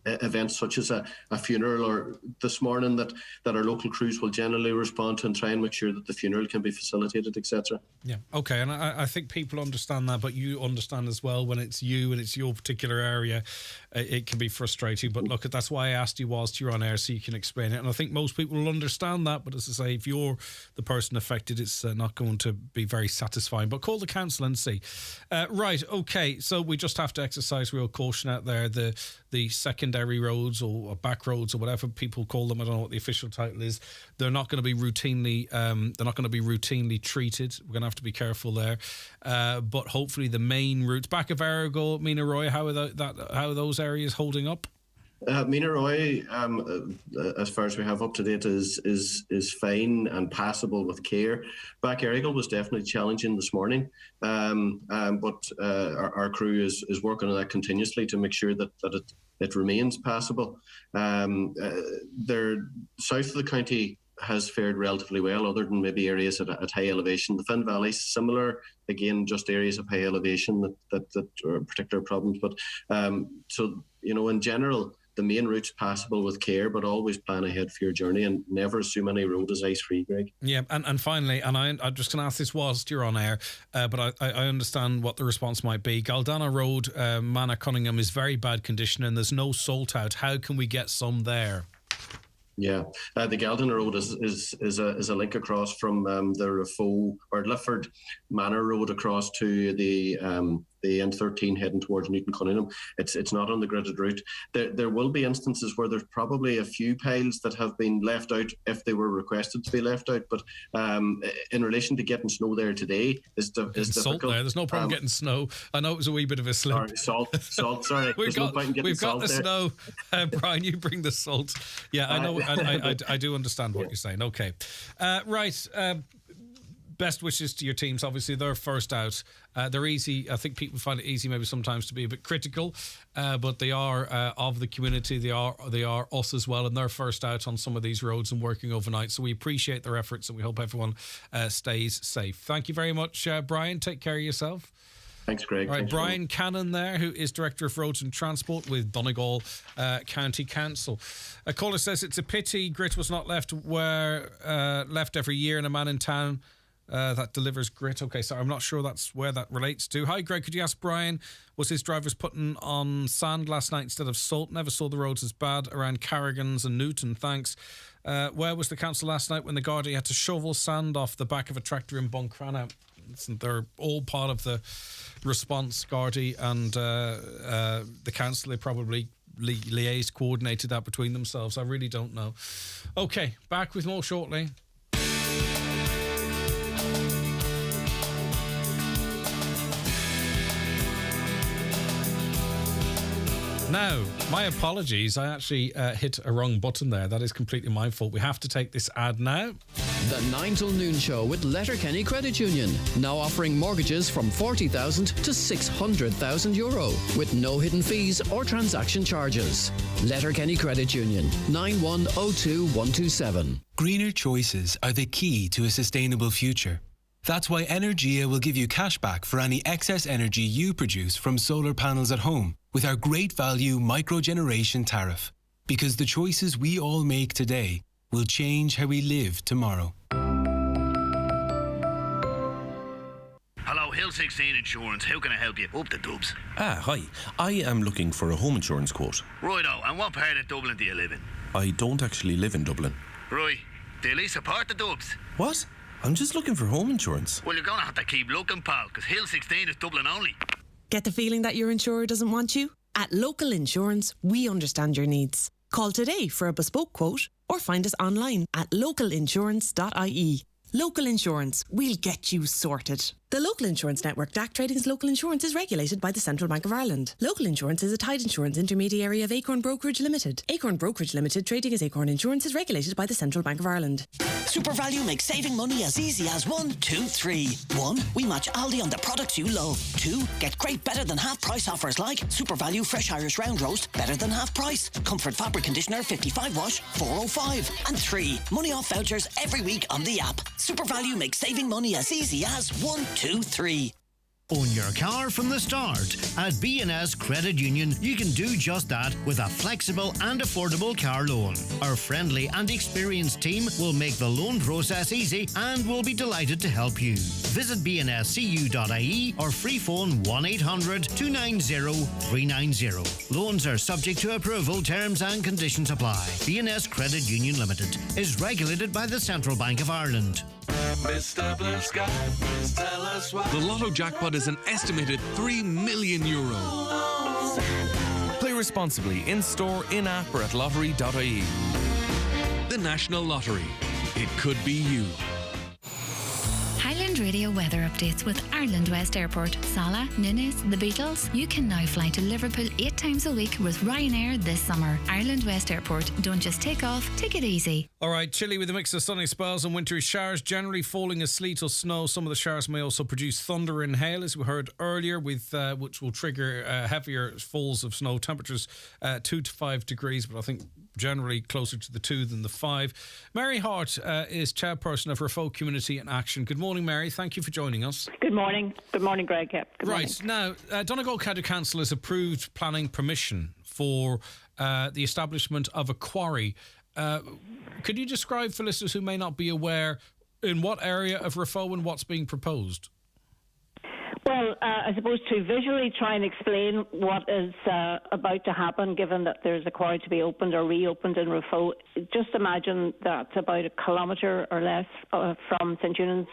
events such as a funeral or this morning that our local crews will generally respond to and try and make sure that the funeral can be facilitated, etc. Yeah, okay, and I think people understand that, but you understand as well when it's you and it's your particular area, it can be frustrating. But look, that's why I asked you whilst you're on air, so you can explain it. And I think most people will understand that, but as I say, if you're the person affected, it's not going to be very satisfying. But call the council and see. Right, okay, so we just have to exercise real caution out there. The secondary roads or back roads or whatever people call them, I don't know what the official title is, they're not going to be routinely treated. We're going to have to be careful there, but hopefully the main routes back of Errigal, Mina Roy, how are those areas holding up? Mina Roy, as far as we have up to date, is fine and passable with care. Back Errigal was definitely challenging this morning, but our crew is working on that continuously to make sure that it remains passable. South of the county has fared relatively well, other than maybe areas at high elevation. The Finn Valley, similar, again, just areas of high elevation that are particular problems. But in general, the main route's passable with care, but always plan ahead for your journey and never assume any road is ice-free, Greg. Yeah, and finally, and I'm just going to ask this whilst you're on air, but I understand what the response might be. Galdana Road, Manor Cunningham is very bad condition and there's no salt out. How can we get some there? Yeah, the Galdana Road is a link across from the Rafo or Lifford Manor Road across to the N13 heading towards Newton Cunningham. It's not on the gridded route. There will be instances where there's probably a few piles that have been left out if they were requested to be left out. But in relation to getting snow there today is difficult. Salt there. There's no problem getting snow. I know it was a wee bit of a slip. Salt. Sorry, we've got the there. snow. Brian, you bring the salt. Yeah, I know. I do understand what you're saying. Okay, right. best wishes to your teams. Obviously, they're first out. They're easy. I think people find it easy maybe sometimes to be a bit critical, but they are of the community. They are us as well, and they're first out on some of these roads and working overnight. So we appreciate their efforts, and we hope everyone stays safe. Thank you very much, Brian. Take care of yourself. Thanks, Greg. All right, Thanks, Brian Cannon there, who is Director of Roads and Transport with Donegal County Council. A caller says it's a pity grit was not left every year in a man in town that delivers grit. Okay, so I'm not sure that's where that relates to. Hi, Greg, could you ask Brian, was his drivers putting on sand last night instead of salt? Never saw the roads as bad around Carrigans and Newton, thanks. Where was the council last night when the Gardaí had to shovel sand off the back of a tractor in Buncrana? They're all part of the response, Gardaí and the council. They probably liaised, coordinated that between themselves. I really don't know. Okay, back with more shortly. Now, my apologies. I actually hit a wrong button there. That is completely my fault. We have to take this ad now. The 9 till noon show with Letterkenny Credit Union. Now offering mortgages from €40,000 to €600,000 with no hidden fees or transaction charges. Letterkenny Credit Union, 9102127. Greener choices are the key to a sustainable future. That's why Energia will give you cash back for any excess energy you produce from solar panels at home with our great value microgeneration tariff. Because the choices we all make today will change how we live tomorrow. Hello, Hill 16 Insurance. How can I help you? Up the dubs. Hi. I am looking for a home insurance quote. Righto, and what part of Dublin do you live in? I don't actually live in Dublin. Right. Do you at least support the dubs? What? I'm just looking for home insurance. Well, you're going to have to keep looking, pal, because Hill 16 is Dublin only. Get the feeling that your insurer doesn't want you? At Local Insurance, we understand your needs. Call today for a bespoke quote or find us online at localinsurance.ie. Local Insurance, we'll get you sorted. The Local Insurance Network, DAC Trading's Local Insurance, is regulated by the Central Bank of Ireland. Local Insurance is a tied insurance intermediary of Acorn Brokerage Limited. Acorn Brokerage Limited, trading as Acorn Insurance, is regulated by the Central Bank of Ireland. SuperValue makes saving money as easy as 1, 2, 3. 1. We match Aldi on the products you love. 2. Get great better than half price offers like SuperValue Fresh Irish Round Roast, better than half price. Comfort Fabric Conditioner 55 wash, £4.05. And 3. Money off vouchers every week on the app. SuperValue makes saving money as easy as 1, 2, 3. Own your car from the start. At B&S Credit Union, you can do just that with a flexible and affordable car loan. Our friendly and experienced team will make the loan process easy and will be delighted to help you. Visit bnscu.ie or free phone 1800 290 390. Loans are subject to approval, terms and conditions apply. B&S Credit Union Limited is regulated by the Central Bank of Ireland. Mr. Blue Sky, please tell us why. The Lotto jackpot is an estimated €3 million. Play responsibly in store, in app, or at lottery.ie. The National Lottery. It could be you. Highland Radio weather updates with Ireland West Airport. Salah, Ninnis, the Beatles. You can now fly to Liverpool 8 times a week with Ryanair this summer. Ireland West Airport. Don't just take off, take it easy. All right, chilly with a mix of sunny spells and wintry showers, generally falling as sleet or snow. Some of the showers may also produce thunder and hail, as we heard earlier, with which will trigger heavier falls of snow. Temperatures 2 to 5 degrees, but I think generally closer to the 2 than the 5. Mary Hart is chairperson of Refoe Community in Action. Good morning, Mary. Thank you for joining us. Good morning. Good morning, Greg. Yep. Good morning. Right, now, Donegal County Council has approved planning permission for the establishment of a quarry. Could you describe for listeners who may not be aware in what area of Refoe and what's being proposed? Well, I suppose to visually try and explain what is about to happen, given that there's a quarry to be opened or reopened in Refoe, just imagine that about a kilometre or less from St Eunan's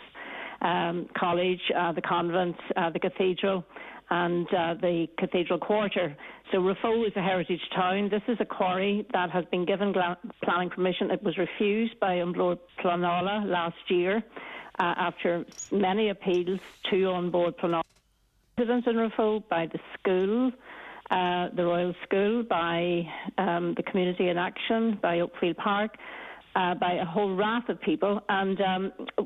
College, the convent, the cathedral, and the cathedral quarter. So Refoe is a heritage town. This is a quarry that has been given planning permission. It was refused by Lord Planala last year after many appeals to on board Planala residents in Refoe, by the school, the Royal School, by the Community in Action, by Oakfield Park. by a whole raft of people. And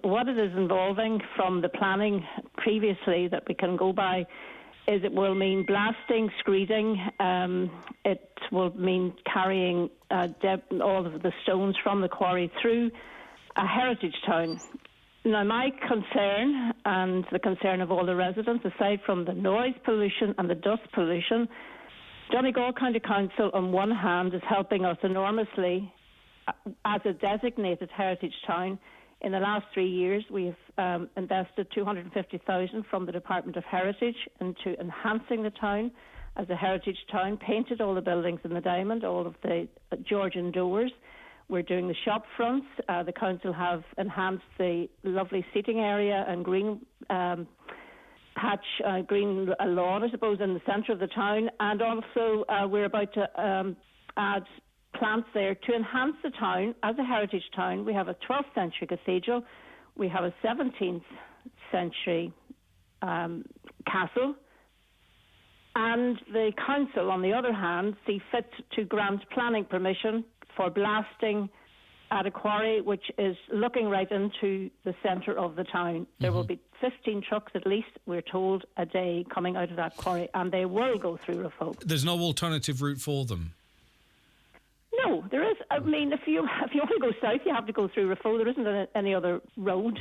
what it is involving from the planning previously that we can go by is it will mean blasting, screeding. It will mean carrying all of the stones from the quarry through a heritage town. Now, my concern, and the concern of all the residents, aside from the noise pollution and the dust pollution, Donegal County Council, on one hand, is helping us enormously as a designated heritage town. In the last 3 years, we've invested $250,000 from the Department of Heritage into enhancing the town as a heritage town, painted all the buildings in the diamond, all of the Georgian doors. We're doing the shop fronts. The council have enhanced the lovely seating area and green patch, green lawn, I suppose, in the centre of the town. And also we're about to add plants there to enhance the town as a heritage town. We have a 12th century cathedral. We have a 17th century castle. And the council, on the other hand, see fit to grant planning permission for blasting at a quarry which is looking right into the centre of the town. There will be 15 trucks at least, we're told, a day coming out of that quarry, and they will go through Rafo. There's no alternative route for them? No, there is. I mean, if you want to go south, you have to go through Rafo. There isn't any other road.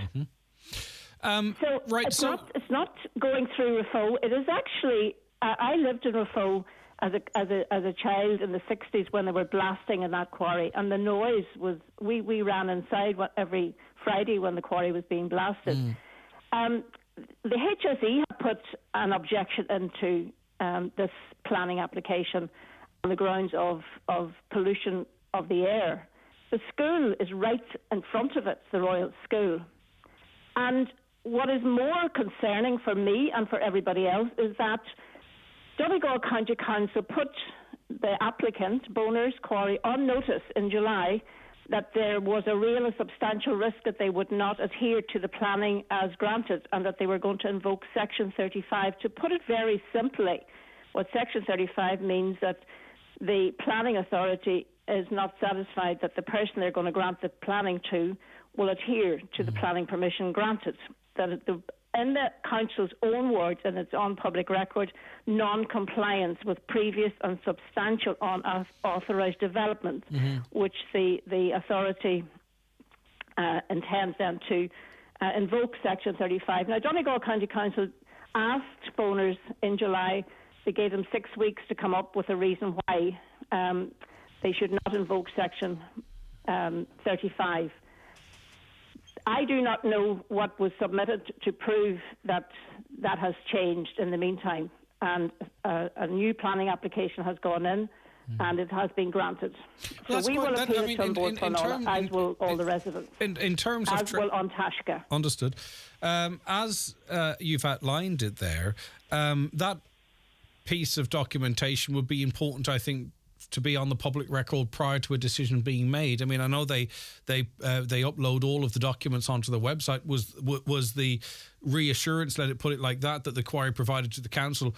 It's not going through Rafo. It is actually... I lived in Rafo as a child in the 60s when they were blasting in that quarry, and the noise was... We ran inside every Friday when the quarry was being blasted. The HSE have put an objection into this planning application on the grounds of pollution of the air. The school is right in front of it, the Royal School. And what is more concerning for me and for everybody else is that Donegal County Council put the applicant, Boners Quarry, on notice in July that there was a real and substantial risk that they would not adhere to the planning as granted and that they were going to invoke Section 35. To put it very simply, what Section 35 means that the planning authority is not satisfied that the person they're going to grant the planning to will adhere to the planning permission granted. That in the council's own words, and it's on public record, non-compliance with previous and substantial unauthorised development, which the authority intends then to invoke Section 35. Now, Donegal County Council asked Boners in July. They gave them 6 weeks to come up with a reason why they should not invoke Section 35. I do not know what was submitted to prove that that has changed in the meantime. And a new planning application has gone in, and it has been granted. So we will appeal it to Board Clonala, as will all the residents. In terms of... As will on Tashka. Understood. As you've outlined it there, that piece of documentation would be important, I think, to be on the public record prior to a decision being made. I mean, I know they upload all of the documents onto the website. Was the reassurance, let it put it like that the quarry provided to the council?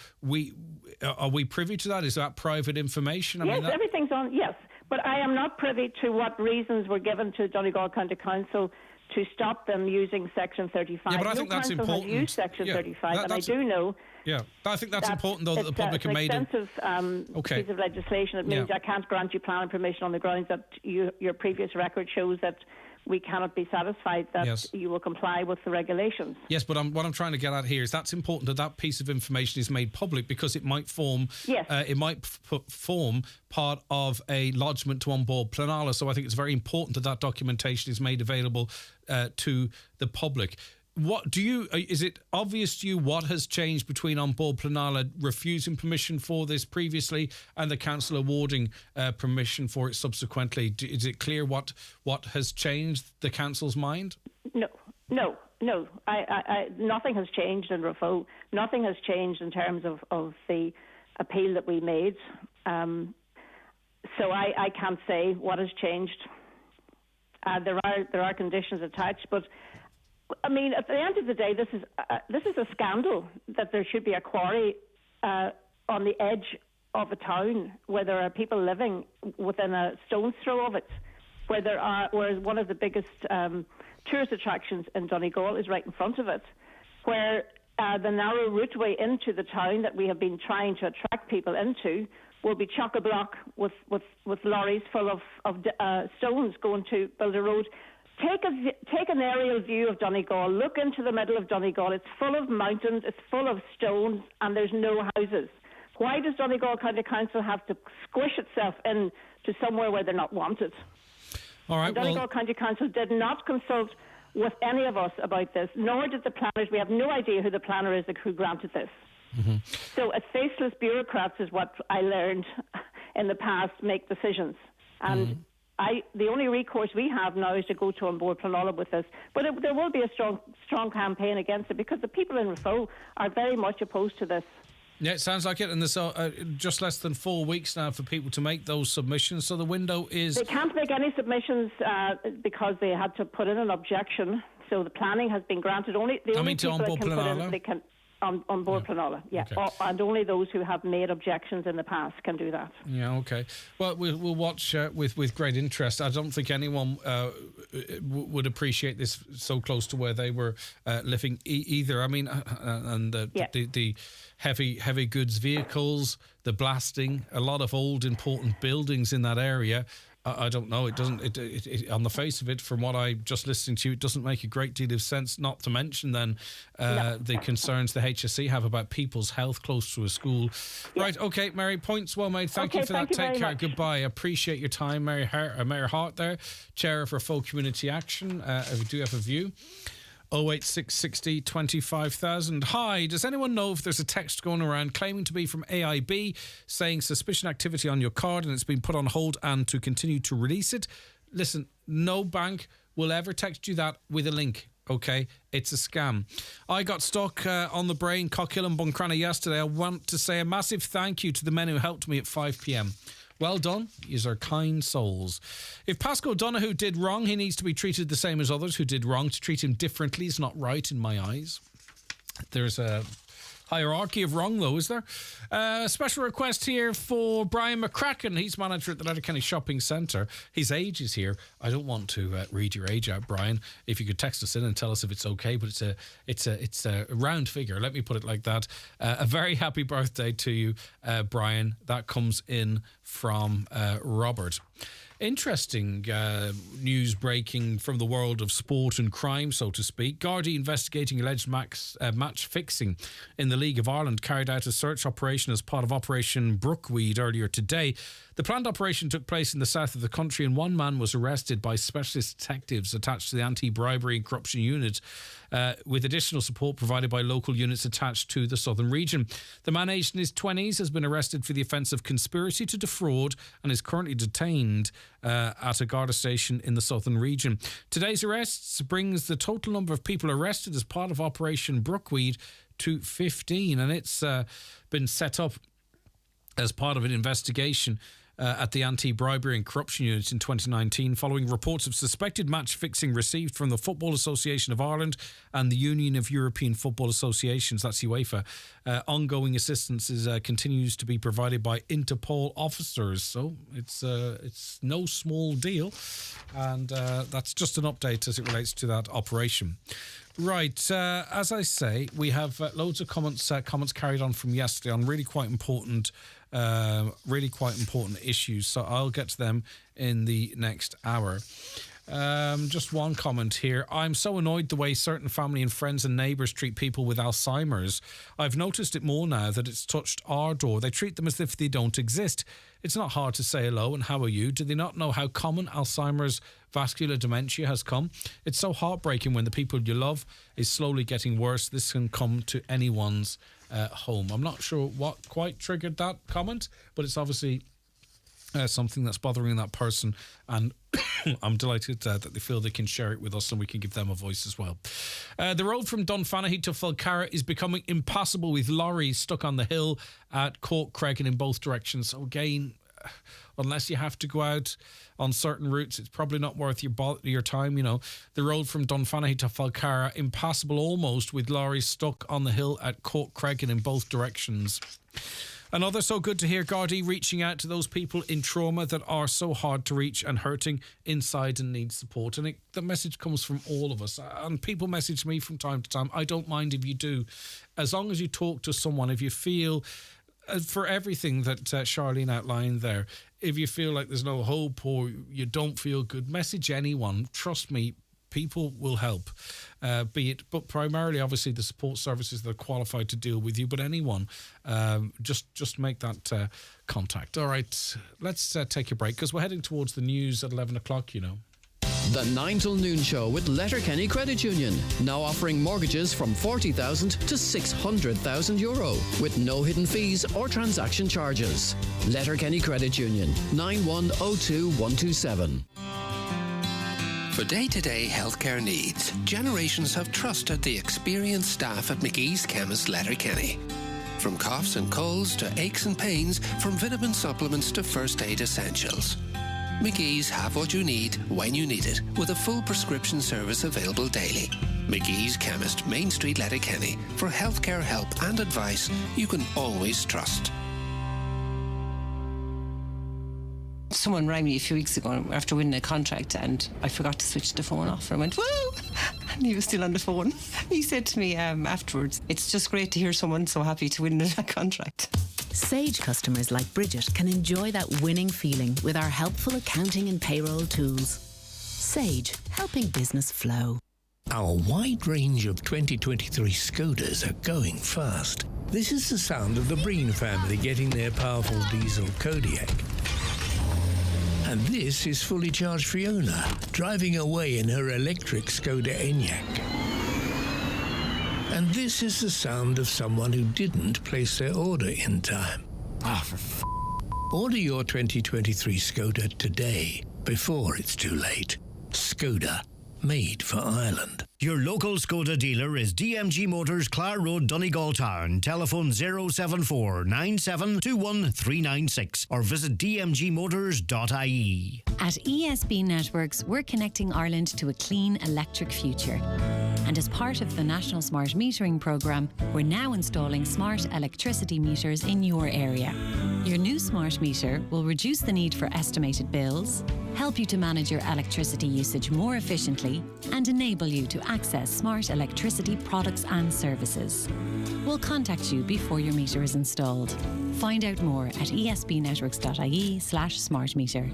Are we privy to that? Is that private information? Yes, everything's on. Yes, but I am not privy to what reasons were given to Donegal County Council to stop them using Section 35. Yeah, but I think that's important. Has used Section 35, and I do know. Yeah, I think that's important, though, that the public have made it. It's an extensive piece of legislation. It means I can't grant you planning permission on the grounds that your previous record shows that we cannot be satisfied that you will comply with the regulations. Yes, but what I'm trying to get at here is that's important that piece of information is made public, because it might form form part of a lodgement to An Bord Pleanála. So I think it's very important that documentation is made available to the public. Is it obvious to you what has changed between An Bord Pleanála refusing permission for this previously and the council awarding permission for it subsequently? Is it clear what has changed the council's mind? No. Nothing has changed in Rafo. Nothing has changed in terms of the appeal that we made. So I can't say what has changed. There are conditions attached, but I mean, at the end of the day, this is a scandal that there should be a quarry on the edge of a town where there are people living within a stone's throw of it. where one of the biggest tourist attractions in Donegal is right in front of it, where the narrow routeway into the town that we have been trying to attract people into will be chock-a-block with lorries full of stones going to build a road. Take an aerial view of Donegal. Look into the middle of Donegal. It's full of mountains. It's full of stones, and there's no houses. Why does Donegal County Council have to squish itself in to somewhere where they're not wanted? All right. And Donegal County Council did not consult with any of us about this, nor did the planners. We have no idea who the planner is who granted this. Mm-hmm. So faceless bureaucrats is what I learned in the past make decisions. And the only recourse we have now is to go to An Bord Pleanála with this. But there will be a strong campaign against it, because the people in Raphoe are very much opposed to this. Yeah, it sounds like it. And there's just less than 4 weeks now for people to make those submissions. So the window is... They can't make any submissions because they had to put in an objection. So the planning has been granted. Only the only people that can put in, they can... On Bord Pleanála, yeah. Okay. And only those who have made objections in the past can do that. Yeah, okay. Well, we'll watch with great interest. I don't think anyone would appreciate this so close to where they were living either. I mean, the heavy goods vehicles, the blasting, a lot of old important buildings in that area. I don't know. It doesn't. It on the face of it, from what I just listening to you, it doesn't make a great deal of sense. Not to mention then the concerns the HSE have about people's health close to a school. Yeah. Right. Okay, Mary. Points well made. Thank you for that. Take care. Goodbye. Appreciate your time, Mayor Hart, there, Chair of Raphoe Community Action. We do have a view. 08660 25,000. Hi, does anyone know if there's a text going around claiming to be from AIB saying suspicion activity on your card and it's been put on hold and to continue to release it? Listen, no bank will ever text you that with a link. Okay, it's a scam. I got stuck on the brain, Cockhill and Buncrana yesterday. I want to say a massive thank you to the men who helped me at 5 p.m. Well done. Yous are kind souls. If Pascal Donoghue did wrong, he needs to be treated the same as others who did wrong. To treat him differently is not right in my eyes. There's a hierarchy of wrong, though, is there? Special request here for Brian McCracken. He's manager at the Letterkenny Shopping Centre. His age is here. I don't want to read your age out, Brian. If you could text us in and tell us if it's okay, but it's a round figure. Let me put it like that. A very happy birthday to you, Brian. That comes in from Robert. Interesting news breaking from the world of sport and crime, so to speak. Gardaí investigating alleged match fixing in the League of Ireland carried out a search operation as part of Operation Brookweed earlier today. The planned operation took place in the south of the country and one man was arrested by specialist detectives attached to the anti-bribery and corruption unit, with additional support provided by local units attached to the southern region. The man, aged in his 20s, has been arrested for the offence of conspiracy to defraud and is currently detained at a Garda station in the southern region. Today's arrests brings the total number of people arrested as part of Operation Brookweed to 15, and it's been set up as part of an investigation at the Anti-Bribery and Corruption Unit in 2019 following reports of suspected match fixing received from the Football Association of Ireland and the Union of European Football Associations, that's UEFA. Ongoing assistance continues to be provided by Interpol officers, so it's no small deal, and that's just an update as it relates to that operation. Right, as I say, we have loads of comments carried on from yesterday on really quite important issues, so I'll get to them in the next hour. Just one comment here. I'm so annoyed the way certain family and friends and neighbours treat people with Alzheimer's. I've noticed it more now that it's touched our door. They treat them as if they don't exist. It's not hard to say hello and how are you? Do they not know how common Alzheimer's vascular dementia has come? It's so heartbreaking when the people you love is slowly getting worse. This can come to anyone's home. I'm not sure what quite triggered that comment, but it's obviously something that's bothering that person, and I'm delighted that they feel they can share it with us and we can give them a voice as well. The road from Dunfanaghy to Falcarra is becoming impassable with lorries stuck on the hill at Cork Creggan in both directions. So again, unless you have to go out on certain routes, it's probably not worth your time, you know. The road from Dunfanaghy to Falcarra, impassable almost with lorries stuck on the hill at Cork Creggan in both directions. Another so good to hear, Gardaí reaching out to those people in trauma that are so hard to reach and hurting inside and need support. And the message comes from all of us. And people message me from time to time. I don't mind if you do. As long as you talk to someone, if you feel, for everything that Charlene outlined there, if you feel like there's no hope or you don't feel good, message anyone. Trust me, people will help, but primarily, obviously, the support services that are qualified to deal with you. But anyone, just make that contact. All right, let's take a break because we're heading towards the news at 11 o'clock. You know. The 9 till noon show with Letterkenny Credit Union, now offering mortgages from 40,000 to 600,000 euro with no hidden fees or transaction charges. Letterkenny Credit Union, 9102127. For day-to-day healthcare needs, generations have trusted the experienced staff at McGee's Chemist Letterkenny. From coughs and colds to aches and pains, from vitamin supplements to first aid essentials. McGee's have what you need when you need it, with a full prescription service available daily. McGee's Chemist, Main Street, Letterkenny. For healthcare help and advice you can always trust. Someone rang me a few weeks ago after winning a contract and I forgot to switch the phone off. I went, woo! And he was still on the phone. He said to me afterwards, it's just great to hear someone so happy to win a contract. Sage customers like Bridget can enjoy that winning feeling with our helpful accounting and payroll tools. Sage, helping business flow. Our wide range of 2023 Skodas are going fast. This is the sound of the Breen family getting their powerful diesel Kodiaq. And this is fully charged Fiona, driving away in her electric Skoda Enyaq. And this is the sound of someone who didn't place their order in time. Order your 2023 Skoda today, before it's too late. Skoda, made for Ireland. Your local Skoda dealer is DMG Motors, Clare Road, Donegal Town. Telephone 074 9721 396 or visit dmgmotors.ie. At ESB Networks, we're connecting Ireland to a clean electric future. And as part of the National Smart Metering Programme, we're now installing smart electricity meters in your area. Your new smart meter will reduce the need for estimated bills, help you to manage your electricity usage more efficiently, and enable you to access smart electricity products and services. We'll contact you before your meter is installed. Find out more at esbnetworks.ie/smartmeter.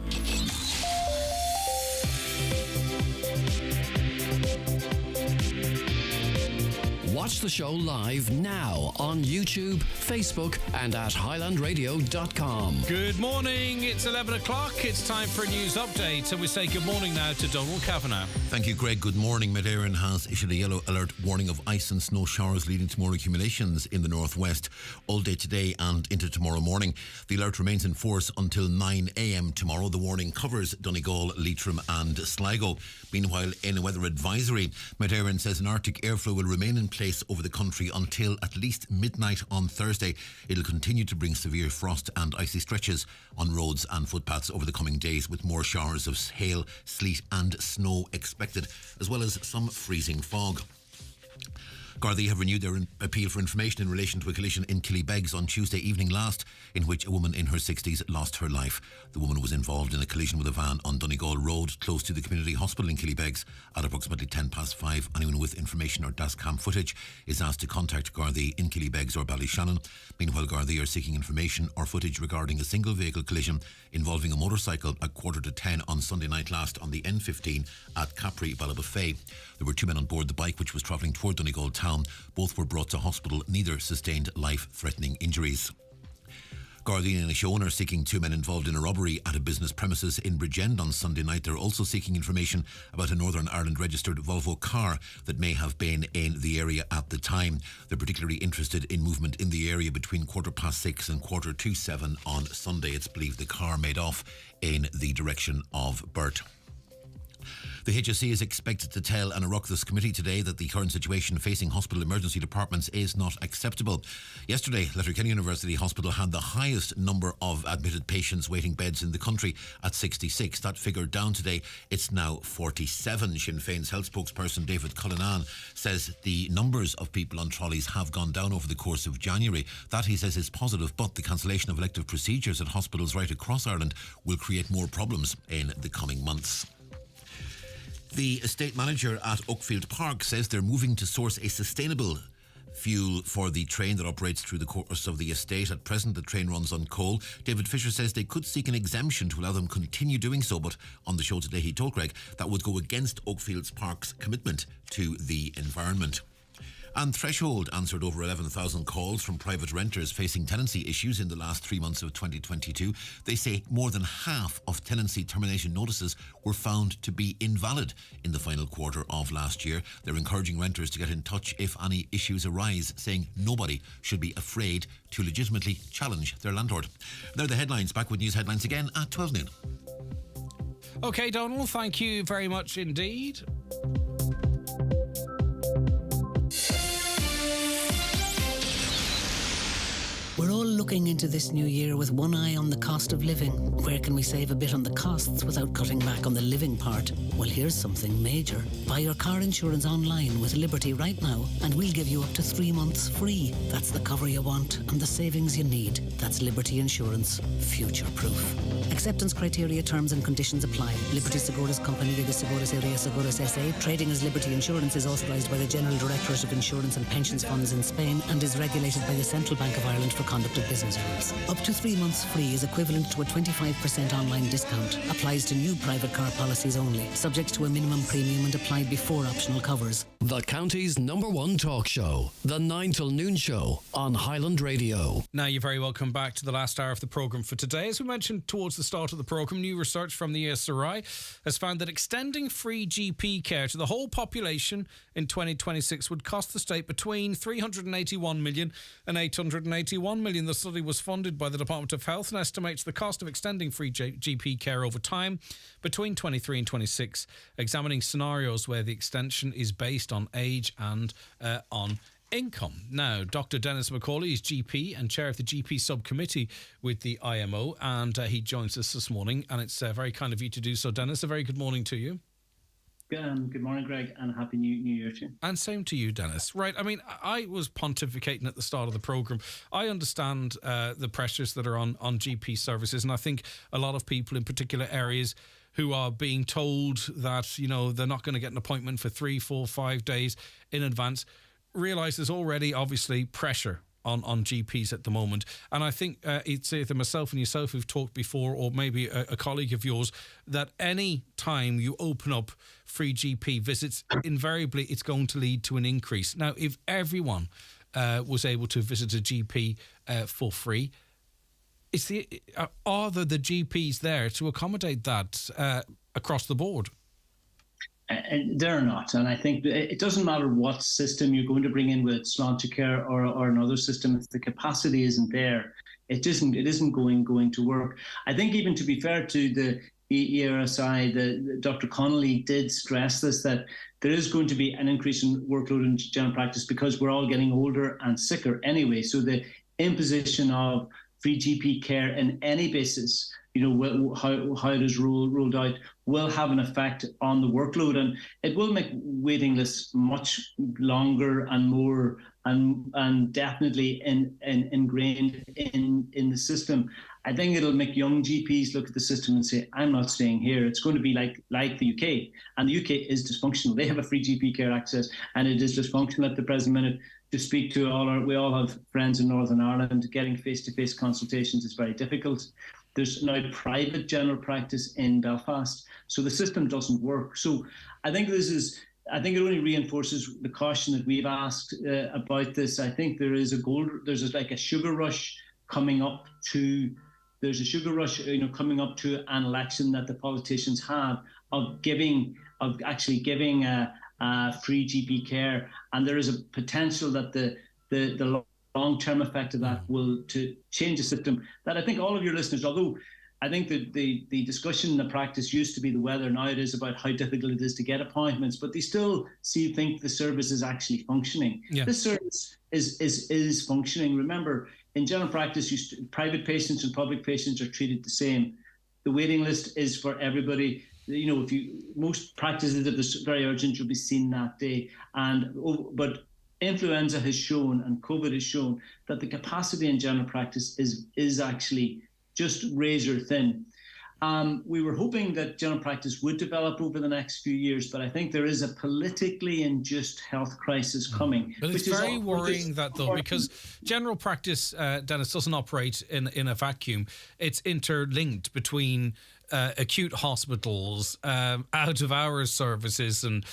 Watch the show live now on YouTube, Facebook, and at highlandradio.com. Good morning. It's 11 o'clock. It's time for a news update. And we say good morning now to Donald Kavanagh. Thank you, Greg. Good morning. Met Éireann has issued a yellow alert warning of ice and snow showers leading to more accumulations in the northwest all day today and into tomorrow morning. The alert remains in force until 9 a.m. tomorrow. The warning covers Donegal, Leitrim and Sligo. Meanwhile, in a weather advisory, Met Éireann says an Arctic airflow will remain in place over the country until at least midnight on Thursday. It'll continue to bring severe frost and icy stretches on roads and footpaths over the coming days, with more showers of hail, sleet and snow expected, as well as some freezing fog. Gardaí have renewed their appeal for information in relation to a collision in Killybegs on Tuesday evening last, in which a woman in her 60s lost her life. The woman was involved in a collision with a van on Donegal Road, close to the community hospital in Killybegs, at approximately 5:10. Anyone with information or dashcam footage is asked to contact Gardaí in Killybegs or Ballyshannon. Meanwhile, Gardaí are seeking information or footage regarding a single vehicle collision involving a motorcycle at 9:45 on Sunday night last on the N15 at Capri, Ballybofey. There were two men on board the bike which was travelling toward Donegal town. Both were brought to hospital. Neither sustained life-threatening injuries. Gardaí and Inishowen are seeking two men involved in a robbery at a business premises in Bridgend on Sunday night. They're also seeking information about a Northern Ireland registered Volvo car that may have been in the area at the time. They're particularly interested in movement in the area between 6:15 and 7:15 on Sunday. It's believed the car made off in the direction of Burt. The HSE is expected to tell an Oireachtas committee today that the current situation facing hospital emergency departments is not acceptable. Yesterday, Letterkenny University Hospital had the highest number of admitted patients waiting beds in the country at 66. That figure down today, it's now 47. Sinn Féin's health spokesperson David Cullinan says the numbers of people on trolleys have gone down over the course of January. That, he says, is positive, but the cancellation of elective procedures at hospitals right across Ireland will create more problems in the coming months. The estate manager at Oakfield Park says they're moving to source a sustainable fuel for the train that operates through the course of the estate. At present, the train runs on coal. David Fisher says they could seek an exemption to allow them continue doing so, but on the show today he told Greg that would go against Oakfield Park's commitment to the environment. And Threshold answered over 11,000 calls from private renters facing tenancy issues in the last 3 months of 2022. They say more than half of tenancy termination notices were found to be invalid in the final quarter of last year. They're encouraging renters to get in touch if any issues arise, saying nobody should be afraid to legitimately challenge their landlord. They're the headlines. Back with news headlines again at 12 noon. OK, Donald, thank you very much indeed. We're all looking into this new year with one eye on the cost of living. Where can we save a bit on the costs without cutting back on the living part? Well, here's something major. Buy your car insurance online with Liberty right now and we'll give you up to 3 months free. That's the cover you want and the savings you need. That's Liberty Insurance. Future-proof. Acceptance criteria, terms and conditions apply. Liberty Seguros Company de Seguros Area Seguros SA. Trading as Liberty Insurance is authorised by the General Directorate of Insurance and Pensions Funds in Spain and is regulated by the Central Bank of Ireland for conduct of business rules. Up to 3 months free is equivalent to a 25% online discount. Applies to new private car policies only. Subject to a minimum premium and applied before optional covers. The county's #1 talk show, the 9 till noon show on Highland Radio. Now, you're very welcome back to the last hour of the programme for today. As we mentioned towards the start of the programme, new research from the ESRI has found that extending free GP care to the whole population in 2026 would cost the state between 381 million and 881 million. The study was funded by the Department of Health and estimates the cost of extending free GP care over time between 23 and 26, examining scenarios where the extension is based on age and on income. Now, Dr. Dennis McCauley is GP and chair of the GP subcommittee with the IMO, and he joins us this morning, and it's very kind of you to do so, Dennis. A very good morning to you. Good morning, Greg, and Happy New Year to you. And same to you, Dennis. Right, I mean, I was pontificating at the start of the programme. I understand the pressures that are on GP services, and I think a lot of people in particular areas who are being told that, you know, they're not going to get an appointment for 3, 4, 5 days in advance, realise there's already obviously pressure on GPs at the moment. And I think it's either myself and yourself who've talked before, or maybe a colleague of yours, that any time you open up free GP visits, invariably it's going to lead to an increase. Now, if everyone was able to visit a GP for free, are there the GPs there to accommodate that across the board? And they're not. And I think it doesn't matter what system you're going to bring in, with Sláinte Care or another system, if the capacity isn't there, it isn't going to work. I think, even to be fair to the ERSI, Dr. Connolly did stress this, that there is going to be an increase in workload in general practice because we're all getting older and sicker anyway. So the imposition of free GP care in any basis, you know, how it is ruled out, will have an effect on the workload, and it will make waiting lists much longer and more and definitely ingrained in the system. I think it'll make young GPs look at the system and say, I'm not staying here. It's going to be like the UK, and the UK is dysfunctional. They have a free GP care access, and it is dysfunctional at the present minute. To speak to we all have friends in Northern Ireland. Getting face-to-face consultations is very difficult. There's now private general practice in Belfast, so the system doesn't work. So I think it only reinforces the caution that we've asked about this. I think there's like a sugar rush coming up to. There's a sugar rush, coming up to an election that the politicians have of actually giving free GP care, and there is a potential that the long-term effect of that will to change the system. That I think all of your listeners, although I think that the discussion in the practice used to be the weather. Now it is about how difficult it is to get appointments, but they still think the service is actually functioning. Yeah. This service is functioning. Remember, in general practice, private patients and public patients are treated the same. The waiting list is for everybody. You know, most practices, if it's very urgent, you'll be seen that day. But influenza has shown and COVID has shown that the capacity in general practice is actually just razor thin. We were hoping that general practice would develop over the next few years, but I think there is a politically unjust health crisis coming. But it's very worrying that, though, because general practice, Dennis, doesn't operate in a vacuum. It's interlinked between acute hospitals, out-of-hours services, and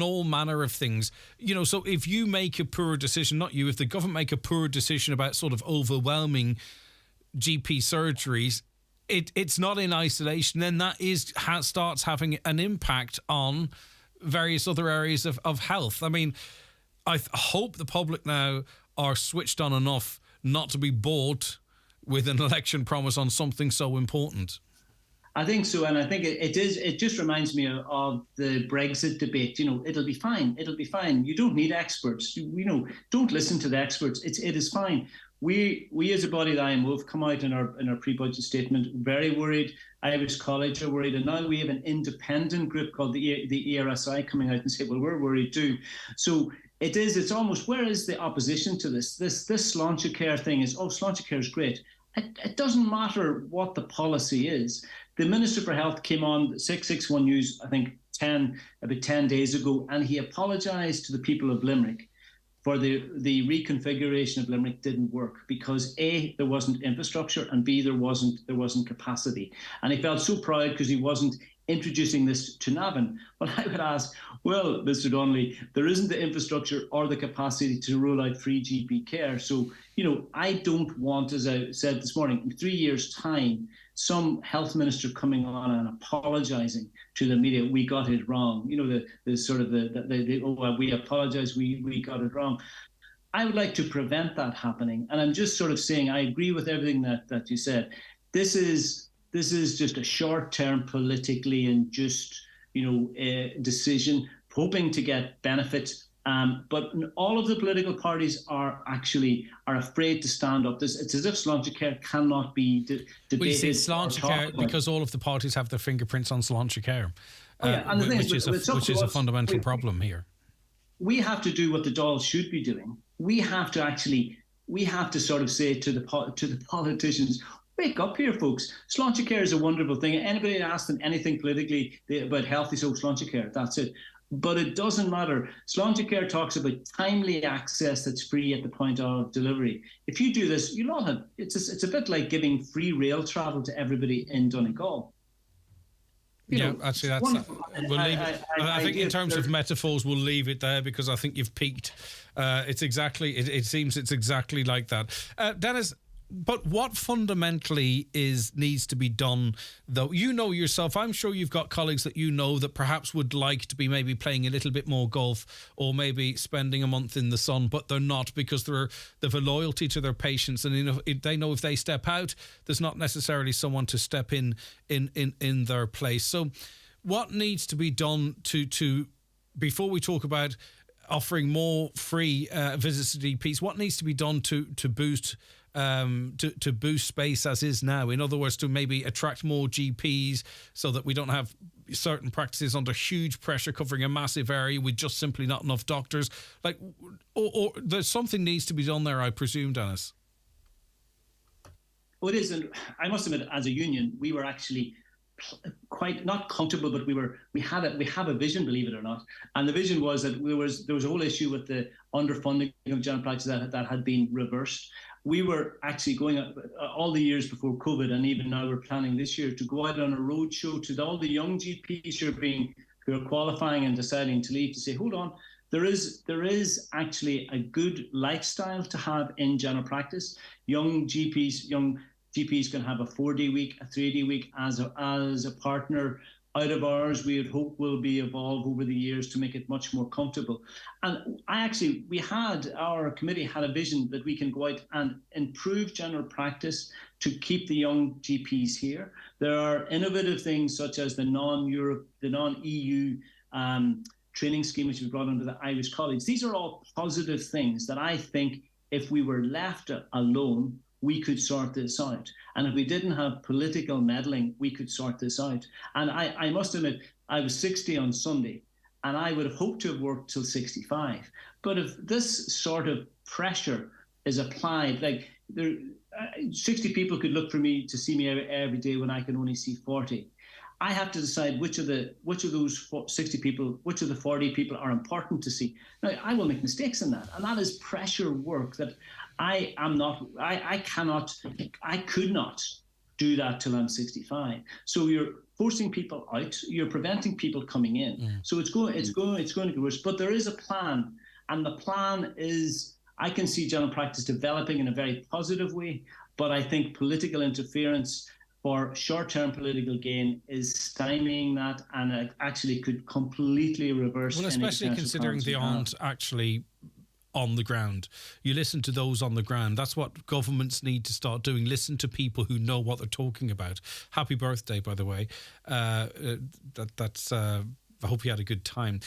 all manner of things. You know, so if you make a poor decision, not you, if the government make a poor decision about sort of overwhelming GP surgeries, it's not in isolation, then that starts having an impact on various other areas of health. I mean, I hope the public now are switched on enough not to be bored with an election promise on something so important. I think so, and I think it is. It just reminds me of the Brexit debate. You know, it'll be fine. It'll be fine. You don't need experts. You know, don't listen to the experts. It is fine. We as a body, the IMO, have come out in our pre-budget statement very worried. Irish College are worried, and now we have an independent group called the ERSI coming out and say, well, we're worried too. So it's almost, where is the opposition to this? This Sláintecare thing is, Sláintecare is great. It doesn't matter what the policy is. The Minister for Health came on 661 News, I think about 10 days ago, and he apologised to the people of Limerick for the reconfiguration of Limerick didn't work because A, there wasn't infrastructure, and B, there wasn't capacity. And he felt so proud because he wasn't introducing this to Navan. Well, I would ask, well, Mr. Donnelly, there isn't the infrastructure or the capacity to roll out free GP care. So, you know, I don't want, as I said this morning, in 3 years' time, some health minister coming on and apologising to the media, we got it wrong. You know, we apologise, we got it wrong. I would like to prevent that happening. And I'm just sort of saying, I agree with everything that you said. This is just a short-term politically unjust, decision, hoping to get benefits. But all of the political parties are afraid to stand up. It's as if Sláintecare cannot be debated. We say Sláintecare because all of the parties have their fingerprints on Sláintecare, which is a fundamental problem here. We have to do what the Dáil should be doing. We have to sort of say to the politicians, wake up here, folks. Sláintecare is a wonderful thing. Anybody asks them anything politically about health, they say, Sláintecare, that's it. But it doesn't matter. Sláintecare talks about timely access that's free at the point of delivery. If you do this, you'll all have. It's a bit like giving free rail travel to everybody in Donegal. Actually, we'll leave it. I think in terms of metaphors, we'll leave it there because I think you've peaked. It seems it's exactly like that. Dennis, but what fundamentally needs to be done, though? You know yourself, I'm sure you've got colleagues that you know that perhaps would like to be maybe playing a little bit more golf or maybe spending a month in the sun, but they're not because they've a loyalty to their patients, and they know if they step out, there's not necessarily someone to step in their place. So what needs to be done to before we talk about offering more free visits to GPs, what needs to be done to boost to boost space as is now? In other words, to maybe attract more GPs so that we don't have certain practices under huge pressure covering a massive area with just simply not enough doctors. Or there's something needs to be done there, I presume, Dennis. Well, it is, and I must admit, as a union, we were actually quite not comfortable, but we have a vision, believe it or not, and the vision was that there was a whole issue with the underfunding of general practice that had been reversed. We were actually going all the years before COVID, and even now we're planning this year to go out on a road show to all the young GPs who are qualifying and deciding to leave, to say, hold on, there is actually a good lifestyle to have in general practice. Young GPs can have a 4-day week, a 3-day week as a partner out of hours we would hope will be evolved over the years to make it much more comfortable. And our committee had a vision that we can go out and improve general practice to keep the young GPs here. There are innovative things such as the non-EU training scheme which we brought under the Irish College. These are all positive things that I think if we were left alone, we could sort this out. And if we didn't have political meddling, we could sort this out. And I must admit, I was 60 on Sunday, and I would have hoped to have worked till 65. But if this sort of pressure is applied, like 60 people could look for me to see me every day when I can only see 40. I have to decide which of those 60 people, which of the 40 people are important to see. Now, I will make mistakes in that, and that is pressure work that I could not do that till I'm 65. So you're forcing people out, you're preventing people coming in. So it's going to get worse. But there is a plan, and the plan is, I can see general practice developing in a very positive way, but I think political interference for short-term political gain is stymieing that, and it actually could completely reverse. Well, especially considering they aren't actually on the ground. You listen to those on the ground. That's what governments need to start doing. Listen to people who know what they're talking about. Happy birthday, by the way. I hope you had a good time.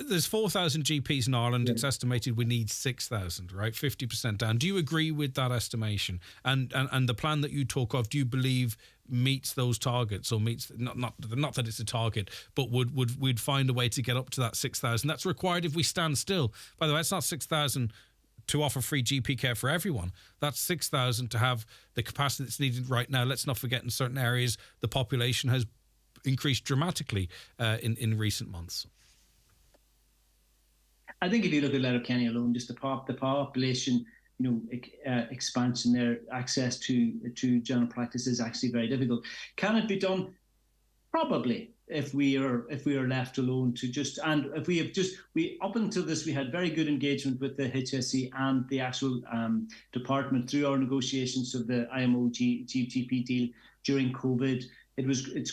There's 4,000 GPs in Ireland. It's estimated we need 6,000, right? 50% down. Do you agree with that estimation? And the plan that you talk of, do you believe meets those targets, or meets not that it's a target, but would find a way to get up to that 6,000? That's required if we stand still. By the way, it's not 6,000 to offer free GP care for everyone. That's 6,000 to have the capacity that's needed right now. Let's not forget, in certain areas, the population has increased dramatically in recent months. I think if you look at Letterkenny alone, just the population, expansion there, access to general practice is actually very difficult. Can it be done? Probably, if we are left alone to just, and if we up until this, we had very good engagement with the HSE and the actual department through our negotiations of the IMO GTP deal during COVID. It was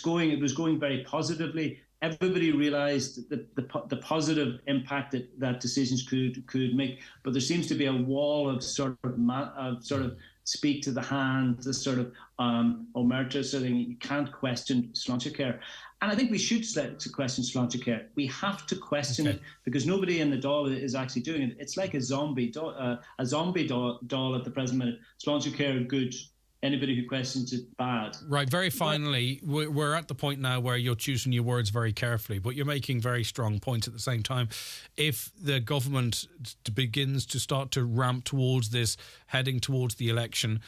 going very positively. Everybody realised the positive impact that decisions could make, but there seems to be a wall of sort of speak to the hand, the sort of omerta, so that you can't question Sláintecare. And I think we should question Sláintecare. We have to question it, because nobody in the Dáil is actually doing it. It's like a zombie Dáil at the present minute. Sláintecare good. Anybody who questions it, bad. Right, very finally, we're at the point now where you're choosing your words very carefully, but you're making very strong points at the same time. If the government begins to start to ramp towards this, heading towards the election,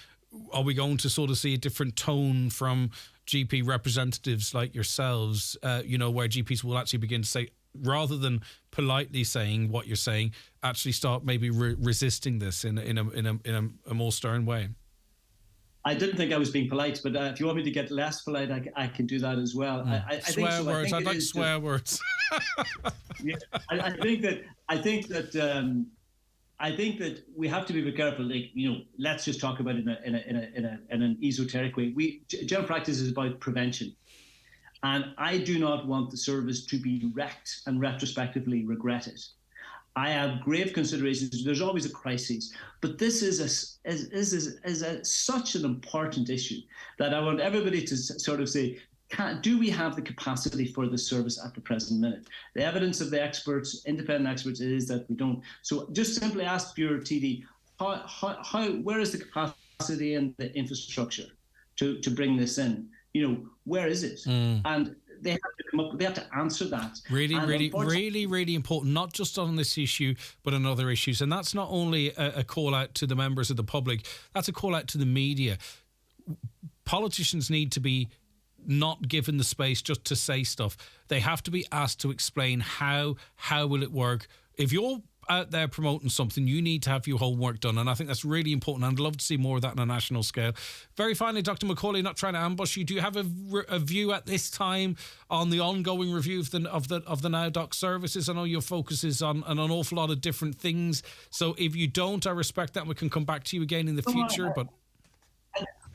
are we going to sort of see a different tone from GP representatives like yourselves, where GPs will actually begin to say, rather than politely saying what you're saying, actually start maybe resisting this in a more stern way? I didn't think I was being polite, but if you want me to get less polite, I can do that as well. I swear think so. words. I'd like swear words. Yeah, I think that we have to be very careful. Like, let's just talk about it in an esoteric way. General practice is about prevention, and I do not want the service to be wrecked and retrospectively regretted. I have grave considerations. There's always a crisis, but this is such an important issue that I want everybody to sort of say, do we have the capacity for the service at the present minute? The evidence of the experts, independent experts, is that we don't. So just simply ask your TD, where is the capacity and the infrastructure to bring this in? Where is it? And they have to come up. They have to answer that. Really important. Not just on this issue, but on other issues. And that's not only a call out to the members of the public. That's a call out to the media. Politicians need to be not given the space just to say stuff. They have to be asked to explain how will it work. If you're out there promoting something, you need to have your homework done, and I think that's really important, and I'd love to see more of that on a national scale. Very finally, Dr. McCauley, not trying to ambush you, do you have a view at this time on the ongoing review of the Now Doc services? I know your focus is on an awful lot of different things, so if you don't, I respect that, and we can come back to you again in the future. But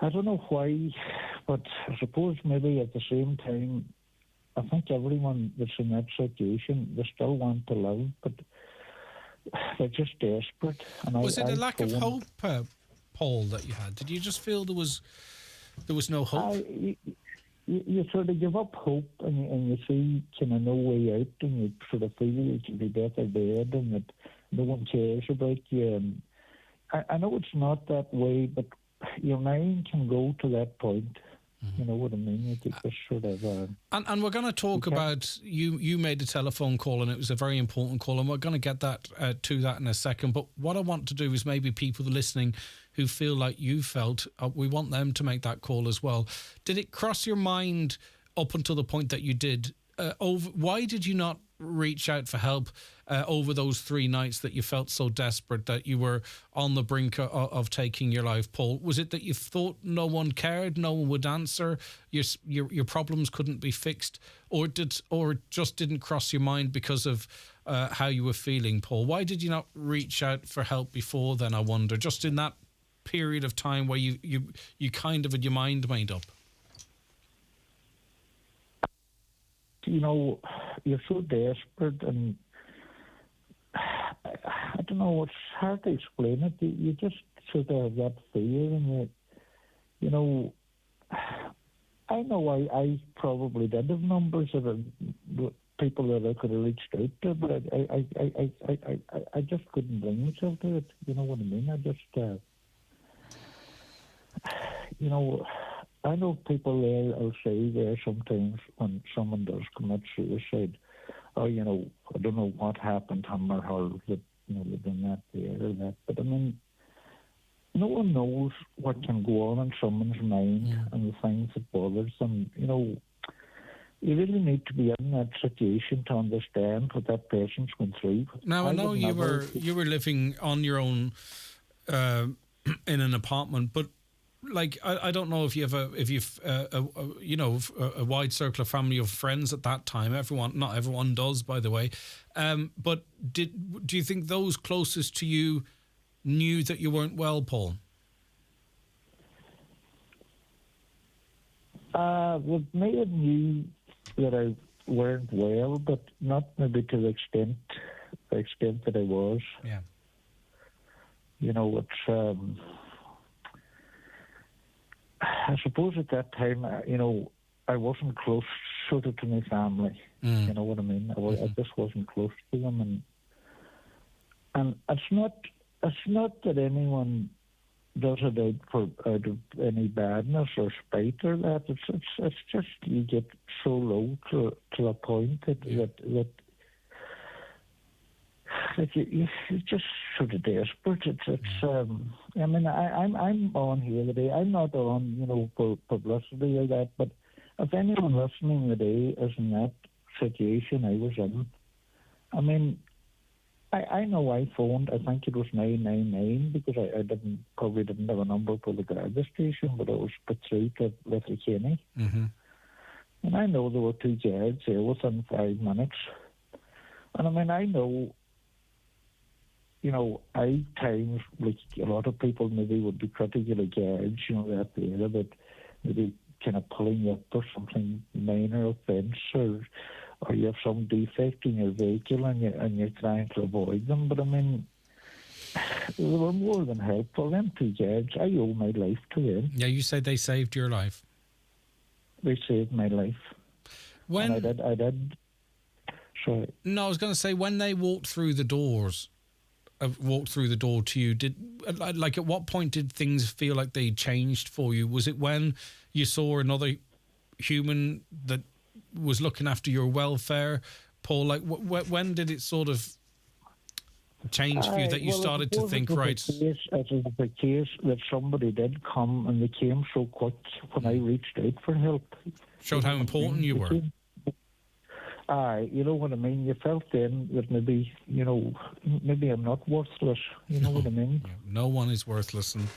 I don't know why, but I suppose maybe at the same time, I think everyone that's in that situation, they still want to live, but they're just desperate. And Was it a lack of hope, Paul, that you had? Did you just feel there was no hope? You sort of give up hope, and you see kind of no way out, and you sort of feel you can be better dead, and that no one cares about you. And I know it's not that way, but your mind can go to that point. You know what I mean? It just sort of... And we're going to talk about... You made a telephone call, and it was a very important call, and we're going to get that to that in a second. But what I want to do is maybe people listening who feel like you felt, we want them to make that call as well. Did it cross your mind up until the point that you did? Why did you not reach out for help over those 3 nights that you felt so desperate that you were on the brink of taking your life, Paul? Was it that you thought no one cared, no one would answer, your problems couldn't be fixed, or just didn't cross your mind because of how you were feeling, Paul? Why did you not reach out for help before then, I wonder, just in that period of time where you kind of had your mind made up? You know, you're so desperate, and I don't know, it's hard to explain it. You just sort of have that fear, and you know, I know I probably did have numbers of people that I could have reached out to, but I just couldn't bring myself to it. You know what I mean? I just, you know, I know people there will say there sometimes when someone does commit suicide, oh, you know, I don't know what happened to him or her, that, you know, they've done that there or that. But I mean, no one knows what can go on in someone's mind and the things that bothers them. You know, you really need to be in that situation to understand what that person's going through. Now, I know you were living on your own in an apartment, but like, I don't know if you've a wide circle of family or friends at that time. Not everyone does, by the way. But do you think those closest to you knew that you weren't well, Paul? Well, may have knew that I weren't well, but not maybe to the extent that I was. Yeah. You know, it's. I suppose at that time, you know, I wasn't close sort of to my family. You know what I mean? I just wasn't close to them, and it's not that anyone does it out of any badness or spite or that. It's just you get so low to a point that you're just sort of desperate. I mean, I'm on here today. I'm not on, you know, for publicity or that. But if anyone listening today is in that situation I was in, I mean, I know I phoned. I think it was 999 because I probably didn't have a number for the Garda station, but it was put through to Letterkenny. And I know there were 2 guards there within 5 minutes. And I mean, I know. You know, times, like a lot of people maybe would be critical of guards, you know, that there, but maybe kind of pulling you up for something minor offence, or you have some defect in your vehicle and you're trying to avoid them. But I mean, they were more than helpful. Them 2 guards, I owe my life to them. Yeah, you said they saved your life. They saved my life. When and I did. Sorry. No, I was going to say, when they walked through the door to you, at what point did things feel like they changed for you? Was it when you saw another human that was looking after your welfare, Paul? Like, when did it sort of change for you that you started to think, right? It was the case that somebody did come, and they came so quick when I reached out for help. Showed how important you were. You know what I mean? You felt then that maybe, you know, maybe I'm not worthless. You know what I mean? No one is worthless. And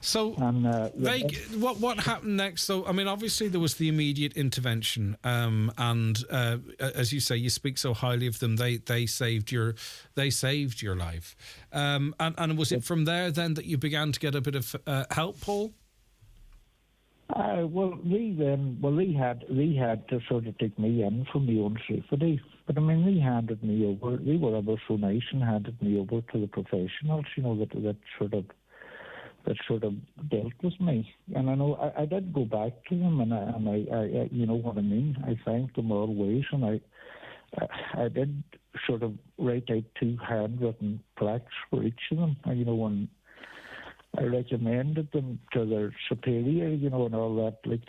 so, what happened next? So, I mean, obviously there was the immediate intervention, and as you say, you speak so highly of them. They saved your life. And was it from there then that you began to get a bit of help, Paul? Well, they had to sort of take me in for my own safety. But I mean, they handed me over. They were ever so nice and handed me over to the professionals. That sort of dealt with me. And I know I did go back to them, and I you know what I mean. I thanked them always, and I did sort of write out 2 handwritten plaques for each of them. And I recommended them to their superior, and all that, but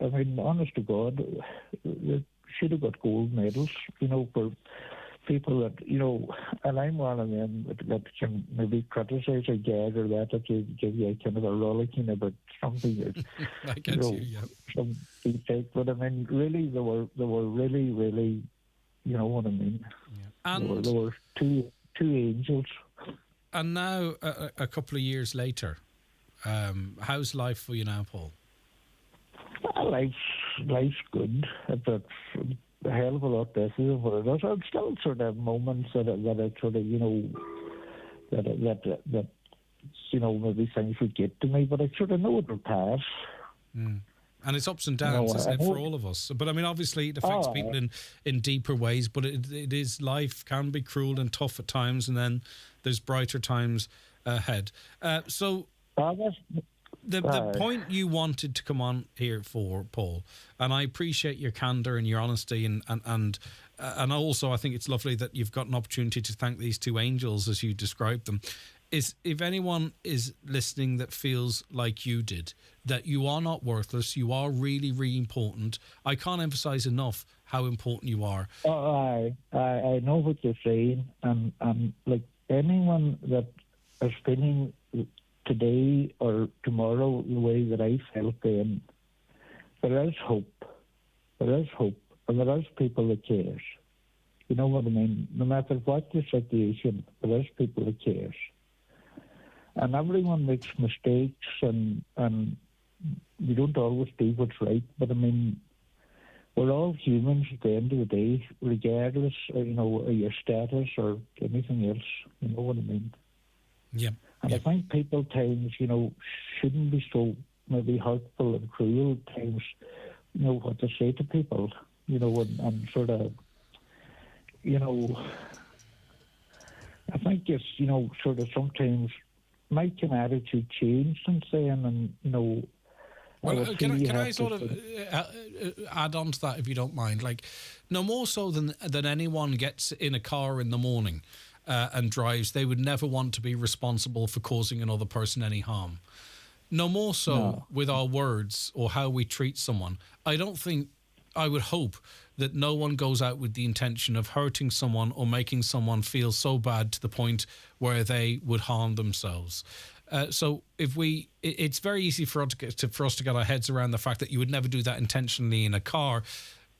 I mean, honest to God, they should have got gold medals, for people that, and I'm one of them that can maybe criticise a gag or that to give you a kind of a rollicking about something that, I get yeah. Some defect, but I mean, really, they were really, really, you know what I mean? Yeah. And there were two angels. And now, a couple of years later, how's life for you now, Paul? Life's good. It's a hell of a lot better than what it was. I'd still sort of have moments that I sort of, that maybe things would get to me, but I sort of know it'll pass. Mm. And it's ups and downs, isn't it, for all of us? But I mean, obviously, it affects people in deeper ways. But it is, life can be cruel and tough at times, and then there's brighter times ahead. So the point you wanted to come on here for, Paul, and I appreciate your candour and your honesty, and also I think it's lovely that you've got an opportunity to thank these 2 angels as you described them. Is if anyone is listening that feels like you did, that you are not worthless, you are really, really important. I can't emphasize enough how important you are. I know what you're saying, and like anyone that is feeling today or tomorrow the way that I felt then, there is hope. There is hope, and there is people that cares. You know what I mean? No matter what the situation, there is people that cares. And everyone makes mistakes, and we don't always do what's right. But I mean, we're all humans at the end of the day, regardless, of your status or anything else. You know what I mean? Yeah. And I think people at times, shouldn't be so maybe hurtful and cruel at times. What to say to people, and sort of, I think it's, sort of sometimes my attitude changed since then, and well, can I sort of add on to that, if you don't mind? Like, no more so than anyone gets in a car in the morning and drives, they would never want to be responsible for causing another person any harm. No more so with our words or how we treat someone. I would hope that no one goes out with the intention of hurting someone or making someone feel so bad to the point where they would harm themselves. So it's very easy for us to get our heads around the fact that you would never do that intentionally in a car.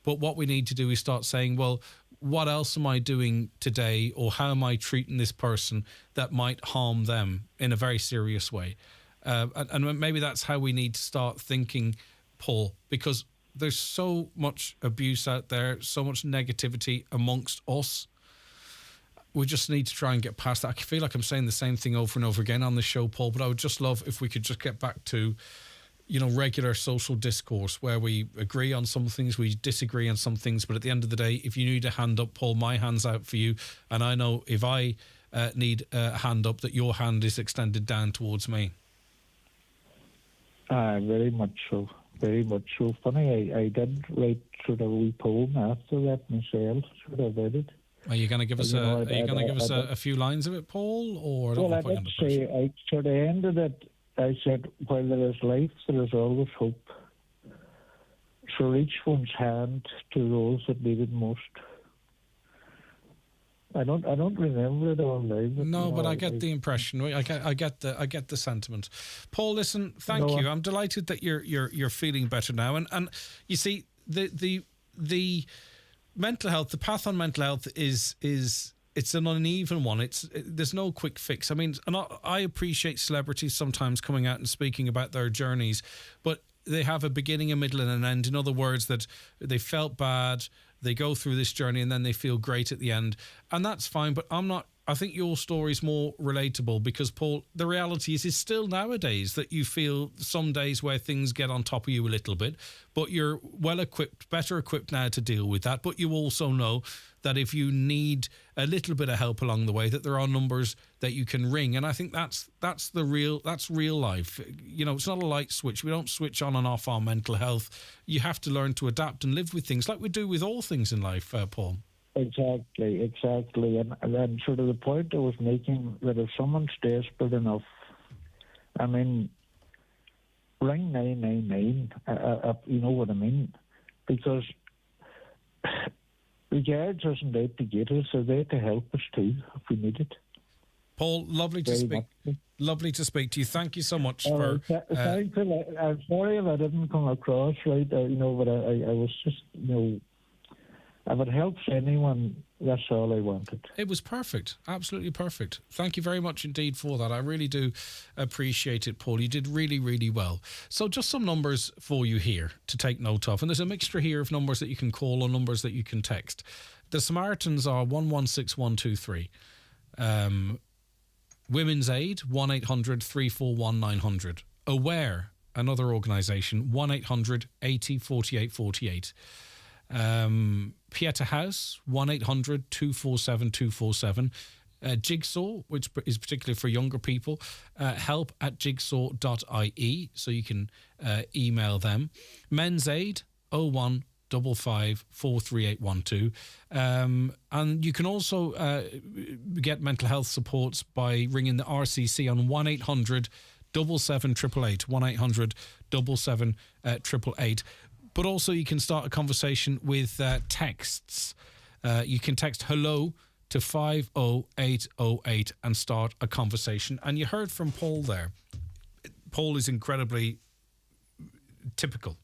But what we need to do is start saying, well, what else am I doing today, or how am I treating this person that might harm them in a very serious way? And maybe that's how we need to start thinking, Paul, because there's so much abuse out there, so much negativity amongst us. We just need to try and get past that. I feel like I'm saying the same thing over and over again on the show, Paul, but I would just love if we could just get back to, regular social discourse where we agree on some things, we disagree on some things, but at the end of the day, if you need a hand up, Paul, my hand's out for you. And I know if I need a hand up, that your hand is extended down towards me. Very much so. Very much so. Funny, I did write sort of a wee poem after that myself, sort of read it. Are you going to give us a few lines of it, Paul? Or well, I did say, I sort of ended it, I said, while there is life, there is always hope. So reach one's hand to those that need it most. I don't remember it all now. No, but I get the impression. I get the sentiment. Paul, listen, thank you. I'm delighted that you're feeling better now. And you see, the mental health, the path on mental health is it's an uneven one. There's no quick fix. I mean, and I appreciate celebrities sometimes coming out and speaking about their journeys, but they have a beginning, a middle, and an end. In other words, that they felt bad, they go through this journey, and then they feel great at the end, and that's fine. But I'm I think your story is more relatable because, Paul, the reality is still nowadays that you feel some days where things get on top of you a little bit, but you're well equipped, better equipped now to deal with that. But you also know that if you need a little bit of help along the way, that there are numbers that you can ring. And I think that's real life. You know, it's not a light switch. We don't switch on and off our mental health. You have to learn to adapt and live with things like we do with all things in life, Paul. Exactly. And then sort of the point I was making, that if someone's desperate enough, I mean, ring 999, you know what I mean? Because the guards isn't out to get us, they're there to help us too, if we need it. Paul, lovely to speak. Lovely to speak to you. Thank you so much for... Thanks. I'm sorry if I didn't come across right, but I was just, if it helps anyone, that's all I wanted. It was perfect. Absolutely perfect. Thank you very much indeed for that. I really do appreciate it, Paul. You did really, really well. So just some numbers for you here to take note of. And there's a mixture here of numbers that you can call or numbers that you can text. The Samaritans are 116123. Women's Aid, 1-800-341-900. Aware, another organisation, 1-800-80-48-48. Pieta House, 1-800-247-247. Jigsaw, which is particularly for younger people, help@jigsaw.ie, so you can email them. Men's Aid, 01555 and you can also get mental health supports by ringing the RCC on 1-800-77888, 1-800-77888. But also you can start a conversation with texts. You can text hello to 50808 and start a conversation. And you heard from Paul there. Paul is incredibly typical.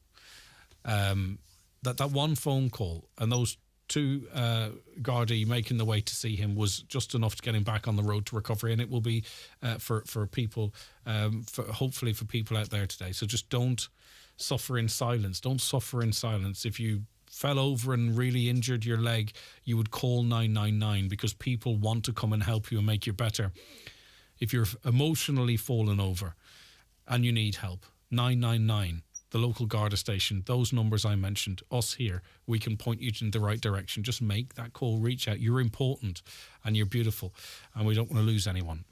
That one phone call and those two Gardaí making the way to see him was just enough to get him back on the road to recovery. And it will be for people, hopefully for people out there today. So just don't suffer in silence. Don't suffer in silence. If you fell over and really injured your leg, you would call 999 because people want to come and help you and make you better. If you're emotionally fallen over and you need help, 999, the local Garda station, those numbers I mentioned, us here, we can point you in the right direction. Just make that call, reach out. You're important and you're beautiful and we don't want to lose anyone.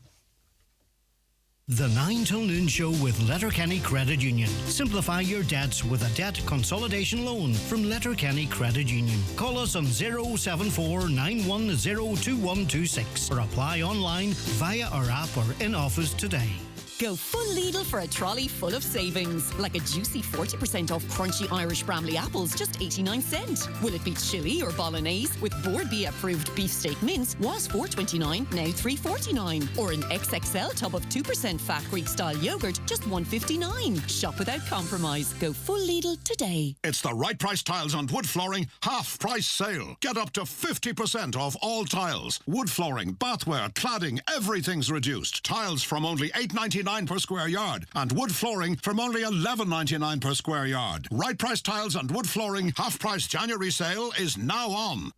The 9 till noon show with Letterkenny Credit Union. Simplify your debts with a debt consolidation loan from Letterkenny Credit Union. Call us on 074 910 2126 or apply online via our app or in office today. Go full Lidl for a trolley full of savings. Like a juicy 40% off crunchy Irish Bramley apples, just 89¢. Will it be chili or bolognese? With Board B approved beefsteak mince, was $4.29, now $3.49. Or an XXL tub of 2% fat Greek style yogurt, just $1.59. Shop without compromise. Go full Lidl today. It's the Right Price Tiles and Wood Flooring half price sale. Get up to 50% off all tiles. Wood flooring, bathware, cladding, everything's reduced. Tiles from only $8.99 per square yard and wood flooring from only $11.99 per square yard. Right Price Tiles and Wood Flooring half price January sale is now on.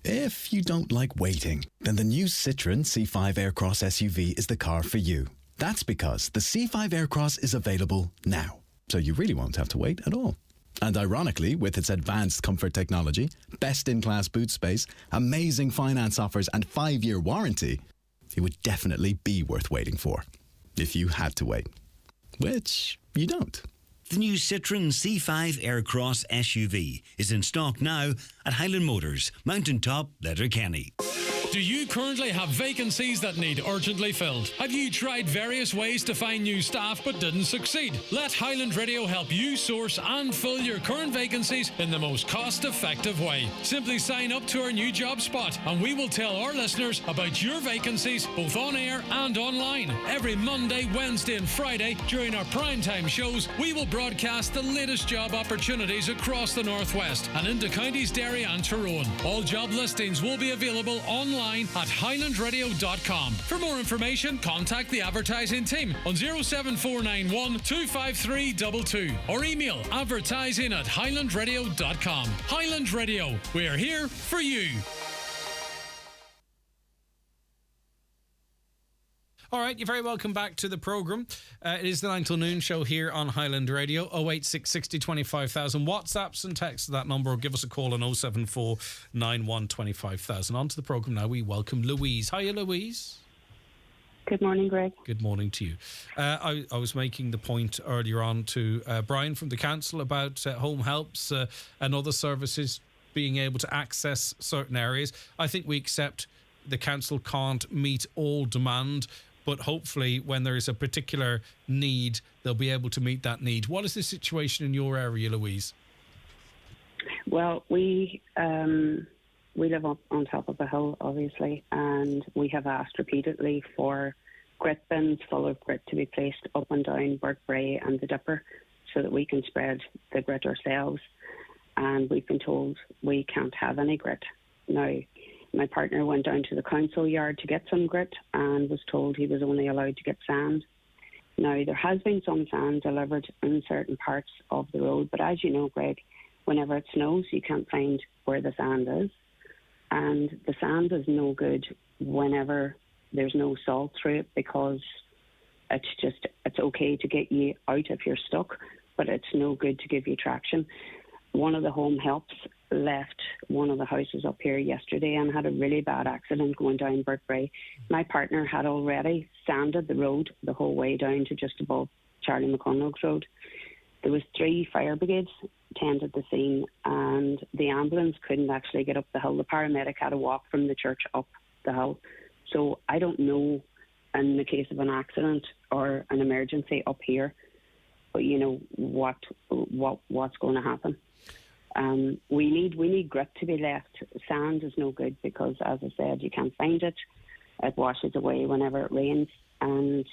If you don't like waiting, then the new Citroën C5 Aircross SUV is the car for you. That's because the C5 Aircross is available now, so you really won't have to wait at all. And ironically, with its advanced comfort technology, best-in-class boot space, amazing finance offers and 5-year warranty, it would definitely be worth waiting for. If you had to wait, which you don't. The new Citroën C5 Aircross SUV is in stock now at Highland Motors, Mountaintop, Letterkenny. Do you currently have vacancies that need urgently filled? Have you tried various ways to find new staff but didn't succeed? Let Highland Radio help you source and fill your current vacancies in the most cost-effective way. Simply sign up to our new job spot and we will tell our listeners about your vacancies both on air and online. Every Monday, Wednesday and Friday during our primetime shows, we will broadcast the latest job opportunities across the Northwest and into counties Derry and Tyrone. All job listings will be available online at highlandradio.com. For more information, contact the advertising team on 07491 25322 or email advertising@highlandradio.com. Highland Radio, we're here for you. All right, you're very welcome back to the programme. It is the 9 till noon show here on Highland Radio. 086 60 25,000. WhatsApps and texts to that number, or give us a call on 074 91 25,000. On to the programme now. We welcome Louise. Hiya, Louise. Good morning, Greg. Good morning to you. I was making the point earlier on to Brian from the council about home helps and other services being able to access certain areas. I think we accept the council can't meet all demand, but hopefully when there is a particular need, they'll be able to meet that need. What is the situation in your area, Louise? Well, we live up on top of a hill, obviously, and we have asked repeatedly for grit bins full of grit to be placed up and down Burke and the Dipper so that we can spread the grit ourselves. And we've been told we can't have any grit. Now, my partner went down to the council yard to get some grit and was told he was only allowed to get sand. Now, there has been some sand delivered in certain parts of the road, but as you know, Greg, whenever it snows, you can't find where the sand is. And the sand is no good whenever there's no salt through it, because it's okay to get you out if you're stuck, but it's no good to give you traction. One of the home helps left one of the houses up here yesterday and had a really bad accident going down Burke. My partner had already sanded the road the whole way down to just above Charlie McConaughey's Road. There was 3 fire brigades attended the scene, and the ambulance couldn't actually get up the hill. The paramedic had to walk from the church up the hill. So I don't know, in the case of an accident or an emergency up here, but you know what's going to happen. We need grit to be left. Sand is no good because, as I said, you can't find it. It washes away whenever it rains, and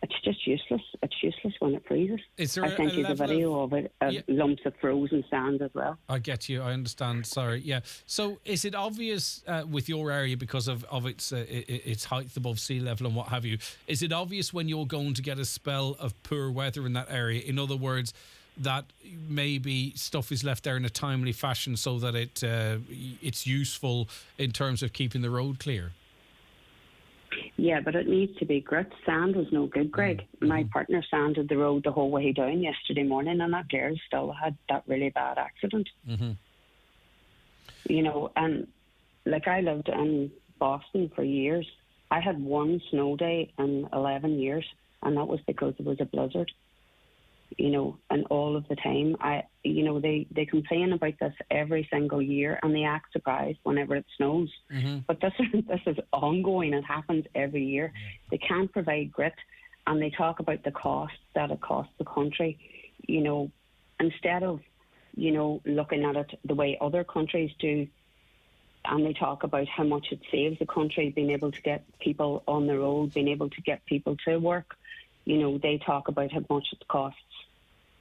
it's just useless. It's useless when it freezes. Is there I sent you the video of it, lumps of frozen sand as well. I get you. I understand. Sorry. Yeah. So is it obvious with your area, because of its height above sea level and what have you, is it obvious when you're going to get a spell of poor weather in that area? In other words, that maybe stuff is left there in a timely fashion so that it's useful in terms of keeping the road clear? Yeah, but it needs to be grit. Sand was no good, Greg. Mm-hmm. My partner sanded the road the whole way down yesterday morning, and that girl still had that really bad accident. Mm-hmm. You know, and like I lived in Boston for years. I had one snow day in 11 years, and that was because it was a blizzard. You know, and all of the time, they complain about this every single year, and they act surprised whenever it snows. Mm-hmm. But this is ongoing. It happens every year. They can't provide grit, and they talk about the cost that it costs the country. You know, instead of looking at it the way other countries do, and they talk about how much it saves the country, being able to get people on the road, being able to get people to work. You know, they talk about how much it costs,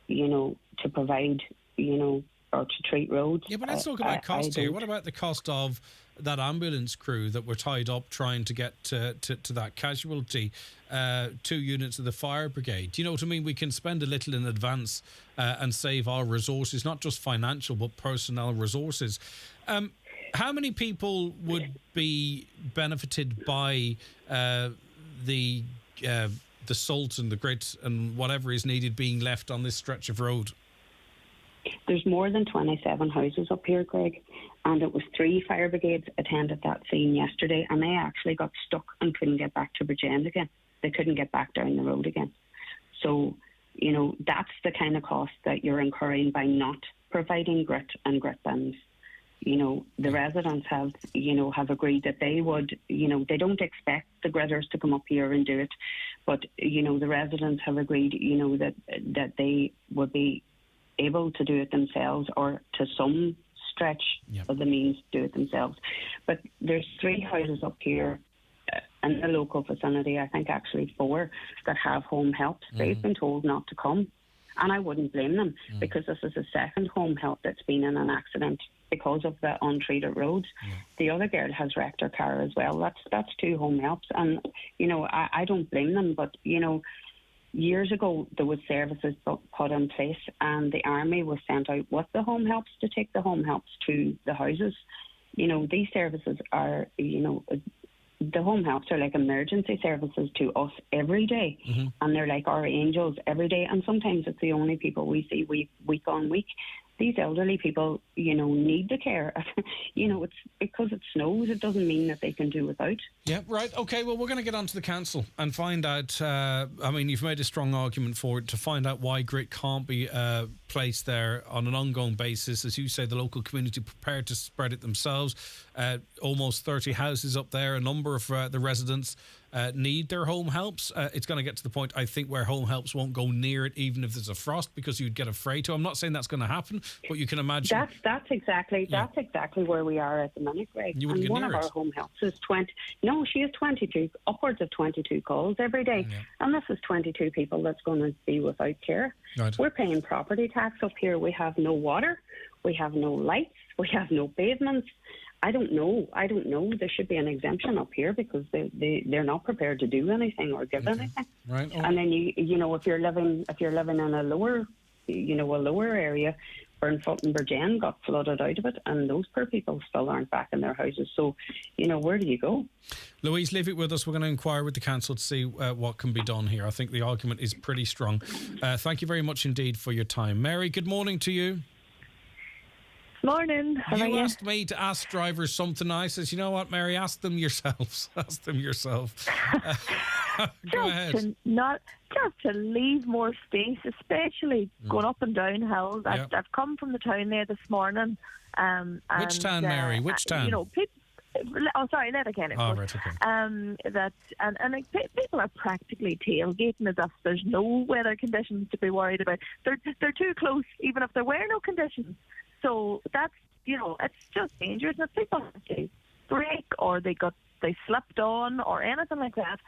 to provide, or to treat roads. Yeah, but let's talk about cost here. What about the cost of that ambulance crew that were tied up trying to get to that casualty, 2 units of the fire brigade? Do you know what I mean? We can spend a little in advance and save our resources, not just financial, but personnel resources. How many people would be benefited by the salt and the grit and whatever is needed being left on this stretch of road? There's more than 27 houses up here, Greg, and it was 3 fire brigades attended that scene yesterday, and they actually got stuck and couldn't get back to Bridgend again. They couldn't get back down the road again. So, that's the kind of cost that you're incurring by not providing grit and grit bins. The residents have agreed that they would, they don't expect the gritters to come up here and do it, but, the residents have agreed, that they would be able to do it themselves, or to some stretch of the means do it themselves. But there's 3 houses up here in the local vicinity, I think actually 4, that have home helps. Mm-hmm. They've been told not to come. And I wouldn't blame them, because this is the second home help that's been in an accident because of the untreated roads. The other girl has wrecked her car as well. That's 2 home helps. And, I don't blame them. But, years ago there was services put in place, and the army was sent out with the home helps to take the home helps to the houses. These services are, the home helps are like emergency services to us every day, and they're like our angels every day. And sometimes it's the only people we see week on week. These elderly people, need the care. It's because it snows, it doesn't mean that they can do without. Yeah, right. Okay, well, we're going to get onto the council and find out. You've made a strong argument for it, to find out why grit can't be placed there on an ongoing basis. As you say, the local community prepared to spread it themselves. Almost 30 houses up there. A number of the residents need their home helps. It's going to get to the point, I think, where home helps won't go near it, even if there's a frost, because you'd get afraid to. I'm not saying that's going to happen, but you can imagine. That's exactly where we are at the minute, Greg. You wouldn't and get one near of our it. home helps is 20. No, she has 22, upwards of 22 calls every day, and this is 22 people that's going to be without care. Right. We're paying property tax up here. We have no water, we have no lights, we have no pavements. I don't know. There should be an exemption up here because they're not prepared to do anything or give anything. Right. Oh. And then if you're living in a lower area, Burnfoot and Burgen got flooded out of it, and those poor people still aren't back in their houses. So, where do you go? Louise, leave it with us. We're going to inquire with the council to see what can be done here. I think the argument is pretty strong. Thank you very much indeed for your time. Mary, good morning to you. Morning. How are you? Asked me to ask drivers something. I says, you know what, Mary, ask them yourselves. Ask them yourself. Go ahead. Just to leave more space, especially going up and down hills. I've come from the town there this morning. Which town, Mary? Which town? Letterkenny. Oh, right, okay. People are practically tailgating as if there's no weather conditions to be worried about. They're too close, even if there were no conditions. So that's, it's just dangerous. And if people break or they slipped on or anything like that,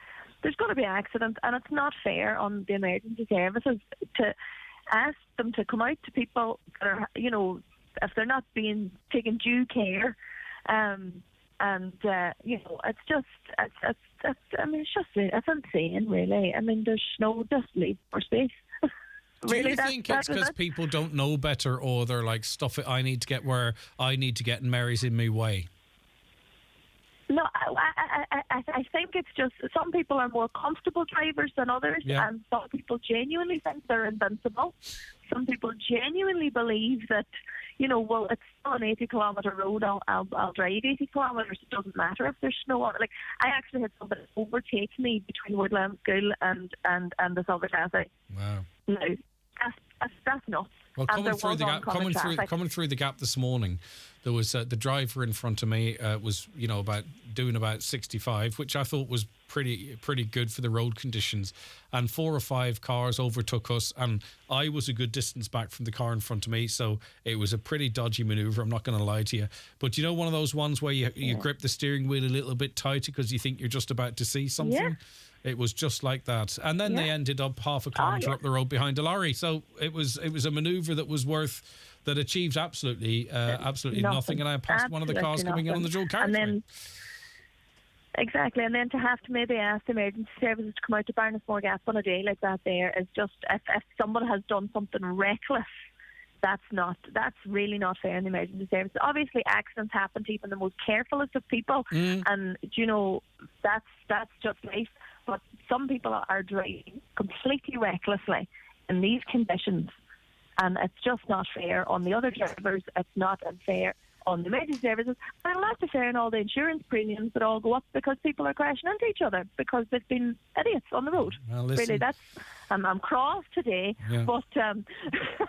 there's going to be accidents, and it's not fair on the emergency services to ask them to come out to people that are, if they're not being taken due care. It's insane, really. I mean, there's no, just leave for space. Do you think it's because people don't know better, or they're like, stuff it, I need to get where I need to get and Mary's in my way? No, I think it's just some people are more comfortable drivers than others, and some people genuinely think they're invincible. Some people genuinely believe that, it's still an 80-kilometre road, I'll drive 80 kilometres, it doesn't matter if there's snow on it. Like, I actually had somebody overtake me between Woodland School and the Silver Castle. Wow. No, that's nuts. Well, coming through the gap this morning, there was the driver in front of me was about 65, which I thought was pretty good for the road conditions, and 4 or 5 cars overtook us, and I was a good distance back from the car in front of me, so it was a pretty dodgy manoeuvre, I'm not going to lie to you. But one of those ones where you grip the steering wheel a little bit tighter because you think you're just about to see something? Yeah. It was just like that. And then they ended up half a kilometre up the road behind a lorry. So it was a manoeuvre that achieved absolutely nothing. And I passed one of the cars coming in on the dual carriageway. Exactly, and then to have to maybe ask the emergency services to come out to Barnesmore Gap on a day like that there is just, if someone has done something reckless, that's really not fair in the emergency services. Obviously, accidents happen to even the most carefulest of people, and that's just life. But some people are driving completely recklessly in these conditions, and it's just not fair on the other drivers. It's not unfair on the emergency services, and it'll not be fair on all the insurance premiums that all go up because people are crashing into each other because they've been idiots on the road. Well, listen, really, I'm cross today, but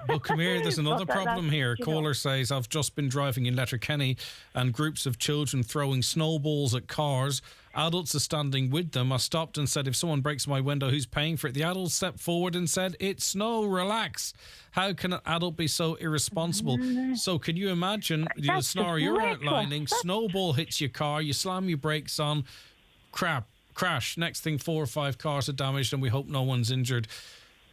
well, come here, there's another problem here. Caller says, I've just been driving in Letterkenny and groups of children throwing snowballs at cars. Adults are standing with them. I stopped and said, if someone breaks my window, who's paying for it? The adult stepped forward and said, it's snow, relax. How can an adult be so irresponsible? So can you imagine the scenario you're outlining? Snowball hits your car, you slam your brakes on, crash. Next thing, 4 or 5 cars are damaged, and we hope no one's injured.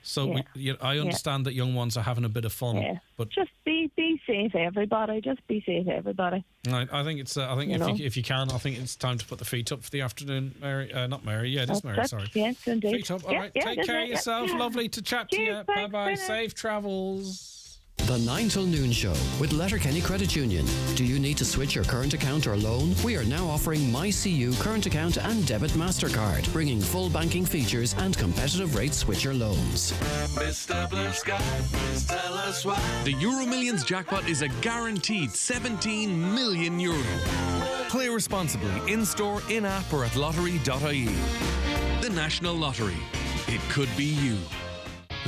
So I understand that young ones are having a bit of fun, but just be safe, everybody. Just be safe, everybody. Right, I think it's. I think if you can, I think it's time to put the feet up for the afternoon, Mary. Not Mary. Yeah, it is Mary. Sorry. Yes, indeed. Feet up. All right. Take care of yourself. Lovely to chat to you. Bye bye. Safe travels. The 9 till noon show with Letterkenny Credit Union. Do you need to switch your current account or loan? We are now offering MyCU current account and debit MasterCard, bringing full banking features and competitive rate switcher loans. Mr. Blue Sky, please tell us why. The Euro Millions jackpot is a guaranteed 17 million euro. Play responsibly in-store, in-app or at lottery.ie. The National Lottery. It could be you.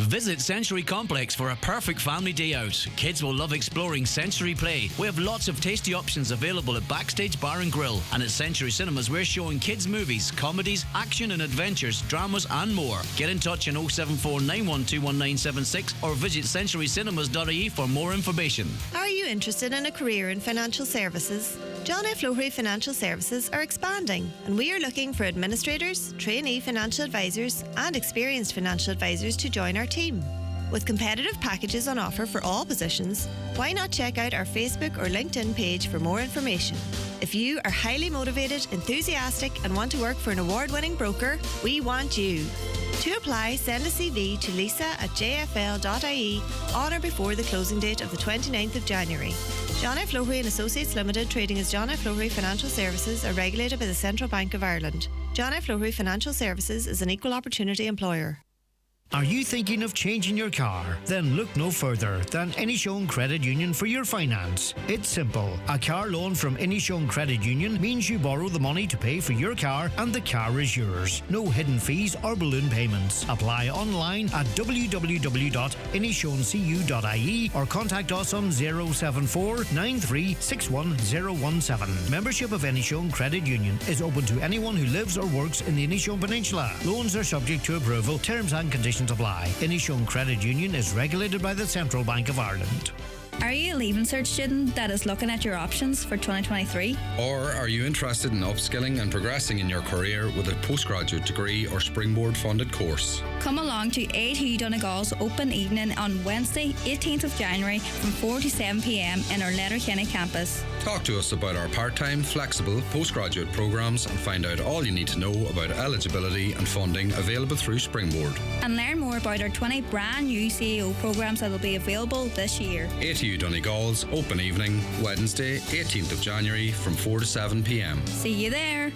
Visit Sensory Complex for a perfect family day out. Kids will love exploring sensory play. We have lots of tasty options available at Backstage Bar and Grill. And at Sensory Cinemas, we're showing kids' movies, comedies, action and adventures, dramas and more. Get in touch on 074 9121976 or visit sensorycinemas.ie for more information. Are you interested in a career in financial services? John F. Lowery Financial Services are expanding, and we are looking for administrators, trainee financial advisors and experienced financial advisors to join our team. With competitive packages on offer for all positions, why not check out our Facebook or LinkedIn page for more information? If you are highly motivated, enthusiastic and want to work for an award-winning broker, we want you. To apply, send a CV to lisa@jfl.ie on or before the closing date of the 29th of January. John F. Lowery and Associates Limited, trading as John F. Lowery Financial Services, are regulated by the Central Bank of Ireland. John F. Lowery Financial Services is an equal opportunity employer. Are you thinking of changing your car? Then look no further than Inishowen Credit Union for your finance. It's simple. A car loan from Inishowen Credit Union means you borrow the money to pay for your car and the car is yours. No hidden fees or balloon payments. Apply online at www.inishowencu.ie or contact us on 074 9361017. Membership of Inishowen Credit Union is open to anyone who lives or works in the Inishowen Peninsula. Loans are subject to approval. Terms and conditions apply. Inishowen Credit Union is regulated by the Central Bank of Ireland. Are you a Leaving Cert student that is looking at your options for 2023? Or are you interested in upskilling and progressing in your career with a postgraduate degree or Springboard funded course? Come along to ATU Donegal's open evening on Wednesday, 18th of January from 4 to 7 p.m. in our Letterkenny campus. Talk to us about our part-time, flexible postgraduate programs and find out all you need to know about eligibility and funding available through Springboard. And learn more about our 20 brand new CAO programs that will be available this year. ATU Donegal's open evening, Wednesday, 18th of January from 4 to 7 p.m. See you there.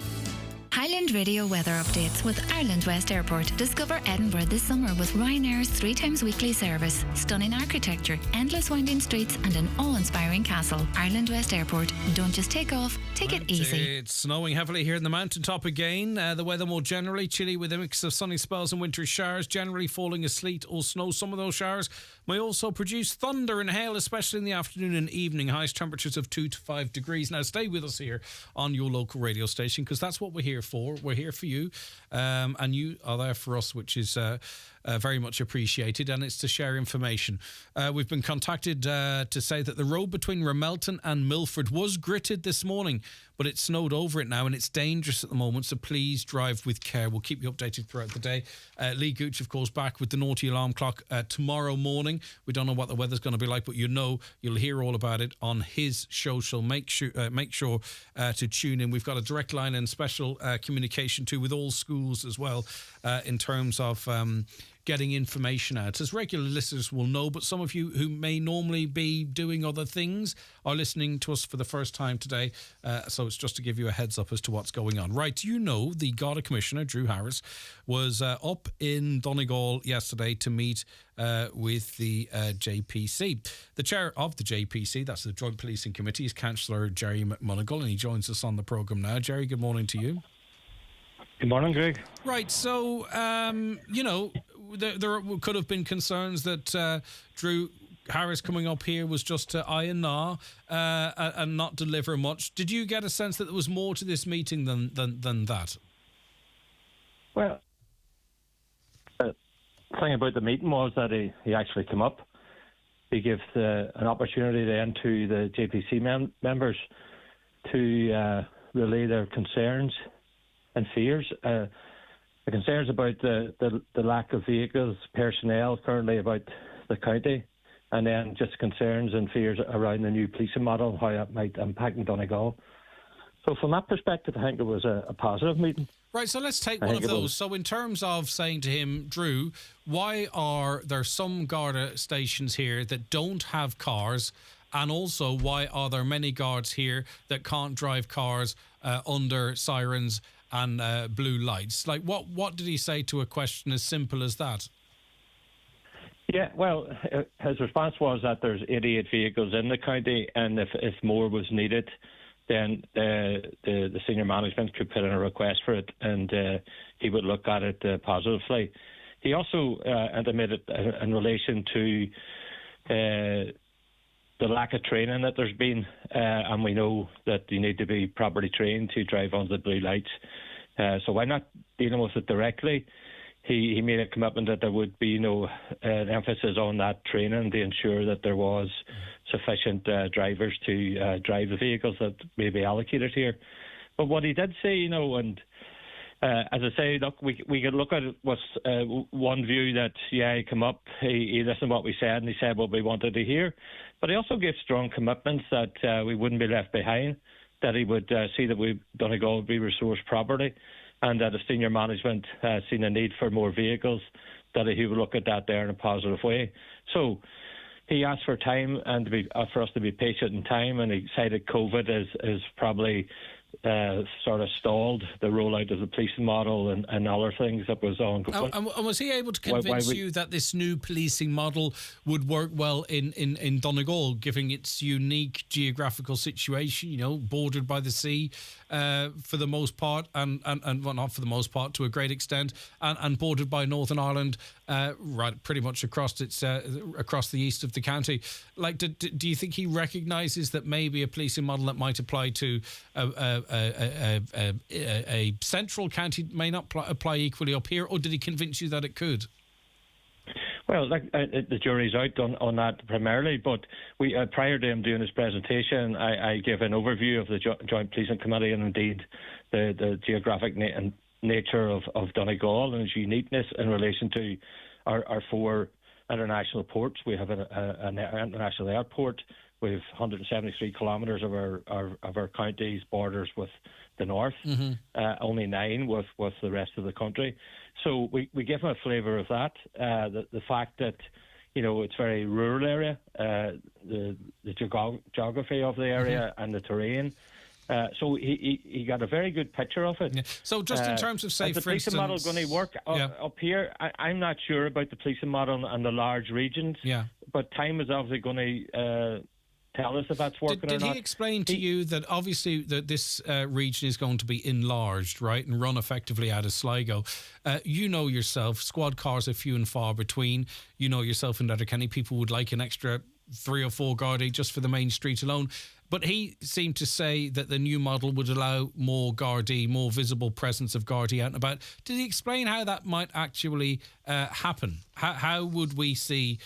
Highland Radio weather updates with Ireland West Airport. Discover Edinburgh this summer with Ryanair's 3 times weekly service. Stunning architecture, endless winding streets and an awe-inspiring castle. Ireland West Airport. Don't just take off, take it easy. It's snowing heavily here in the mountaintop again. The weather more generally chilly with a mix of sunny spells and wintry showers, generally falling a sleet or snow. Some of those showers may also produce thunder and hail, especially in the afternoon and evening. Highest temperatures of 2 to 5 degrees. Now stay with us here on your local radio station because that's what we're here for. We're here for you, and you are there for us, which is very much appreciated, and it's to share information. We've been contacted to say that the road between Ramelton and Milford was gritted this morning, but it's snowed over it now and it's dangerous at the moment, so please drive with care. We'll keep you updated throughout the day. Lee Gooch, of course, back with the naughty alarm clock tomorrow morning. We don't know what the weather's going to be like, but you'll hear all about it on his show, so make sure to tune in. We've got a direct line and special communication too with all schools as well in terms of getting information out. As regular listeners will know, but some of you who may normally be doing other things are listening to us for the first time today. So it's just to give you a heads up as to what's going on. Right, the Garda Commissioner, Drew Harris, was up in Donegal yesterday to meet with the JPC. The chair of the JPC, that's the Joint Policing Committee, is Councillor Jerry McMonigal, and he joins us on the programme now. Jerry, good morning to you. Good morning, Greg. Right, so, there could have been concerns that Drew Harris coming up here was just to aye and nah and not deliver much. Did you get a sense that there was more to this meeting than that? Well, the thing about the meeting was that he actually came up. He gave an opportunity then to the JPC members to relay their concerns and fears. The concerns about the lack of vehicles, personnel currently about the county, and then just concerns and fears around the new policing model, how that might impact in Donegal. So from that perspective, I think it was a positive meeting. Right, so let's take one of those. So in terms of saying to him, Drew, why are there some Garda stations here that don't have cars? And also, why are there many guards here that can't drive cars under sirens and blue lights? Like, what did he say to a question as simple as that? Yeah, well, his response was that there's 88 vehicles in the county, and if more was needed, then the senior management could put in a request for it, and he would look at it positively. He also intimated in relation to the lack of training that there's been, and we know that you need to be properly trained to drive under the blue lights. So while not dealing with it directly, he made a commitment that there would be an emphasis on that training to ensure that there was sufficient drivers to drive the vehicles that may be allocated here. But what he did say, and as I say, look, we could look at it with one view that, he come up, he listened to what we said, and he said what we wanted to hear. But he also gave strong commitments that we wouldn't be left behind, that he would see that Donegal would be resourced properly, and that if senior management seen a need for more vehicles, that he would look at that there in a positive way. So he asked for time and for us to be patient in time, and he cited COVID as probably sort of stalled the rollout of the policing model and other things that was ongoing. And was he able to convince you that this new policing model would work well in Donegal, given its unique geographical situation, bordered by the sea for the most part, and well, not for the most part, to a great extent, and bordered by Northern Ireland, right, pretty much across the east of the county. Like, do you think he recognises that maybe a policing model that might apply to a central county may not apply equally up here, or did he convince you that it could? Well, the jury's out on that primarily, but we prior to him doing his presentation, I gave an overview of the Joint Policing Committee and indeed the geographic nature of Donegal and its uniqueness in relation to our four international ports. We have an international airport. We have 173 kilometres of our county's borders with the north, only 9 with the rest of the country. So we give them a flavour of that. The fact that it's a very rural area, the geography of the area and the terrain. So he got a very good picture of it. Yeah. So just in terms of, say, for instance, the policing model going to work up here? I'm not sure about the policing model and the large regions. Yeah. But time is obviously going to tell us if that's working or not. Did he explain to you that obviously that this region is going to be enlarged, right, and run effectively out of Sligo? You know yourself, squad cars are few and far between. You know yourself in Letterkenny, people would like an extra 3 or 4 Gardaí just for the main street alone. But he seemed to say that the new model would allow more Gardaí, more visible presence of Gardaí out and about. Did he explain how that might actually happen? How would we see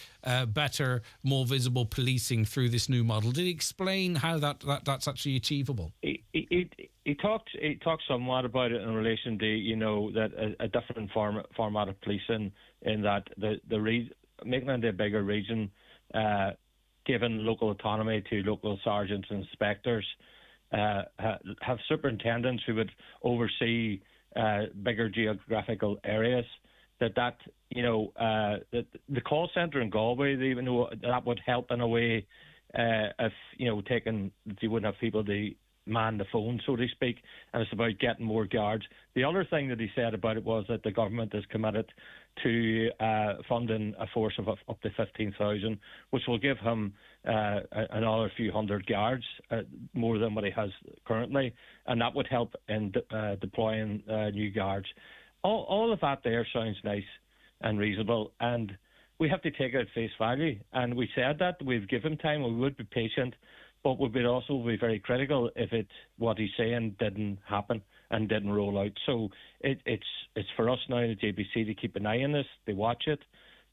better, more visible policing through this new model? Did he explain how that's actually achievable? He talked somewhat about it in relation to that a different format of policing, in that making it a bigger region. Given local autonomy to local sergeants and inspectors, have superintendents who would oversee bigger geographical areas. The call centre in Galway, even though that would help in a way, if you wouldn't have people to man the phone, so to speak, and it's about getting more guards. The other thing that he said about it was that the government is committed to funding a force of up to 15,000, which will give him another few hundred guards, more than what he has currently, and that would help in deploying new guards. All of that there sounds nice and reasonable, and we have to take it at face value. And we said that we've given time, we would be patient, but we would also be very critical if what he's saying didn't happen and didn't roll out. So it's for us now in the JPC to keep an eye on this, to watch it,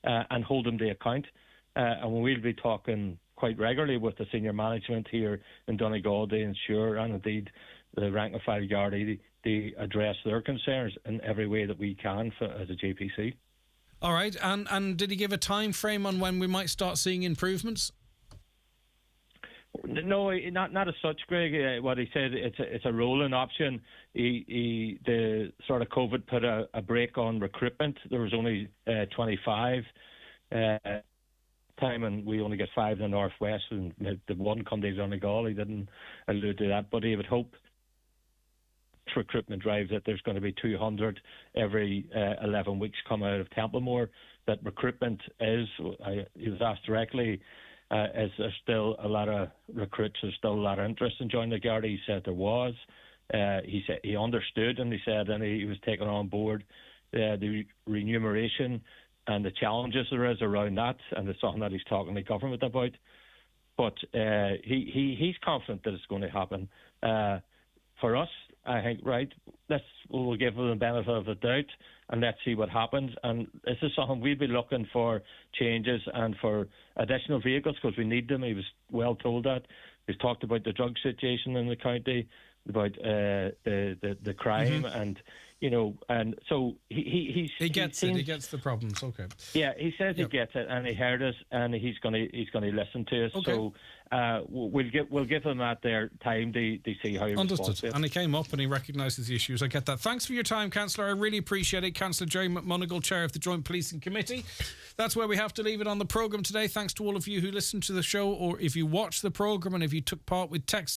and hold them to account. And we'll be talking quite regularly with the senior management here in Donegal to ensure, and indeed the rank and file Gardaí, to address their concerns in every way that we can as a JPC. All right, and did he give a time frame on when we might start seeing improvements? No, not as such, Greg. What he said, it's a rolling option. The sort of COVID put a brake on recruitment. There was only 25 time, and we only get 5 in the northwest, and the one come to Donegal. He didn't allude to that, but he would hope recruitment drive that there's going to be 200 every 11 weeks come out of Templemore. That recruitment is, he was asked directly, is there still a lot of recruits, there's still a lot of interest in joining the Garda? He said there was. He said he understood, and he said, and he was taking on board the remuneration and the challenges there is around that, and it's something that he's talking to government about. But he's confident that it's going to happen. For us, I think, right, we'll give them the benefit of the doubt and let's see what happens. And this is something we'd be looking for changes and for additional vehicles because we need them. He was well told that. He's talked about the drug situation in the county, about the crime, and and so he gets it. He gets the problems. Okay. Yeah, he says he gets it, and he heard us, and he's going to listen to us. Okay. So we'll give him that their time to see how he Understood. responds to it. And he came up and he recognises the issues. I get that. Thanks for your time, Councillor. I really appreciate it. Councillor Jerry McMonagle, Chair of the Joint Policing Committee. That's where we have to leave it on the programme today. Thanks to all of you who listened to the show, or if you watched the programme and if you took part with text